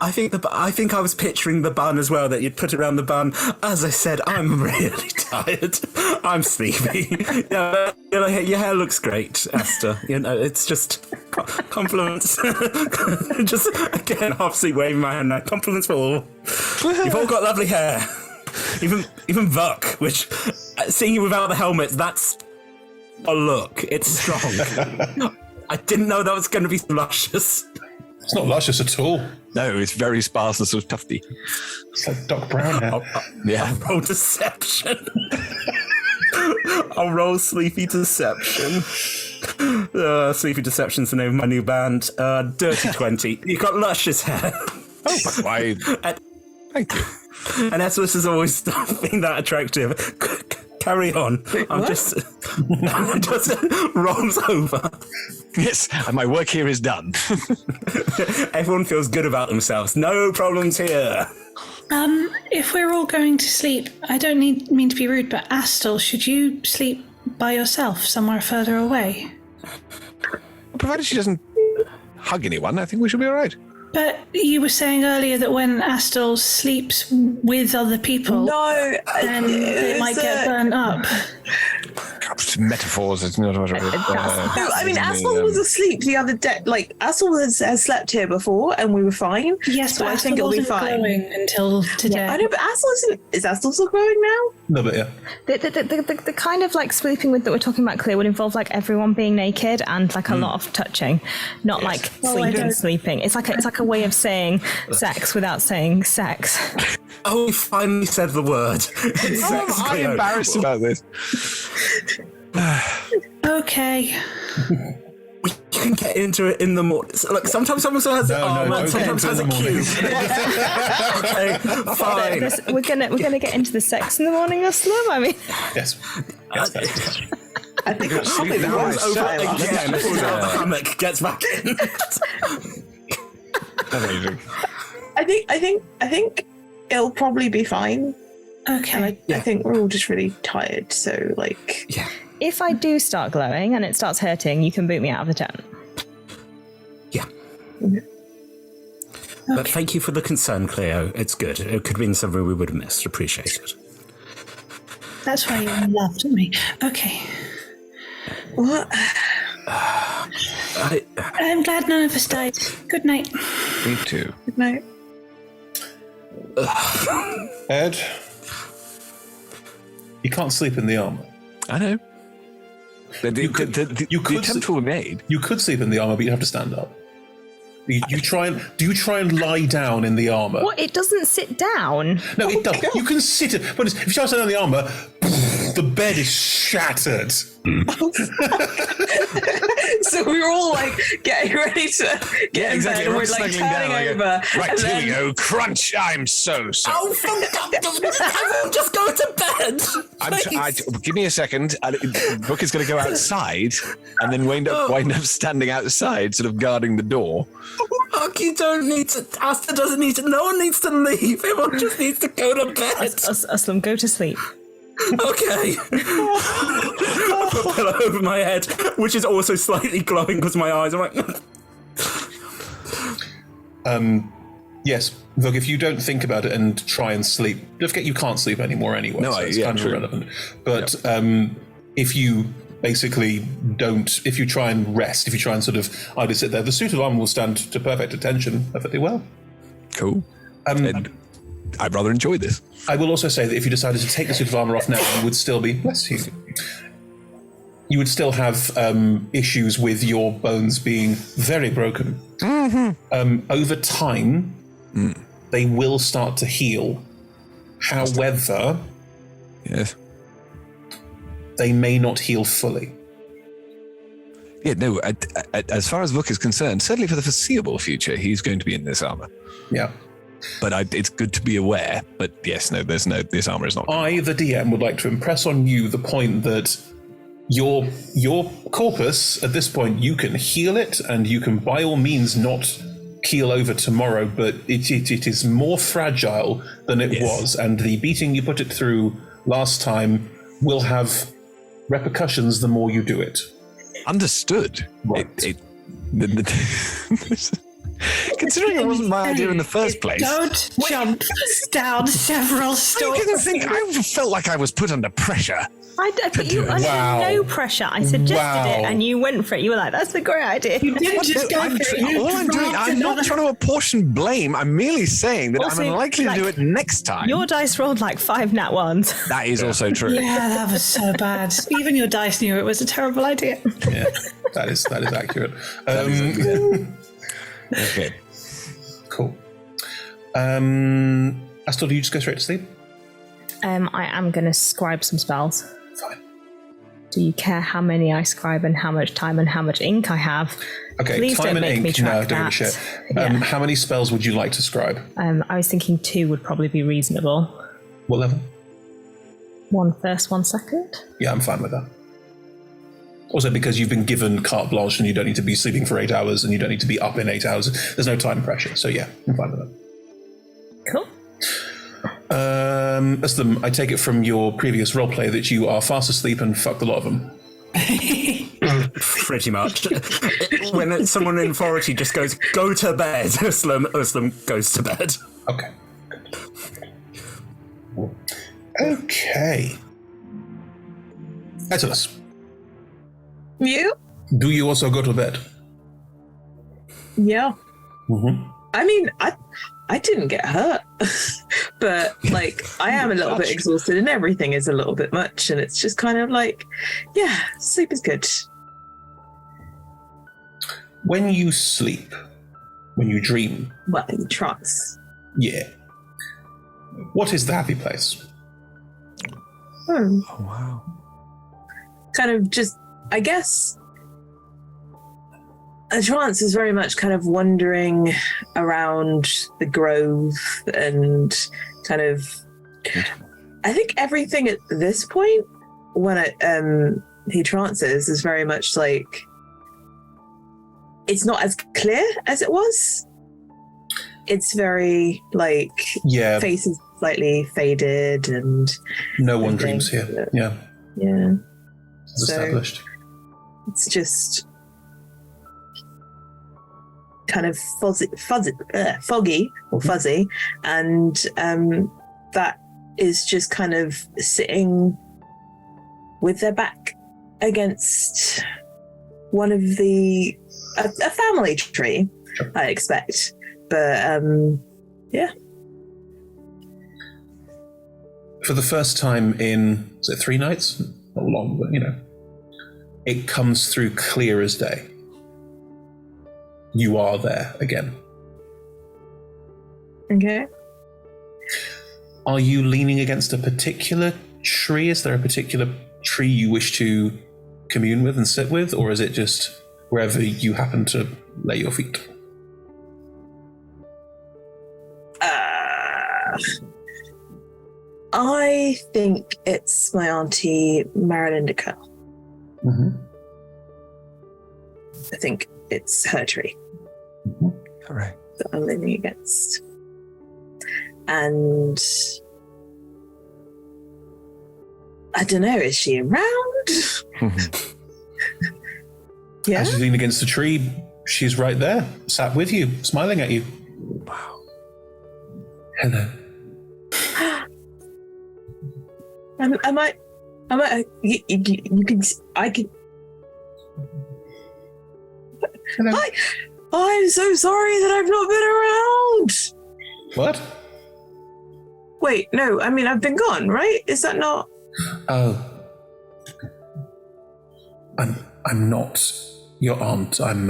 I think I was picturing the bun as well, that you'd put it around the bun. As I said, I'm really tired. I'm sleepy. Yeah, your hair looks great, Asta. It's just compliments. Just again, obviously waving my hand now. Compliments for all. You've all got lovely hair. Even Vuck, which seeing you without the helmet, that's a look. It's strong. I didn't know that was going to be luscious. It's not luscious at all. No, it's very sparse and sort of tufty. It's like Doc Brown hair. Yeah. I'll roll deception. I'll roll Sleepy Deception. Sleepy Deception's the name of my new band. Dirty 20. You've got luscious hair. Oh, why? Thank you. And Esselus has always been that attractive. Carry on. I'm just rolls over. Yes, and my work here is done. Everyone feels good about themselves. No problems here. If we're all going to sleep, I don't mean to be rude, but Astel, should you sleep by yourself somewhere further away? Provided she doesn't hug anyone, I think we should be all right. But you were saying earlier that when Astel sleeps with other people, then they might get burnt up. Metaphors, it's not what I mean, Astel was asleep the other day. Like, Astel has slept here before, and we were fine. Yes, so but I think it'll be fine. Glowing until today. Yeah, I know, but is Astel still glowing now? No, but yeah. The kind of like sleeping with that we're talking about, Clear, would involve like everyone being naked and like a lot of touching, not like sleeping. It's like a way of saying sex without saying sex. Oh, we finally said the word. I'm embarrassed about this. Okay. We can get into it in the morning. Look, sometimes someone has an arm and sometimes has a cube. Okay, fine. We're gonna get into the sex in the morning, Aslam. I mean, yes. I think it rolls over again before the hammock gets back in. Amazing. I think it'll probably be fine. Okay. And I think we're all just really tired, so like. Yeah. If I do start glowing and it starts hurting, you can boot me out of the tent. Yeah. But thank you for the concern, Cleo. It's good. It could have been something we would have missed. Appreciate it. That's why you laughed at me. Okay. What? I'm glad none of us died. Good night. Me too. Good night. Ed, you can't sleep in the armor. I know. The attempt will be made. You could sleep in the armor, but you have to stand up. Do you try and lie down in the armor? What? It doesn't sit down. No, it does. You can sit it, but if you try to stand on the armor, the bed is shattered. So we were all like getting ready to get in bed, and we're like turning over. Right, here we go. Crunch! I'm so sorry. Oh, everyone just go to bed. Give me a second. Book is going to go outside and then wind up standing outside, sort of guarding the door. Fuck, you don't need to. Asta doesn't need to. No one needs to leave. Everyone just needs to go to bed. Aslam, go to sleep. Okay. I put a pillow over my head, which is also slightly glowing because my eyes are like. Yes, look, if you don't think about it and try and sleep, don't forget you can't sleep anymore anyway. No, so it's yeah, kind of true. irrelevant. But if you basically don't, if you try and rest, if you try and sort of either sit there, the suit of armor will stand to perfect attention perfectly well. Cool. I'd rather enjoy this. I will also say that if you decided to take the suit of armor off now, you would still be, bless you, you would still have issues with your bones being very broken. Mm-hmm. Over time, they will start to heal. However, yes, they may not heal fully. Yeah, no, as far as Vuk is concerned, certainly for the foreseeable future, he's going to be in this armor. Yeah. But it's good to be aware. But yes, this armor is not. I, the DM, would like to impress on you the point that your corpus, at this point, you can heal it, and you can by all means not keel over tomorrow, but it is more fragile than it was, and the beating you put it through last time will have repercussions the more you do it. Understood. Right. Considering it wasn't my idea in the first place. Don't jump down several stories. I felt like I was put under pressure. But you under no pressure. I suggested it, and you went for it. You were like, "That's a great idea." You didn't just go for it. All I'm doing, I'm not trying to apportion blame. I'm merely saying that Also, I'm unlikely to do it next time. Your dice rolled like 5 nat ones. That is also true. Yeah, that was so bad. Even your dice knew it was a terrible idea. Yeah, that is accurate. Okay. Cool. Astor, do you just go straight to sleep? I am going to scribe some spells. Fine. Do you care how many I scribe and how much time and how much ink I have? Okay, Please time don't and make ink. me track No, don't give a that. shit. Yeah. How many spells would you like to scribe? I was thinking 2 would probably be reasonable. What level? One first, 1 second. Yeah, I'm fine with that. Also, because you've been given carte blanche and you don't need to be sleeping for 8 hours and you don't need to be up in 8 hours. There's no time pressure. So yeah, I'm fine with that. Cool. Aslam, I take it from your previous roleplay that you are fast asleep and fucked a lot of them. Pretty much. When someone in authority just goes, go to bed, Aslam goes to bed. Okay. Okay. Atlas, You? do you also go to bed? Yeah. Mm-hmm. I mean, I didn't get hurt, but like I am a little bit exhausted, and everything is a little bit much, and it's just kind of like, yeah, sleep is good. When you sleep, when you dream, Well, in trance. yeah. What is the happy place? Oh wow. Kind of just, I guess, a trance is very much kind of wandering around the grove and kind of, I think everything at this point, when he trances, is very much like, it's not as clear as it was. It's very like, face is slightly faded and no one dreams here. Yeah. Yeah. It's established. It's just kind of foggy or fuzzy, and that is just kind of sitting with their back against one of a family tree, I expect. But yeah. For the first time in, is it 3 nights? Not long, but it comes through clear as day. You are there again. Okay. Are you leaning against a particular tree? Is there a particular tree you wish to commune with and sit with? Or is it just wherever you happen to lay your feet? I think it's my auntie Marilyn Decal. Mm-hmm. I think it's her tree. Mm-hmm. All right. That I'm leaning against. And I don't know, is she around? Yeah. As you lean against the tree, she's right there, sat with you, smiling at you. Wow. Hello. You can, I can. Hello. I'm so sorry that I've not been around. What? Wait, no, I mean, I've been gone, right? Is that not? Oh. I'm not your aunt. I'm,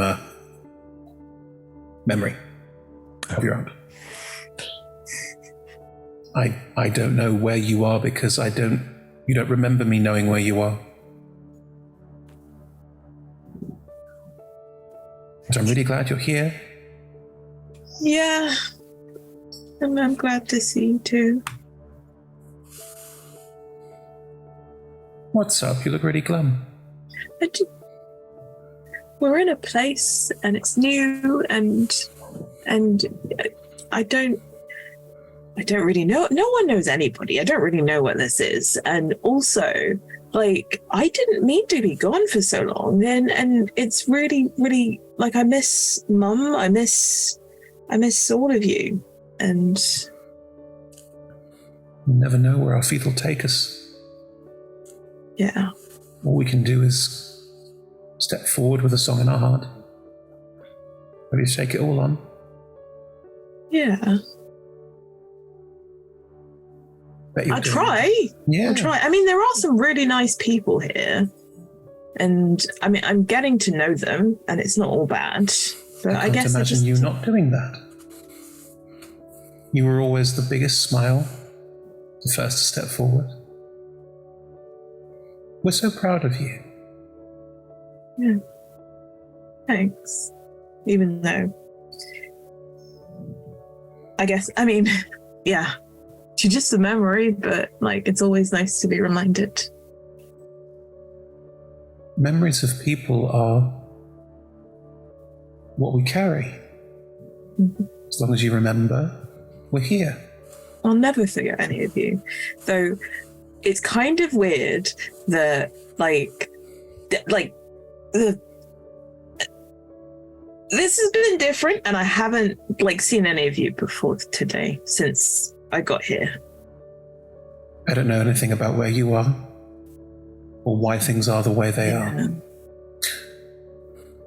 memory of your aunt. I don't know where you are because you don't remember me knowing where you are. So I'm really glad you're here. Yeah. I'm glad to see you too. What's up? You look really glum. We're in a place and it's new and I don't really know. No one knows anybody. I don't really know what this is. And also, like, I didn't mean to be gone for so long. And it's really, really, like, I miss Mum. I miss all of you. And you never know where our feet will take us. Yeah. All we can do is step forward with a song in our heart. Ready to take it all on. Yeah. I'll try. Yeah. I'll try. I mean, there are some really nice people here. And I mean, I'm getting to know them, and it's not all bad. But I guess imagine you not doing that. You were always the biggest smile, the first to step forward. We're so proud of you. Yeah. Thanks. Even though, I guess, I mean, yeah. just a memory, but like it's always nice to be reminded. Memories of people are what we carry. As long as you remember, we're here. I'll never forget any of you. Though it's kind of weird that this has been different, and I haven't seen any of you before today since I got here. I don't know anything about where you are or why things are the way they are.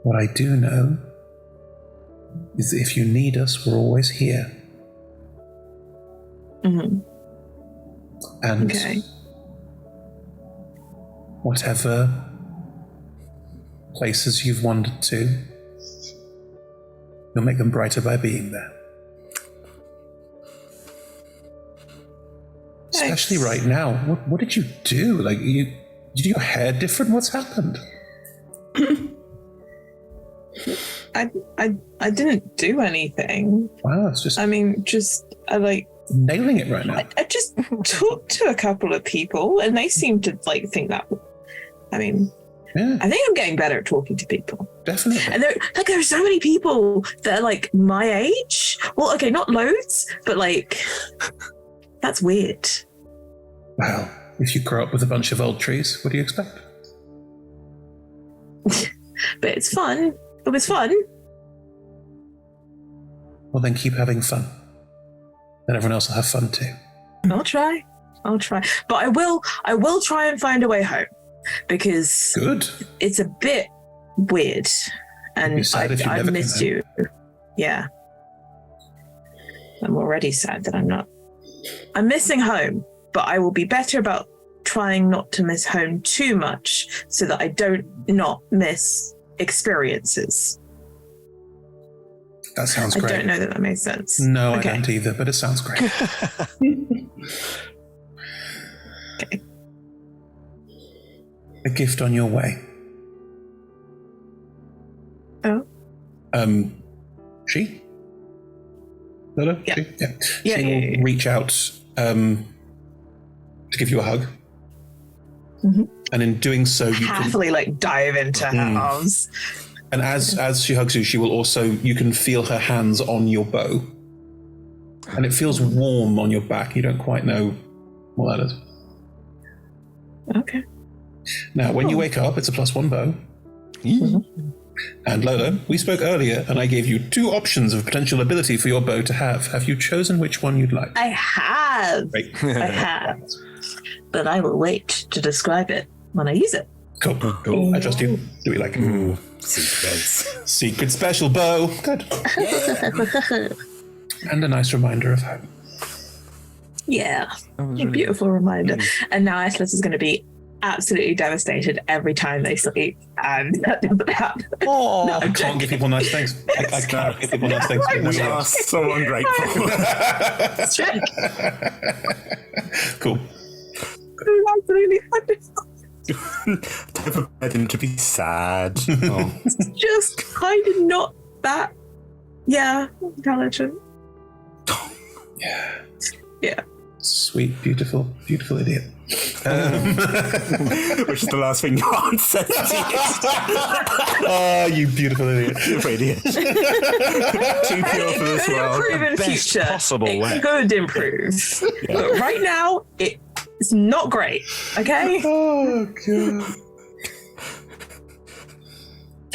What I do know is that if you need us, we're always here. Mm-hmm. And whatever places you've wandered to, you'll make them brighter by being there. Especially right now. What did you do? You did your hair different? What's happened? I didn't do anything. Wow, it's just. I mean, nailing it right now. I just talked to a couple of people, and they seemed to think that. I mean, yeah. I think I'm getting better at talking to people. Definitely. And there are so many people that are my age. Well, okay, not loads, but that's weird. Well, if you grow up with a bunch of old trees, what do you expect? But it's fun. It was fun. Well, then keep having fun. Then everyone else will have fun too. I'll try. But I will try and find a way home, because good. It's a bit weird, and I've missed you. Yeah. I'm already sad that I'm missing home, but I will be better about trying not to miss home too much so that I don't not miss experiences. That sounds great. I don't know that makes sense. No, okay. I don't either, but it sounds great. Okay. A gift on your way. Oh. She? Lola? Yeah. She? Yeah. She will reach out to give you a hug. Mm-hmm. And in doing so, you happily dive into her arms. And as she hugs you, she will also, you can feel her hands on your bow. And it feels warm on your back. You don't quite know what that is. Okay. Now, when you wake up, it's a +1 bow. Mm-hmm. And Lola, we spoke earlier, and I gave you 2 options of potential ability for your bow to have. Have you chosen which one you'd like? I have. Great. I have. But I will wait to describe it when I use it. Cool. I trust you. Do we like Secrets. Secret special bow. Good. And a nice reminder of home. Yeah. A beautiful reminder. And now Atlas is going to be absolutely devastated every time they sleep. And that doesn't happen. Oh, I can't give people nice things. I can't give people nice things. We are so ungrateful. Cool. Absolutely wonderful. Time for him to be sad. Oh. Just kind of not that, intelligent. Yeah. Sweet, beautiful idiot. Which is the last thing your aunt said. Oh, you beautiful idiot. Beautiful idiot. Too pure for this world. Improve in Best future. possible way. It could improve. But right now, it's not great. Okay? Oh, God.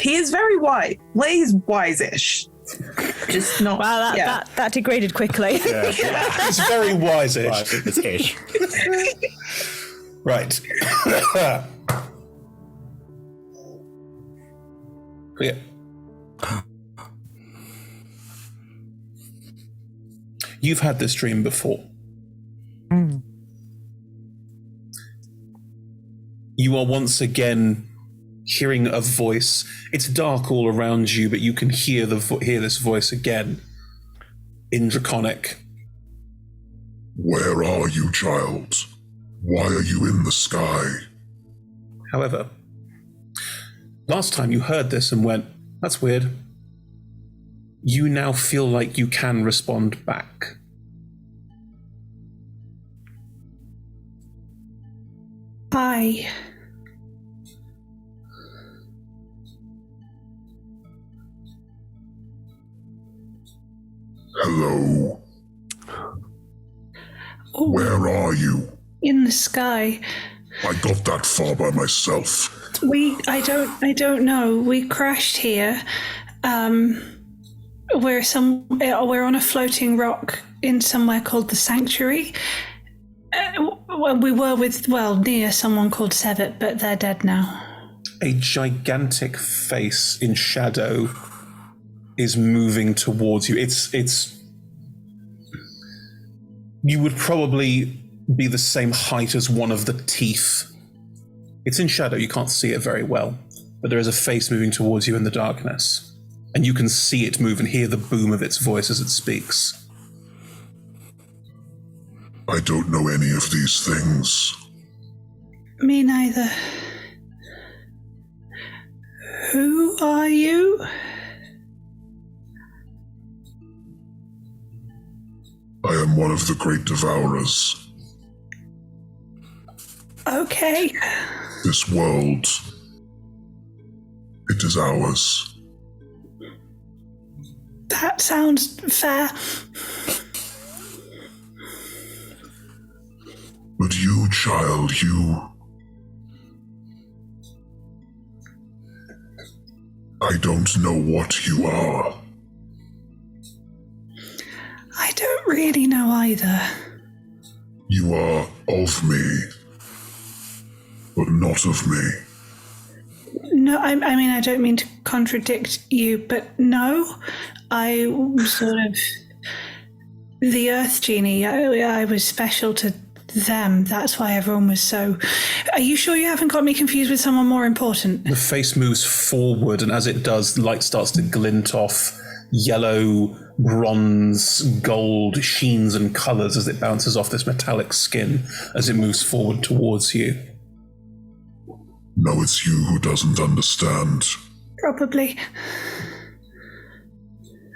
He is very wise. He's wise-ish. Just not. Wow, that degraded quickly. It's very wise-ish. Ish. Right. Clear. You've had this dream before. You are once again hearing a voice. It's dark all around you, but you can hear this voice again in Draconic. Where are you, child? Why are you in the sky? However, last time you heard this and went, that's weird. You now feel like you can respond back. Hi. Hello. Where are you? In the sky. I got that far by myself. I don't know. We crashed here. We're on a floating rock in somewhere called the Sanctuary. We were near someone called Sevit, but they're dead now. A gigantic face in shadow is moving towards you. It's you would probably be the same height as one of the teeth. It's in shadow, you can't see it very well, but there is a face moving towards you in the darkness, and you can see it move and hear the boom of its voice as it speaks. I don't know any of these things. Me neither. Who are you? I am one of the great devourers. Okay. This world, it is ours. That sounds fair. But you, child, I don't know what you are. I don't really know either. You are of me, but not of me. No, I mean, I don't mean to contradict you, but no, I sort of... The Earth Genie, I was special to them. That's why everyone was so... Are you sure you haven't got me confused with someone more important? The face moves forward, and as it does, light starts to glint off yellow, bronze, gold sheens and colours as it bounces off this metallic skin as it moves forward towards you. No, it's you who doesn't understand. Probably.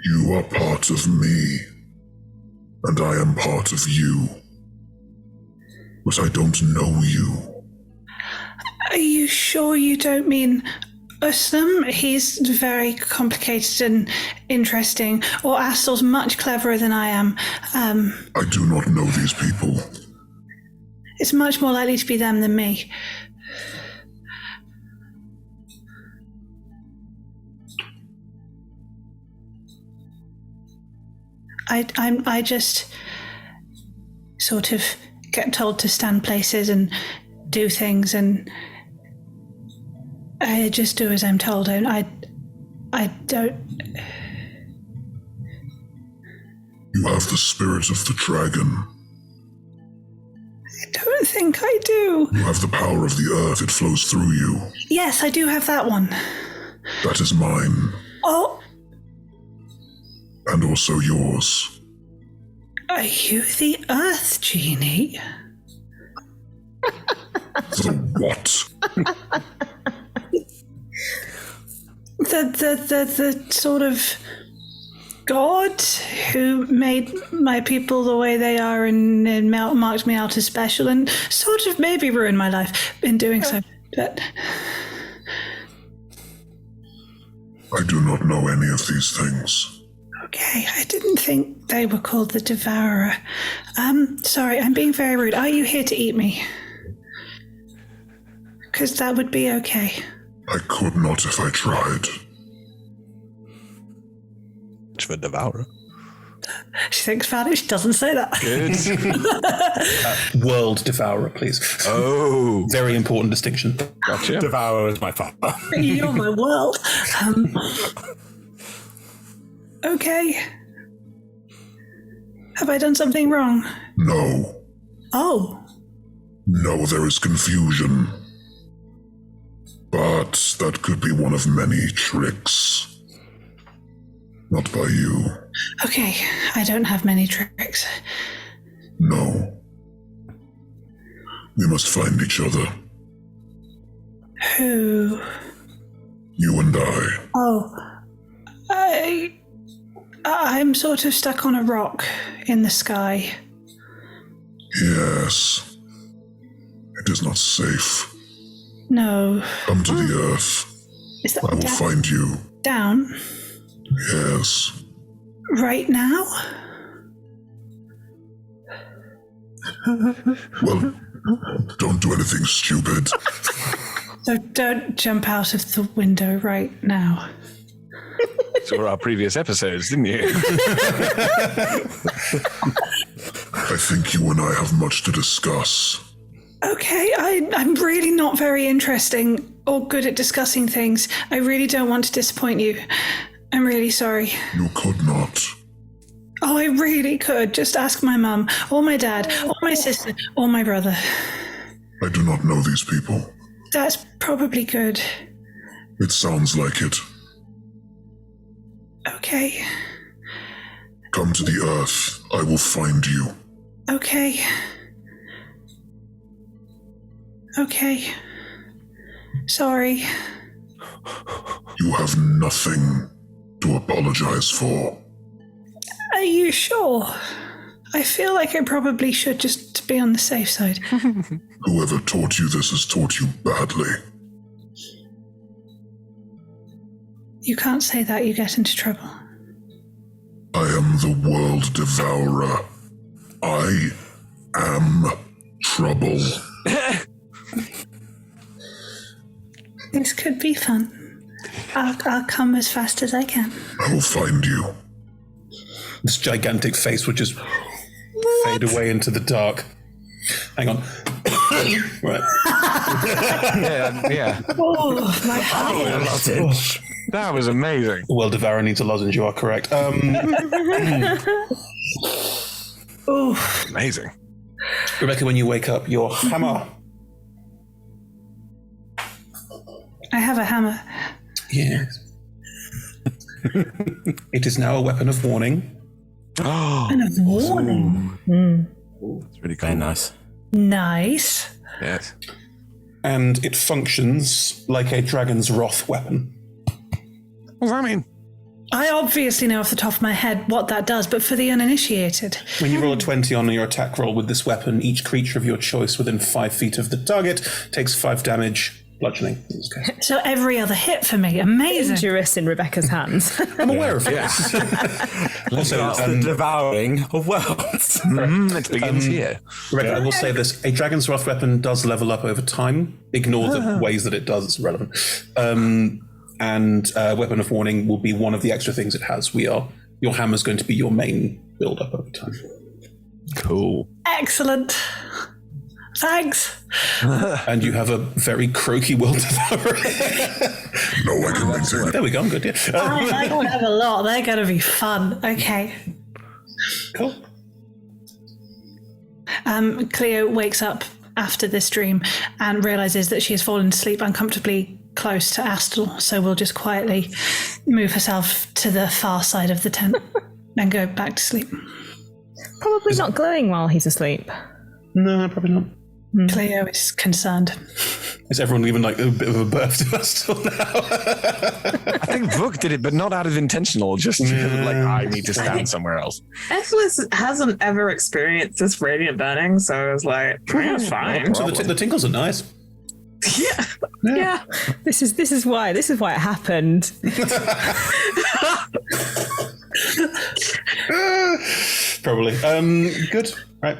You are part of me, and I am part of you. But I don't know you. Are you sure you don't mean Uslam? He's very complicated and interesting. Or Astel's much cleverer than I am. I do not know these people. It's much more likely to be them than me. I just sort of get told to stand places and do things, and I just do as I'm told. I don't... You have the spirit of the dragon. I don't think I do. You have the power of the earth. It flows through you. Yes, I do have that one. That is mine. Oh. And also yours. Are you the Earth Genie? The what? The sort of god who made my people the way they are and marked me out as special and sort of maybe ruined my life in doing so. But I do not know any of these things. Okay, I didn't think they were called the Devourer. Sorry, I'm being very rude. Are you here to eat me? Because that would be okay. I could not if I tried. For Devourer. She thinks about it. She doesn't say that. Good. World Devourer, please. Oh. Very important distinction. Gotcha. Devourer is my father. You're my world. Okay. Have I done something wrong? No. Oh. No, there is confusion. But that could be one of many tricks. Not by you. Okay, I don't have many tricks. No. We must find each other. Who? You and I. Oh. I'm sort of stuck on a rock in the sky. Yes. It is not safe. No. Come to the earth. Is that I will find you. down? Yes. Right now? Well, don't do anything stupid. So don't jump out of the window right now. Saw our previous episodes, didn't you? I think you and I have much to discuss. Okay, I'm really not very interesting or good at discussing things. I really don't want to disappoint you. I'm really sorry. You could not. Oh, I really could. Just ask my mum, or my dad, or my sister, or my brother. I do not know these people. That's probably good. It sounds like it. Okay. Come to the earth. I will find you. Okay. Okay. Sorry. You have nothing to apologize for. Are you sure? I feel like I probably should, just to be on the safe side. Whoever taught you this has taught you badly. You can't say that, you get into trouble. I am the world devourer. I am trouble. This could be fun. I'll come as fast as I can. I will find you. This gigantic face would just fade away into the dark. Hang on. Right. yeah. Oh, my lozenge. That was amazing. World Devourer needs a lozenge, you are correct. Amazing. Rebecca, when you wake up, your hammer. I have a hammer. Yes. It is now a weapon of warning. And a warning. That's really cool. Very nice. Nice. Yes. And it functions like a dragon's wrath weapon. What does that mean? I obviously know off the top of my head what that does, but for the uninitiated. When you roll a 20 on your attack roll with this weapon, each creature of your choice within 5 feet of the target takes 5 damage, bludgeoning. Okay. So every other hit for me. Amazing. Dangerous in Rebecca's hands. I'm aware of this. Also, the devouring of worlds. It begins here. Rebecca, I will say this. A Dragon's Wrath weapon does level up over time. Ignore the ways that it does. It's irrelevant. And Weapon of Warning will be one of the extra things it has. Your hammer's going to be your main build-up over time. Cool. Excellent. Thanks. And you have a very croaky World Devourer. No, I can maintain it. There we go, I'm good, yeah. I don't have a lot. They're going to be fun. Okay. Cool. Cleo wakes up after this dream and realizes that she has fallen to sleep uncomfortably close to Astel, so we'll just quietly move herself to the far side of the tent and go back to sleep. Probably not glowing while he's asleep. No, probably not. Cleo is concerned. Is everyone even like a bit of a birth to Astel now? I think Vuk did it, but not out of intentional, just like, I need to stand somewhere else. Ethelis hasn't ever experienced this radiant burning, so I was like, it's fine. So the tingles are nice. Yeah. This is why it happened. Probably. Good. Right.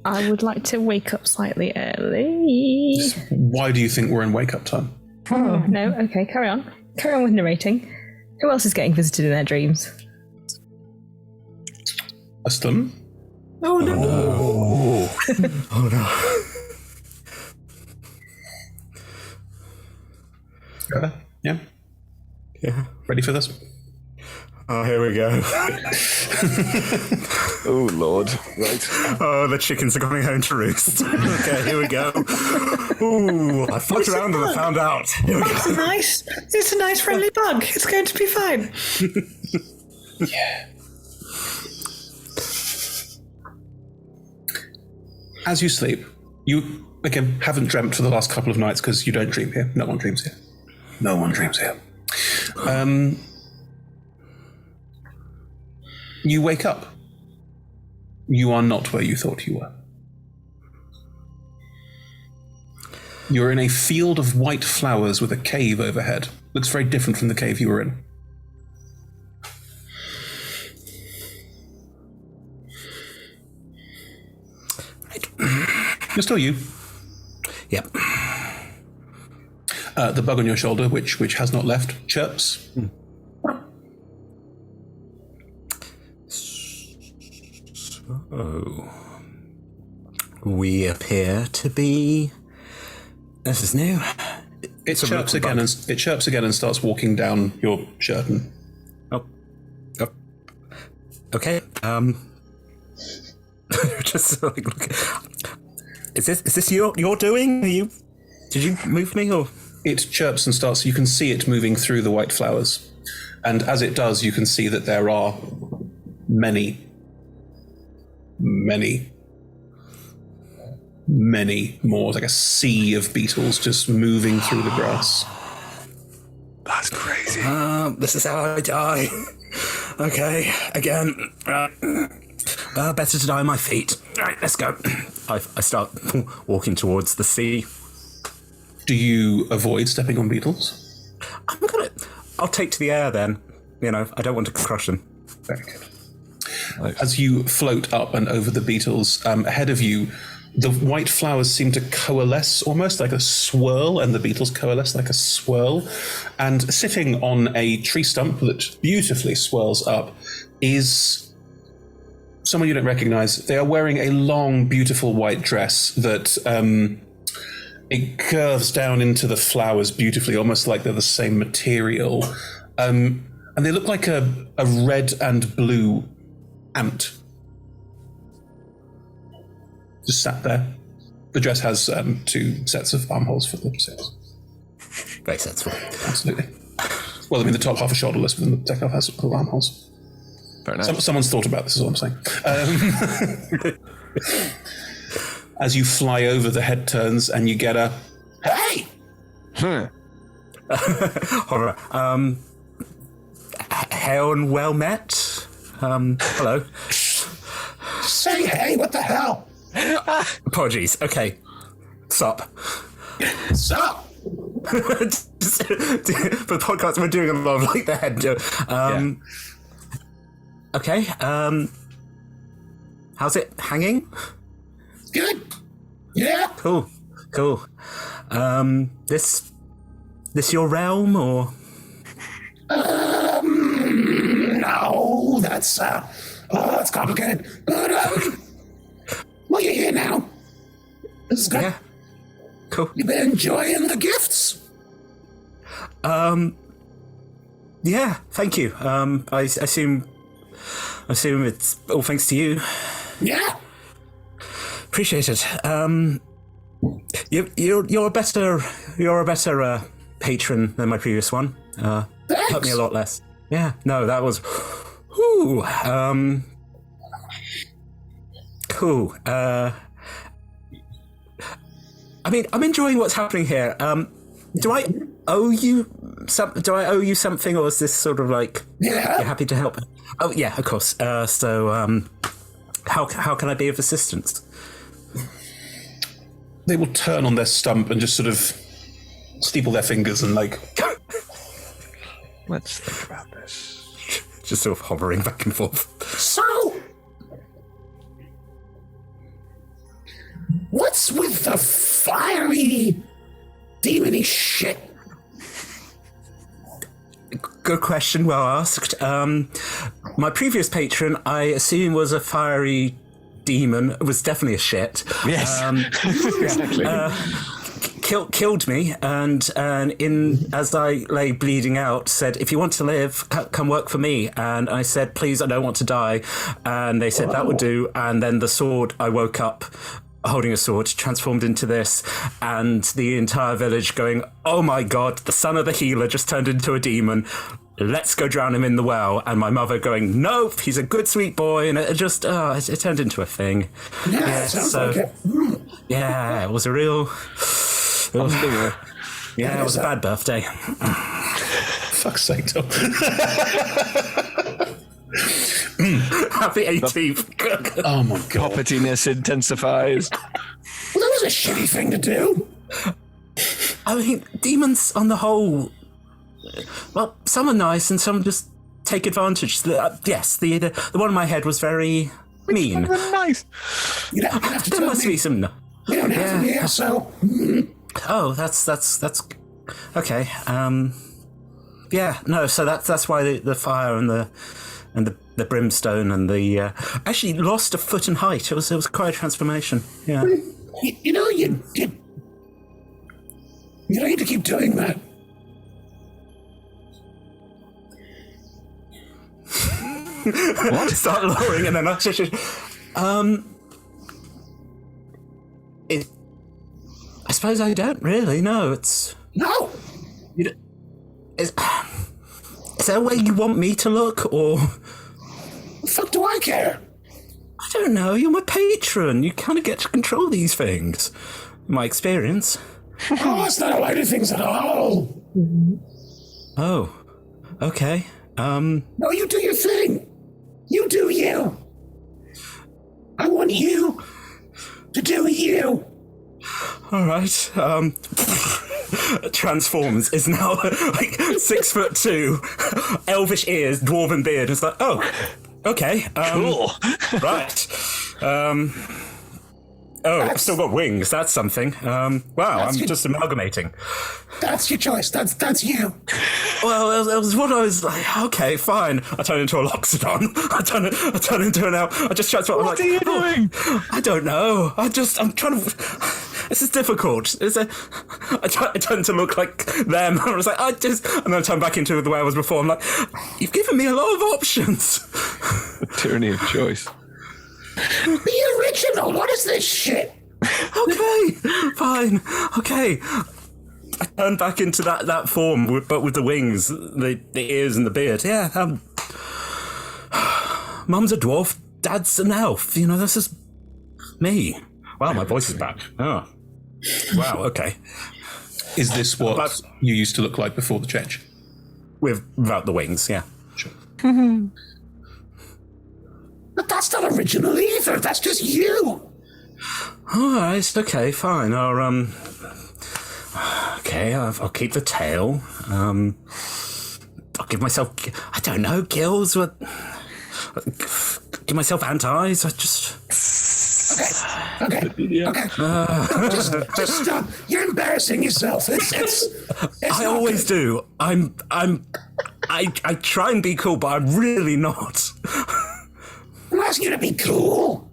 I would like to wake up slightly early. Why do you think we're in wake-up time? Oh, no. Okay, carry on. Carry on with narrating. Who else is getting visited in their dreams? Aston? Oh, no. Oh, no. Yeah? Yeah. Ready for this? Oh, here we go. Oh, Lord. Right. Oh, the chickens are coming home to roost. Okay, here we go. Ooh, I flipped around and I found out. Here we It's go. nice. It's a nice friendly bug. It's going to be fine. Yeah. As you sleep, you, again, haven't dreamt for the last couple of nights because you don't dream here. No one dreams here. No one dreams here. You wake up. You are not where you thought you were. You're in a field of white flowers with a cave overhead. Looks very different from the cave you were in. You're still you. Yep. The bug on your shoulder, which has not left, chirps. So, we appear to be. This is new. It chirps again and starts walking down your shirt. Oh. Okay. Just like look. Is this your doing? Did you move me or? It chirps and starts. You can see it moving through the white flowers, and as it does, you can see that there are many more, like a sea of beetles just moving through the grass. That's crazy. This is how I die. Okay, again. Better to die on my feet. Right, let's go. I start walking towards the sea. Do you avoid stepping on beetles? I'll take to the air then. I don't want to crush them. Very good. As you float up and over the beetles, ahead of you, the white flowers seem to coalesce almost like a swirl, and the beetles coalesce like a swirl. And sitting on a tree stump that beautifully swirls up is someone you don't recognize. They are wearing a long, beautiful white dress that it curves down into the flowers beautifully, almost like they're the same material. And they look like a red and blue ant. Just sat there. The dress has 2 sets of armholes for the sails. Very sensible. Absolutely. Well, I mean, the top half is shoulderless, but the second half has little armholes. Very nice. Someone's thought about this, is all I'm saying. As you fly over, the head turns, and you get a, hey! Horror. Hail and well met. Hello. Say hey, what the hell? Apologies. Okay. Sup. Sup. For the podcast, we're doing a lot of the head joke. Okay. How's it hanging? Good. Yeah. Cool. This your realm or? No, that's complicated. But well, you're here now. This is good. Yeah. Cool. You been enjoying the gifts? Yeah. Thank you. I assume it's all thanks to you. Yeah. Appreciate it. You're a better patron than my previous one. Helped me a lot less. Yeah. No, that was. Cool. I mean, I'm enjoying what's happening here. Do I owe you something, or is this sort of like you're happy to help? Oh yeah, of course. So how can I be of assistance? They will turn on their stump and just sort of steeple their fingers and like. Let's think about this. Just sort of hovering back and forth. So, what's with the fiery, demony shit? Good question, well asked. My previous patron, I assume, was a fiery demon. It was definitely a shit. Yes, exactly. Killed me, and as I lay bleeding out, said, "If you want to live, come work for me." And I said, "Please, I don't want to die." And they said that would do. And then the sword, I woke up holding a sword, transformed into this, and the entire village going, "Oh my god, the son of the healer just turned into a demon. Let's go drown him in the well." And my mother going, "Nope, he's a good sweet boy." And it just it turned into a thing. Yeah, sounds like it. Yeah, it was a real. Yeah, it was a bad birthday. Fuck's sake, Tom. Happy 18th. Oh my god. Poppetyness intensifies. Well, that was a shitty thing to do. I mean, demons on the whole, well, some are nice and some just take advantage. Yes, the one in my head was very mean. Nice. You don't have to there tell must me. be some. You don't have to be asshole. Oh, that's okay. Yeah, no. So that's why the fire and the brimstone and the actually lost a foot in height. It was quite a transformation. Yeah. You know, you don't need to keep doing that. What? Start lowering and then I suppose I don't really. No, it's no. Is there a way you want me to look, or the fuck do I care? I don't know. You're my patron. You kind of get to control these things. In my experience. Oh, that's not how I do things at all. Oh, okay. No, you do your thing. You do you. I want you to do you. All right. Transforms is now like 6'2", elvish ears, dwarven beard. It's like, oh, okay. Cool. Right. I've still got wings. That's something. Wow, I'm just amalgamating. That's your choice. That's you. Well, it was what I was like. Okay, fine. I turn into a loxodon. I turn into an elf. I just transform. What are you doing? I don't know. I'm trying to. This is difficult. I tend to look like them. I was like, and then I turn back into the way I was before. I'm like, you've given me a lot of options. The tyranny of choice. Be original. What is this shit? Okay, fine. Okay. I turn back into that form, but with the wings, the ears, and the beard. Yeah. Mum's a dwarf. Dad's an elf. You know, this is me. Wow, my voice is back. Oh. Wow. Okay. Is this what you used to look like before the change? Without the wings, yeah. Sure. But that's not original either. That's just you. All right. Okay. Fine. I'll keep the tail. I'll give myself. I don't know, gills. Give myself ant eyes. I just. Okay. Just stop. You're embarrassing yourself. It's I always do. I try and be cool, but I'm really not. I'm asking you to be cool.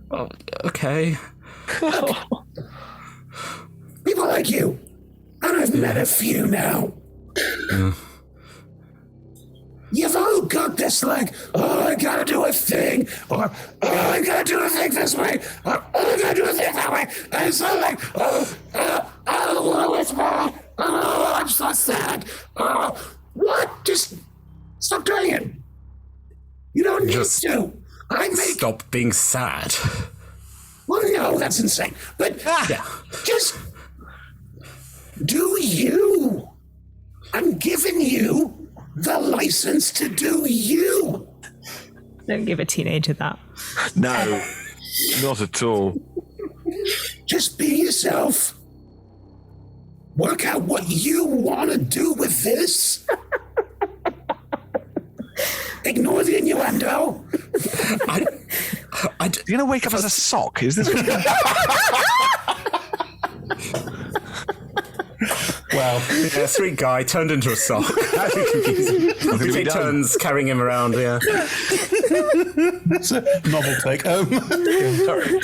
Oh, okay. People like you, and I've met a few now. You've all got this like, oh, I gotta do a thing, or oh, I gotta do a thing this way, or oh, I gotta do a thing that way. And it's not like, oh, it's bad. Oh, I'm so sad. Oh, what? Just stop doing it. You don't need to. Stop being sad. Well, no, that's insane. But just do you. I'm giving you the license to do you. Don't give a teenager that. No, not at all. Just be yourself. Work out what you want to do with this. Ignore the innuendo. You're going to wake up as a sock? Is this Well, yeah, sweet guy turned into a sock. He turns carrying him around, yeah. It's a novel take. Sorry.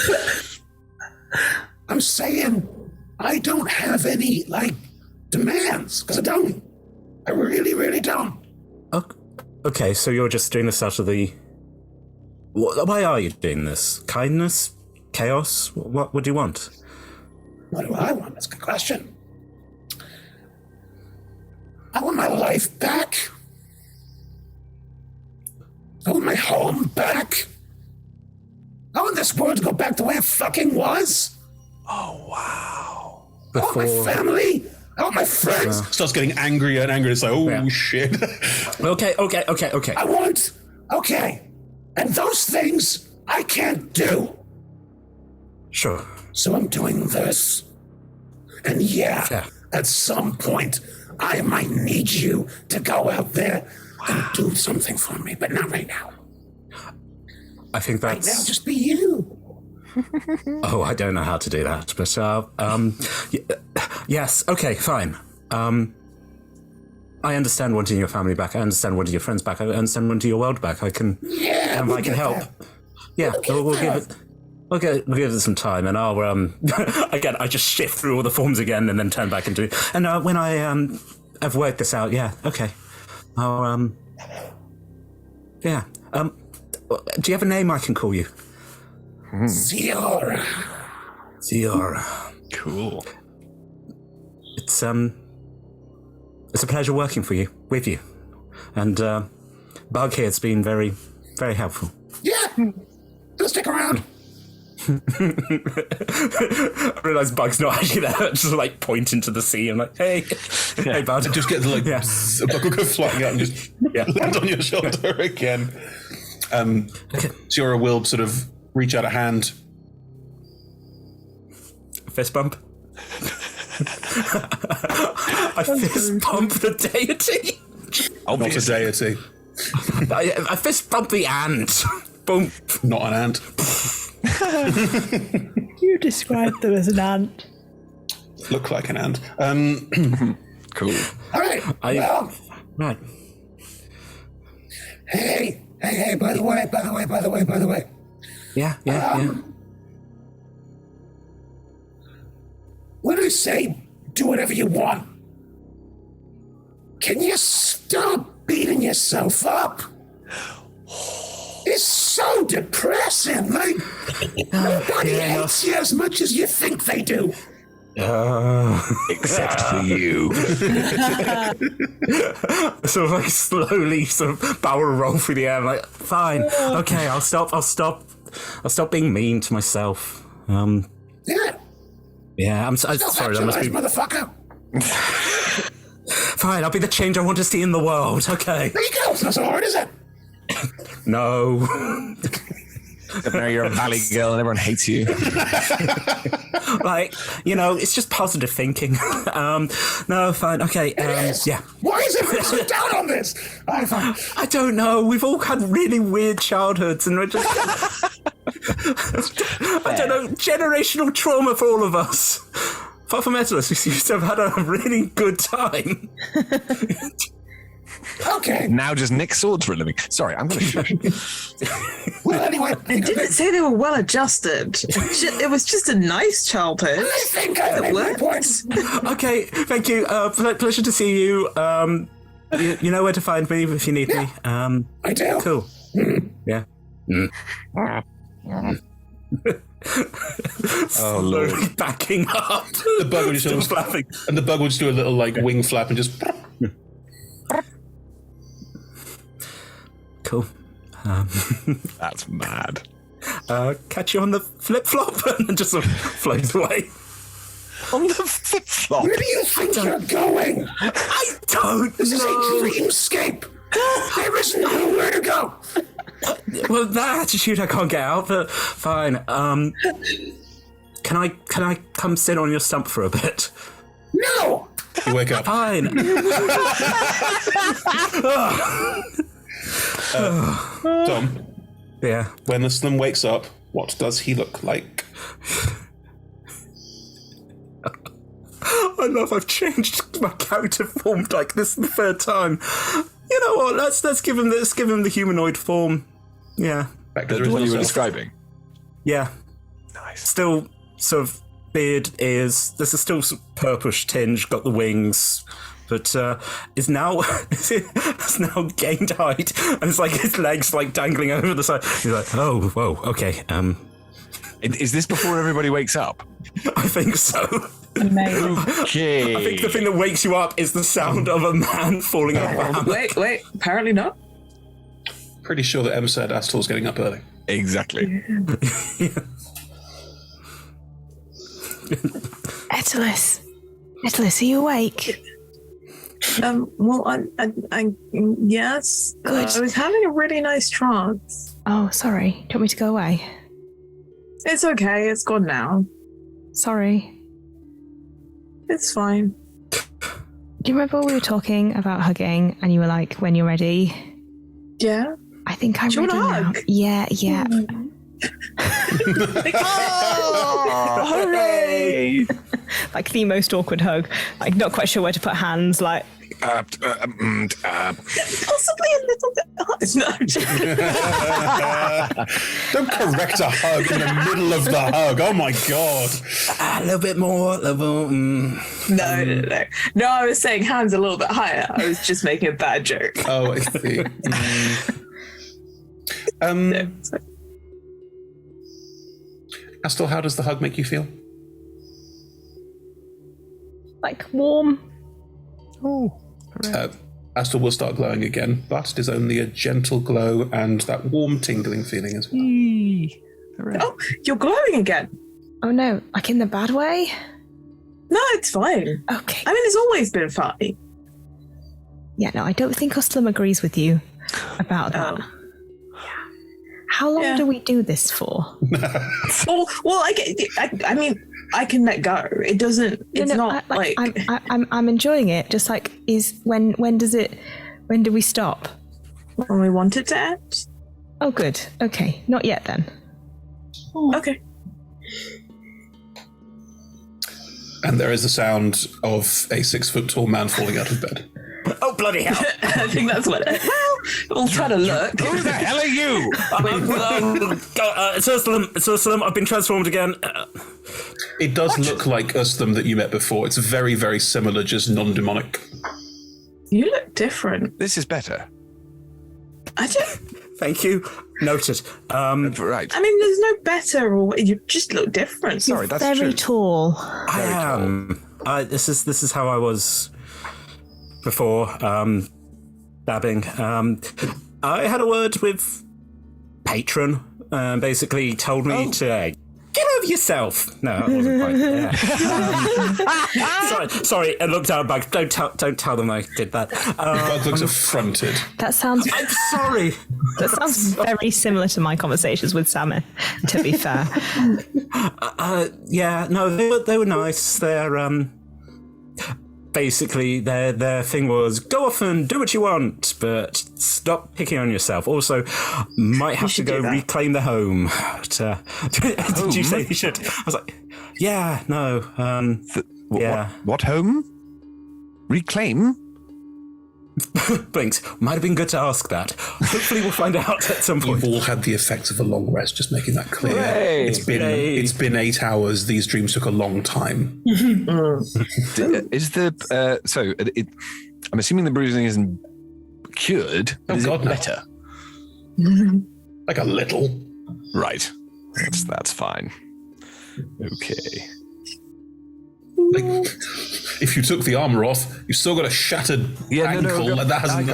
I'm saying I don't have any, demands, because I don't. I really, really don't. Okay, so you're just doing this out of the... Why are you doing this? Kindness? Chaos? What do you want? What do I want? That's a good question. I want my life back. I want my home back. I want this world to go back the way it fucking was. Oh, wow. I want my family. I want my friends. Starts getting angrier and angrier. It's like, shit. Okay. I want... Okay. And those things I can't do. Sure. So I'm doing this. And I at some point, I might need you to go out there and do something for me, but not right now. I think Right that's... now, just be you. Oh, I don't know how to do that, but yes, okay, fine. I understand wanting your family back. I understand wanting your friends back. I understand wanting your world back. I can, I can help. Yeah, we'll give it some time, and I'll again. I just shift through all the forms again, and then turn back into. And when I have worked this out, yeah, okay. I'll yeah. Do you have a name I can call you? Ziora. Cool. It's a pleasure working with you, and Bug here has been very, very helpful. Yeah, let's stick around. I realise Bug's not actually there, just like pointing to the sea. I'm like, hey, hey, Bud. It just gets like a bug will go flying out and just land on your shoulder again. Ziora will sort of reach out a hand. Fist bump. I fist bump the deity. Obviously. Not a deity. I fist bump the ant. Boom. Not an ant. You described them as an ant. Look like an ant. Cool. All right. Right. Hey, by the way. Yeah. When I say do whatever you want, can you stop beating yourself up? It's so depressing. Like, nobody hates you as much as you think they do. Except for you. Sort of like slowly sort of barrel roll through the air. I'm like, fine, okay, I'll stop being mean to myself. Yeah, I'm sorry. That must be motherfucker. Fine. I'll be the change I want to see in the world. Okay. There you go. It's not so hard, is it? No. Now you're a valley girl and everyone hates you. Like, it's just positive thinking. No, fine. Okay. Yeah. Why is everyone so down on this? I don't know. We've all had really weird childhoods, and we're just. I don't know. Generational trauma for all of us. Apart from Etalus, we seem to have had a really good time. Okay. Now just nick swords for a living. Sorry, I'm going to shush. Well, anyway. I didn't say they were well adjusted. It was just a nice childhood. I think I made my points. Okay, thank you. Pleasure to see you. You know where to find me if you need me. I do. Cool. Yeah. Oh, Lord. Backing up. The bug will just laughing. And the bug will just do a little like wing flap and just. Cool. That's mad. Catch you on the flip flop and just sort of floats away. On the flip flop? Where do you think you're going? I don't This is a dreamscape. There is nowhere to go. Well, that attitude I can't get out, but fine. Can I come sit on your stump for a bit? No. You wake up. Fine. Tom. Yeah. When the Slim wakes up, what does he look like? I love I've changed my character form like this the third time. You know what? Let's give him the humanoid form. Yeah. Back to The one you were describing. Yeah. Nice. Still sort of beard, ears. This is still some purplish tinge. Got the wings, but is now has now gained height, and it's like his legs like dangling over the side. He's like, oh, whoa, okay. Is this before everybody wakes up? I think so. Okay. I think the thing that wakes you up is the sound of a man falling over. Wait, apparently not. Pretty sure that Emma said Astor's getting up early. Exactly. Etalus, are you awake? Well, I yes. Good. I was having a really nice trance. Oh, sorry. Do you want me to go away? It's okay. It's gone now. Sorry. It's fine. Do you remember we were talking about hugging and you were like, when you're ready? Yeah. I think I'm Do you ready want a now. hug? Yeah. Oh, hooray! Like the most awkward hug. Like not quite sure where to put hands. Like Possibly a little bit hard. No. Don't correct a hug in the middle of the hug. Oh my god. A little bit more. No. No, I was saying hands a little bit higher. I was just making a bad joke. Oh, I see. Astor, how does the hug make you feel? like warm. Astor will start glowing again, but it is only a gentle glow and that warm tingling feeling as well. Oh, you're glowing again. Oh no, like in the bad way? No, it's fine. Okay. I mean, it's always been fine. Yeah, no, I don't think Uslam agrees with you about that. How long do we do this for? well, I mean, I can let go. It doesn't. It's not like I'm enjoying it. Just like when do we stop? When we want it to end. Oh, good. Okay, not yet then. Okay. And there is the sound of a 6-foot-tall man falling out of bed. Oh, bloody hell. I think that's what it is. Well, we'll try to look. Who the hell are you? It's Ursula. I've been transformed again. It does look like Uslam that you met before. It's very, very similar, just non-demonic. You look different. This is better. I don't... Thank you. Noted. Right. I mean, there's no better or... You just look different. Sorry, that's very true. tall. I am. This is how I was before dabbing. I had a word with Patron. Basically told me to get over yourself. No, that wasn't quite. Sorry. I looked out back. Don't tell them I did that. Bug looks affronted. That sounds. I'm sorry. That sounds very similar to my conversations with Sammy. To be fair. Yeah. No, they were nice. They're basically their thing was go off and do what you want, but stop picking on yourself. Also, might have to go reclaim the home. Did you say you should? I was like, yeah, no. Yeah. What home? Reclaim? Blinks. Might have been good to ask that. Hopefully we'll find out at some point. You've all had the effects of a long rest, just making that clear. Hooray! It's been 8 hours. These dreams took a long time. Is the I'm assuming the bruising isn't cured. Is it better? Like a little. Right. That's fine. Okay. Like, if you took the armor off, you've still got a shattered ankle. That hasn't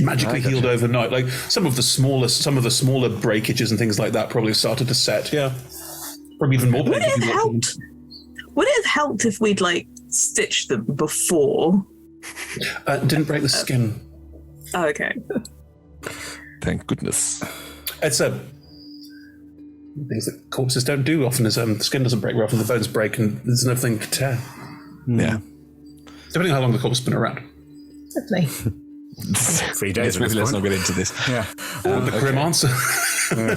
magically healed overnight. Like some of the smaller breakages and things like that probably have started to set. Yeah, probably even more. Would it have helped if we'd stitched them before? Didn't break the skin. Oh, okay. Thank goodness. It's things that corpses don't do often is the skin doesn't break very often, the bones break and there's nothing to tear. Yeah. Depending on how long the corpse has been around. Lovely. 3 days. Yes, maybe let's not get into this. Yeah. The grim answer.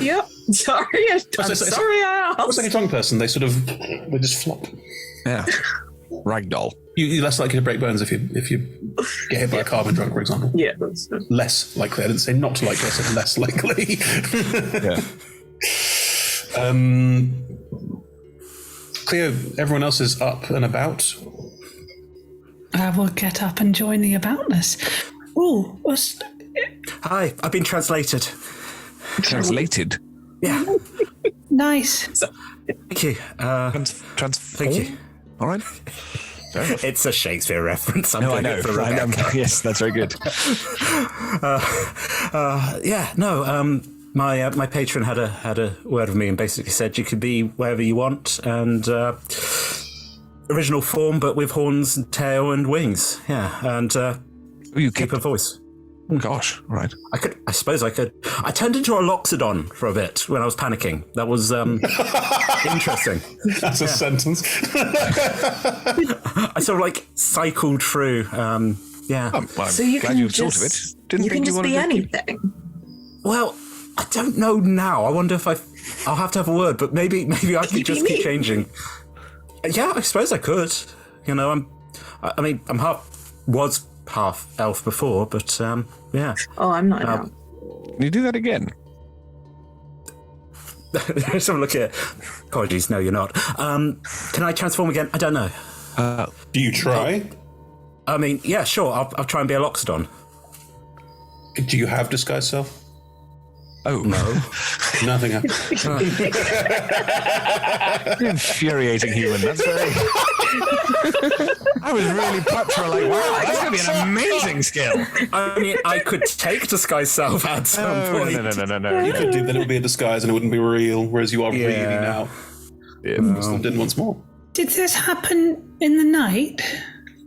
Yep. Sorry. I'm sorry I asked. What's like a tongue person? They just flop. Yeah. Ragdoll. You're less likely to break bones if you get hit by a carbon drug, for example. Yeah, that's less likely. I didn't say not likely, I said less likely. Yeah. Cleo, everyone else is up and about. I will get up and join the aboutness. Ooh, Hi, I've been translated. Translated? Yeah. Nice. Thank you. Thank you. All right. It's a Shakespeare reference. I know. Yes, that's very good. My patron had a word with me and basically said you could be wherever you want and original form, but with horns and tail and wings. Yeah, and you keep a voice. Gosh, right. I suppose I could. I turned into a loxodon for a bit when I was panicking. That was interesting. That's a sentence. I sort of like cycled through. Yeah. Well, I'm So you glad can you've thought of it. just Didn't you think can you just be wanted to keep- anything. Well, I don't know now. I wonder if I'll have to have a word, but maybe I could just keep changing. Yeah, I suppose I could. You know, I'm half elf before, but yeah. Oh, I'm not an elf. Can you do that again? Let's have a look here. Apologies, no, you're not. Can I transform again? I don't know. Do you try? I mean, yeah, sure. I'll try and be a loxodon. Do you have disguise self? Oh. No. Nothing happened. Infuriating human. That's very... I was really prepped for like, wow, that's going to be an amazing skill. I mean, I could take disguise self at some point. No. You could do that. It would be a disguise and it wouldn't be real, whereas you are really now. Did once more. Did this happen in the night?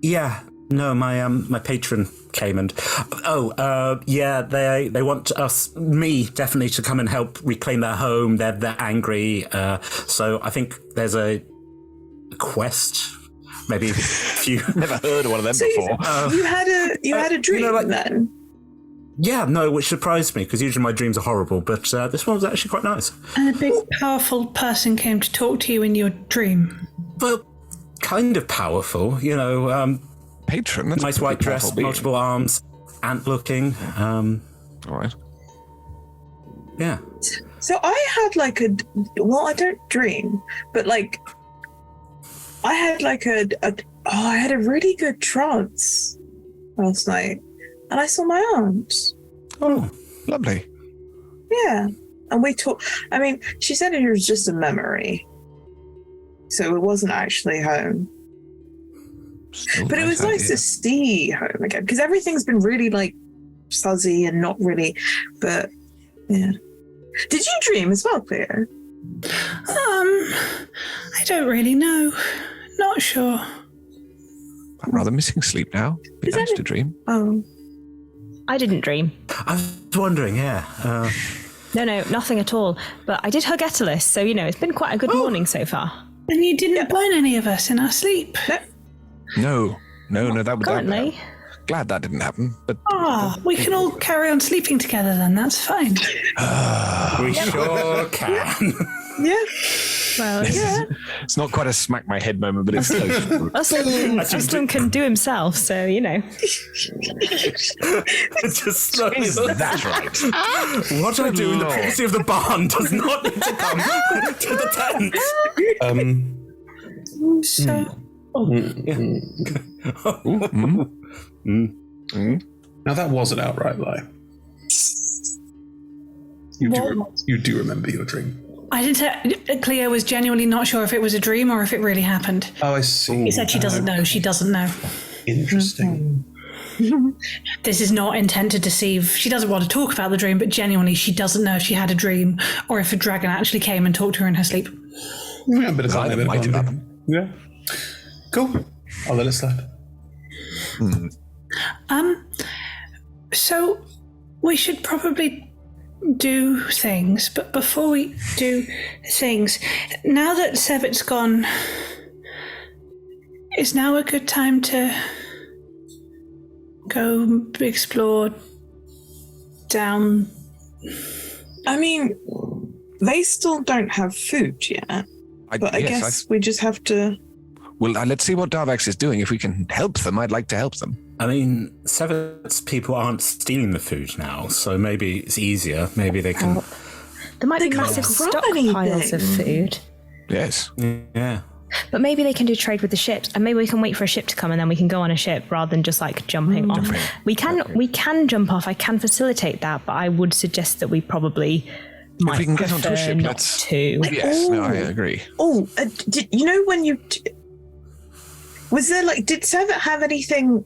Yeah. No, my patron came and they want me definitely to come and help reclaim their home. They're angry, so I think there's a quest. Maybe if you never heard of one of them before. You had a dream then. Yeah, no, which surprised me because usually my dreams are horrible, but this one was actually quite nice. And a big, powerful person came to talk to you in your dream. Well, kind of powerful, you know. Patron, that's nice white dress, multiple arms, ant-looking. All right. Yeah. So I had I don't dream, but I had I had a really good trance last night, and I saw my aunt. Oh, lovely. Yeah, and we talked. I mean, she said it was just a memory, so it wasn't actually home. But it was nice to see home again because everything's been really fuzzy and not really. But yeah, did you dream as well, Cleo? I don't really know. Not sure. I'm rather missing sleep now. Be nice to dream. Oh, I didn't dream. I was wondering, yeah. No, nothing at all. But I did hug Etelis, so it's been quite a good morning so far. And you didn't burn any of us in our sleep. No, that would currently. Glad that didn't happen, but we can all carry on sleeping together then. That's fine. We sure can. Yeah. Well, yeah. It's not quite a smack my head moment, but it's close. Aslan can do himself, so Just slowly. Is that right? What I do in the privacy of the barn does not need to come to the tent. So. Now that was an outright lie. You do remember your dream. I didn't say Cleo was genuinely not sure if it was a dream or if it really happened. Oh, I see. He said she doesn't know. She doesn't know. Interesting. This is not intent to deceive. She doesn't want to talk about the dream, but genuinely she doesn't know if she had a dream or if a dragon actually came and talked to her in her sleep. Yeah, but it's either might have happened. Yeah. Cool. I'll let it slide. So we should probably do things, but before we do things, now that Sevit's gone, is now a good time to go explore down? I mean, they still don't have food yet, but I guess we just have to... Well, let's see what Darvax is doing. If we can help them, I'd like to help them. I mean, Sevit's people aren't stealing the food now, so maybe it's easier. Maybe they can... There might be massive stockpiles of food. Yes. Yeah. But maybe they can do trade with the ships, and maybe we can wait for a ship to come, and then we can go on a ship rather than just jumping off. We can jump off. I can facilitate that, but I would suggest that we probably might if we can get onto a ship, let's. Yes, no, I agree. Oh, when you was there did Sevit have anything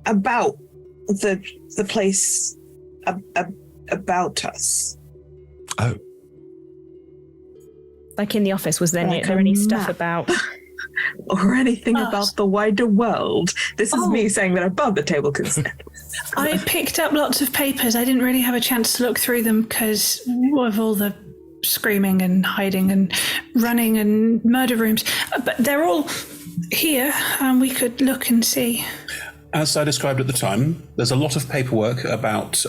about the place about us? Oh. In the office, was there any stuff about or anything about the wider world. This is me saying that above the table consent. I picked up lots of papers. I didn't really have a chance to look through them because of all the screaming and hiding and running and murder rooms. But they're all here, and we could look and see. As I described at the time, there's a lot of paperwork about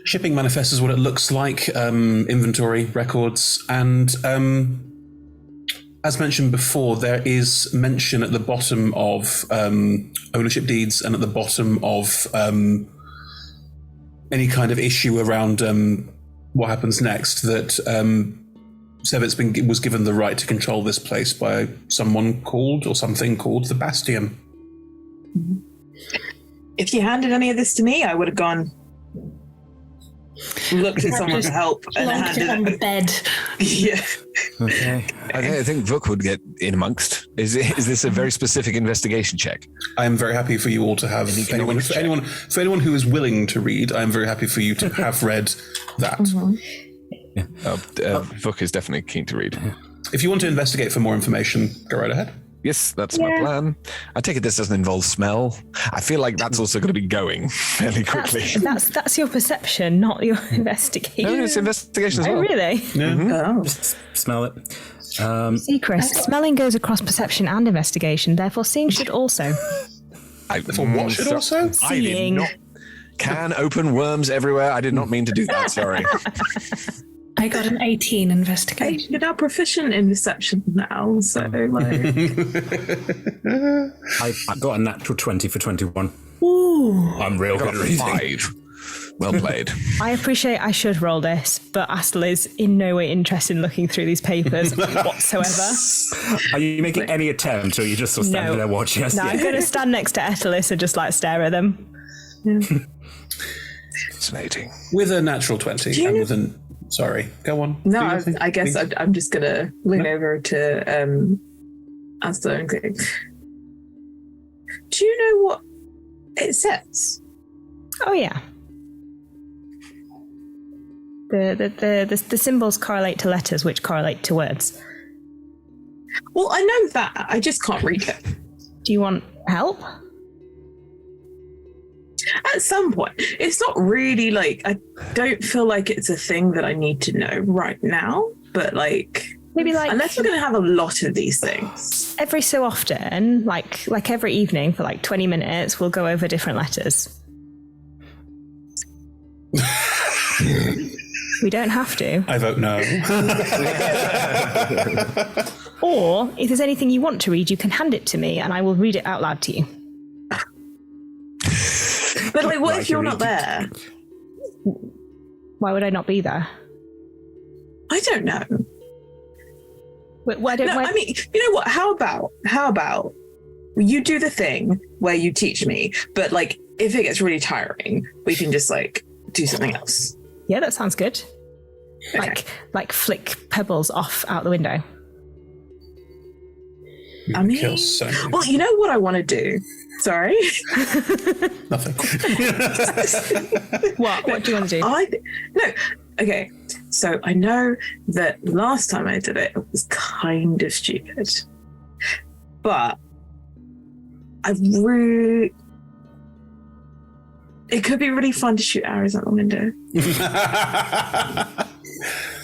shipping manifests, what it looks like, inventory records, and as mentioned before, there is mention at the bottom of ownership deeds and at the bottom of any kind of issue around what happens next, that Sevit was given the right to control this place by someone called, or something called, the Bastion. If you handed any of this to me, I would have gone, looked at someone to help, and handed it on the bed. Yeah. Okay. I think Vuk would get in amongst. Is this a very specific investigation check? I am very happy for you all to have. For anyone who is willing to read, I am very happy for you to have read that. Vuk is definitely keen to read. If you want to investigate for more information, go right ahead. Yes, that's my plan. I take it this doesn't involve smell. I feel like that's also going to be going fairly quickly. That's your perception, not your investigation. No, it's investigation as well. Oh, really? Yeah. Smell it. See, Chris, smelling goes across perception and investigation, therefore seeing should also. For what should also? Seeing. Can open worms everywhere. I did not mean to do that, sorry. I got an 18 investigation. You're now proficient in deception now, so like... I got a natural 20 for 21. Ooh. I'm real good at reading. 5. Well played. I appreciate I should roll this, but Astel is in no way interested in looking through these papers whatsoever. Are you making any attempt, or are you just sort of standing there watching us? No, I'm going to stand next to Etelis and just stare at them. Fascinating. With a natural 20 and with an... Sorry, go on. No, I guess I'm just going to lean over to Astor and go, do you know what it says? Oh, yeah. The symbols correlate to letters, which correlate to words. Well, I know that. I just can't read it. Do you want help? At some point. It's not really like, I don't feel like it's a thing that I need to know right now, but maybe unless we're going to have a lot of these things. Every so often, like every evening for 20 minutes, we'll go over different letters. We don't have to. I vote no. Or, if there's anything you want to read, you can hand it to me and I will read it out loud to you. But what if you're not there? Why would I not be there? I don't know. I mean, you know what? How about you do the thing where you teach me, but if it gets really tiring, we can just do something else. Yeah, that sounds good. Okay. Like flick pebbles off out the window. I mean, well, you know what I want to do? Sorry. Nothing. What do you want to do? No. Okay. So I know that last time I did it was kind of stupid, but it could be really fun to shoot arrows out the window.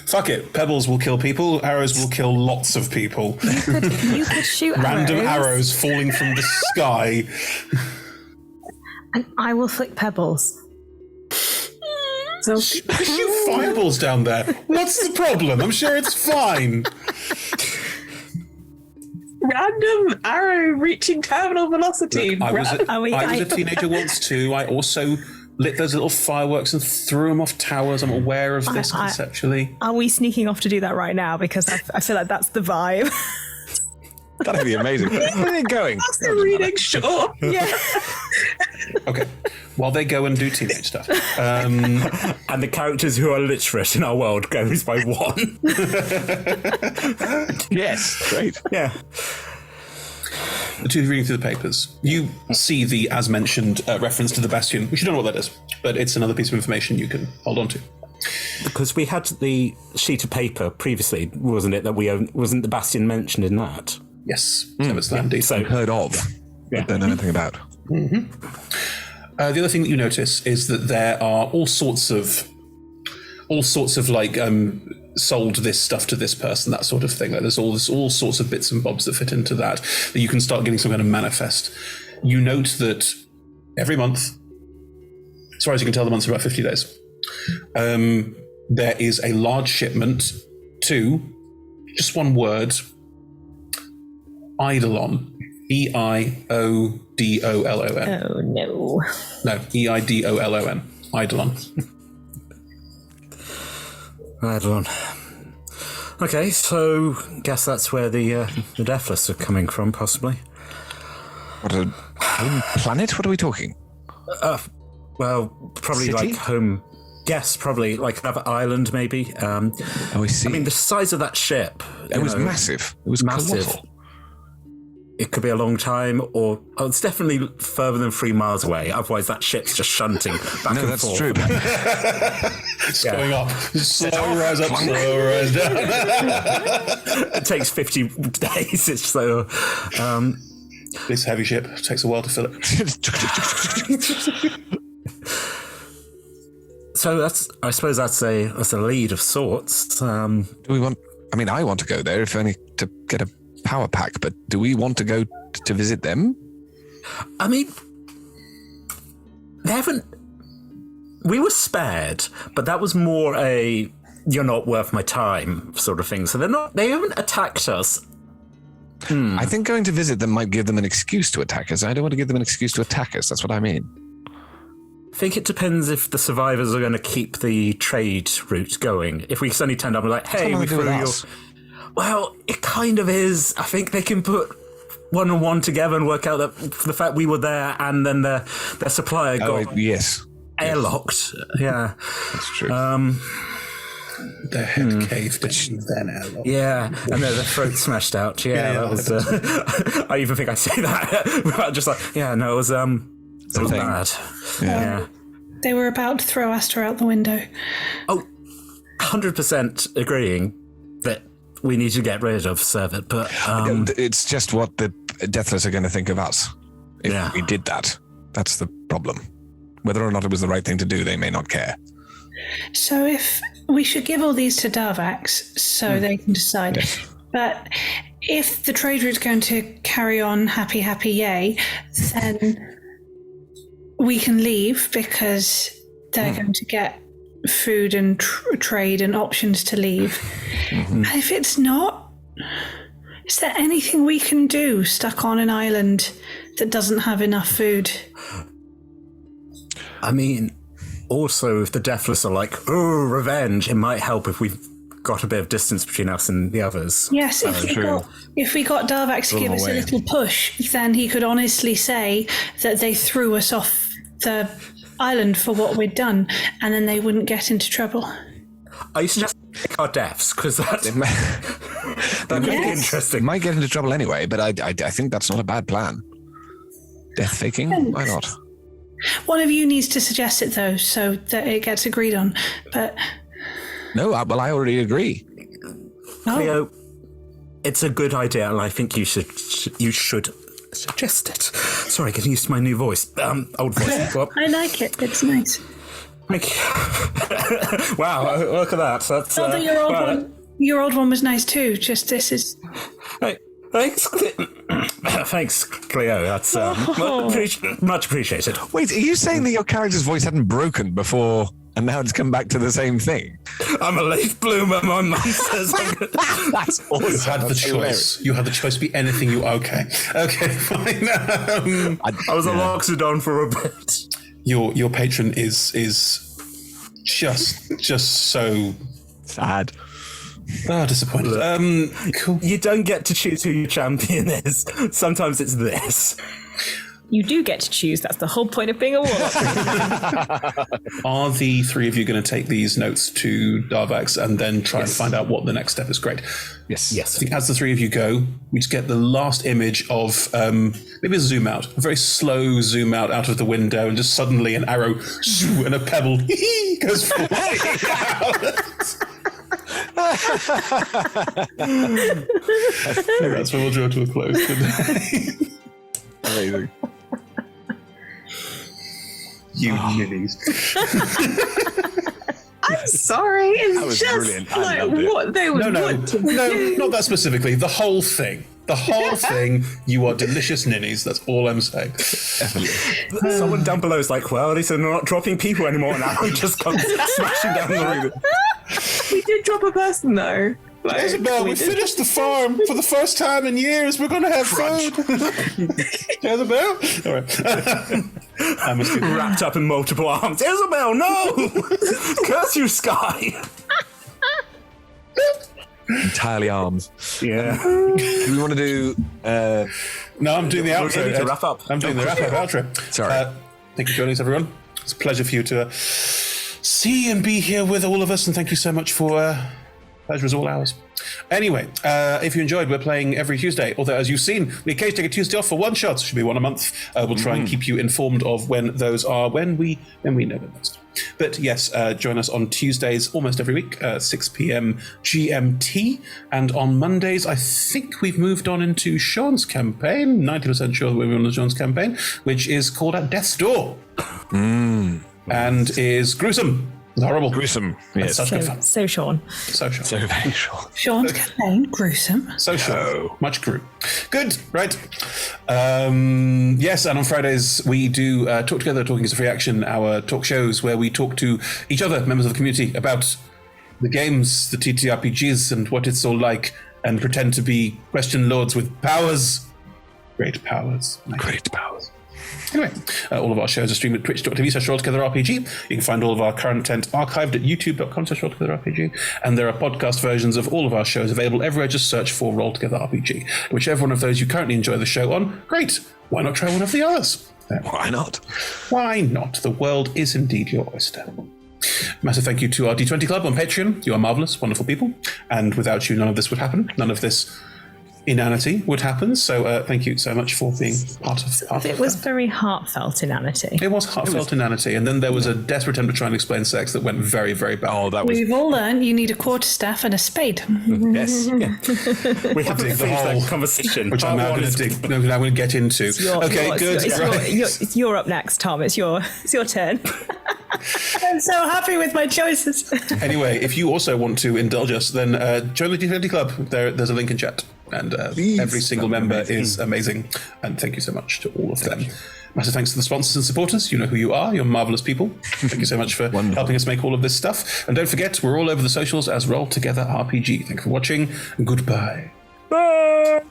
Fuck it. Pebbles will kill people. Arrows will kill lots of people. You could shoot random arrows falling from the sky. And I will flick pebbles. So shoot fireballs down there. What's the problem? I'm sure it's fine. Random arrow reaching terminal velocity. Look, I was a teenager once too. I also lit those little fireworks and threw them off towers. I'm aware of this conceptually. Are we sneaking off to do that right now? Because I feel like that's the vibe. That'd be amazing. Where are they going? That's the reading, sure. Yeah. Okay. While they go and do teenage stuff. And the characters who are literate in our world goes by 1. Yes, great. Yeah. The two reading through the papers. You see the, as mentioned, reference to the Bastion, which you don't know what that is, but it's another piece of information you can hold on to. because we had the sheet of paper previously, wasn't it? That we owned, wasn't the Bastion mentioned in that? Yes, Sevit's land. So heard of, but don't know anything about. The other thing that you notice is that there are all sorts of like sold this stuff to this person, that sort of thing. Like there's all sorts of bits and bobs that fit into that you can start getting some kind of manifest. You note that every month, as far as you can tell, the months are about 50 days. There is a large shipment to just one word, Eidolon. Eidolon. Oh no. No, Eidolon. Eidolon. Eidolon. Okay, so guess that's where the Deathless are coming from, possibly. What a home planet? What are we talking? Well, probably City? like home. Yes, probably like another island, maybe. I see. I mean, the size of that ship. It was massive. It was massive. colossal. It could be a long time, or it's definitely further than 3 miles away. Otherwise, that ship's just shunting back and forth. That's true. It's going up. Slow rise up, slow rise down. It takes 50 days. It's so. This heavy ship takes a while to fill it. So I suppose that's a lead of sorts. Do we want? I mean, I want to go there if only to get a power pack. But do we want to go to visit them? I mean, they haven't. We were spared, but that was more a "you're not worth my time" sort of thing. So they haven't attacked us. I think going to visit them might give them an excuse to attack us. I don't want to give them an excuse to attack us. That's what I mean. I think it depends if the survivors are going to keep the trade route going. If we suddenly turned up and like, hey, we threw your... Well, it kind of is. I think they can put one and one together and work out that the fact we were there and then their supplier got airlocked. Yeah. That's true. Their head caved in, then airlocked. Yeah, and their throat smashed out. Yeah, that was... I even think I say that. Just like, yeah, no, it was bad. Yeah. They were about to throw Astor out the window. Oh, 100% agreeing that we need to get rid of Sevit, but... it's just what the Deathless are going to think of us if we did that. That's the problem. Whether or not it was the right thing to do, they may not care. So if we should give all these to Darvax so they can decide it. But if the trade route's going to carry on happy, yay, then we can leave because they're going to get food and trade and options to leave. And if it's not, is there anything we can do stuck on an island that doesn't have enough food? I mean, also, if the Deathless are like, oh, revenge, it might help if we've got a bit of distance between us and the others. Yes, if we got Darvax to give us a little push, then he could honestly say that they threw us off the island for what we'd done, and then they wouldn't get into trouble. I used to just pick our deaths, because that could be interesting. Might get into trouble anyway, but I think that's not a bad plan. Death faking? Why not? One of you needs to suggest it, though, so that it gets agreed on. But no, I already agree. Cleo, it's a good idea, and I think you should suggest it. Sorry, getting used to my new voice. Old voice. I like it. It's nice. Thank you. Wow, look at that. That's, your old one was nice too. Just this is. Hey, thanks, thanks, Cleo. That's much appreciated. Wait, are you saying that your character's voice hadn't broken before, and now it's come back to the same thing? I'm a late bloomer, my mum says. That's awesome. You had the choice. You had the choice to be anything you... Okay, fine. I was a Loxodon for a bit. Your patron is just so... sad. Oh, disappointed. Cool. You don't get to choose who your champion is. Sometimes it's this. You do get to choose. That's the whole point of being a warlock. Are the three of you going to take these notes to Darvax and then try and find out what the next step is? Great. Yes. I think as the three of you go, we just get the last image of maybe a zoom out, a very slow zoom out of the window, and just suddenly an arrow and a pebble goes flying out. That's where we'll draw to a close today. Amazing. You ninnies. I'm sorry. It's That was just brilliant. I like loved it. what they would want to do. Not that specifically. The whole thing. The whole thing. You are delicious ninnies. That's all I'm saying. Someone down below is like, well, at least they're not dropping people anymore now. It just comes smashing down the room. We did drop a person though. Like, Isabel, we finished the farm for the first time in years. We're going to have food. Isabel? All right. I must be wrapped up in multiple arms. Isabel, no! Curse you, Sky! Entirely arms. Yeah. Do we want to do... No, I'm doing the outro. We need to wrap up. I'm doing the wrap-up outro. Sorry. Thank you for joining us, everyone. It's a pleasure for you to see and be here with all of us, and thank you so much for... pleasure is all ours. Anyway, if you enjoyed, we're playing every Tuesday. Although, as you've seen, we occasionally take a Tuesday off for one-shots. Should be one a month. We'll try and keep you informed of when those are, when we know when those are. But yes, join us on Tuesdays almost every week, 6 p.m. GMT. And on Mondays, I think we've moved on into Sean's campaign. 90% sure that we're on Sean's campaign, which is called At Death's Door. And is gruesome. Horrible. Gruesome. Yes. Such good fun. So Sean. So Sean. So very Sean. Sean's campaign, gruesome. So Sean. Much group. Good. Right. Yes, and on Fridays we do Talk Together, Talking is a Free Action, our talk shows where we talk to each other, members of the community, about the games, the TTRPGs, and what it's all like, and pretend to be question lords with powers. Great powers. Great powers. Anyway, all of our shows are streamed at twitch.tv/RollTogetherRPG. You can find all of our content archived at youtube.com/RollTogetherRPG. And there are podcast versions of all of our shows available everywhere. Just search for Roll Together RPG. Whichever one of those you currently enjoy the show on, great. Why not try one of the others? Why not? Why not? The world is indeed your oyster. Massive thank you to our D20 Club on Patreon. You are marvellous, wonderful people. And without you, none of this would happen. None of this inanity would happen. So thank you so much for being part of It was very heartfelt inanity. It was heartfelt inanity. And then there was a desperate attempt to try and explain sex that went very, very bad. Oh, that was... We've all learned you need a quarterstaff and a spade. Yes. Yeah. We haven't finished that conversation. Which I'm now going to get into. Good. It's you're up next, Tom. It's your turn. I'm so happy with my choices. Anyway, if you also want to indulge us, then join the D20 Club. There's a link in chat. And every single member is amazing. And thank you so much to all of them. Massive thanks to the sponsors and supporters. You know who you are. You're marvellous people. Thank you so much for helping us make all of this stuff. And don't forget, we're all over the socials as Roll Together RPG. Thank you for watching. And goodbye. Bye.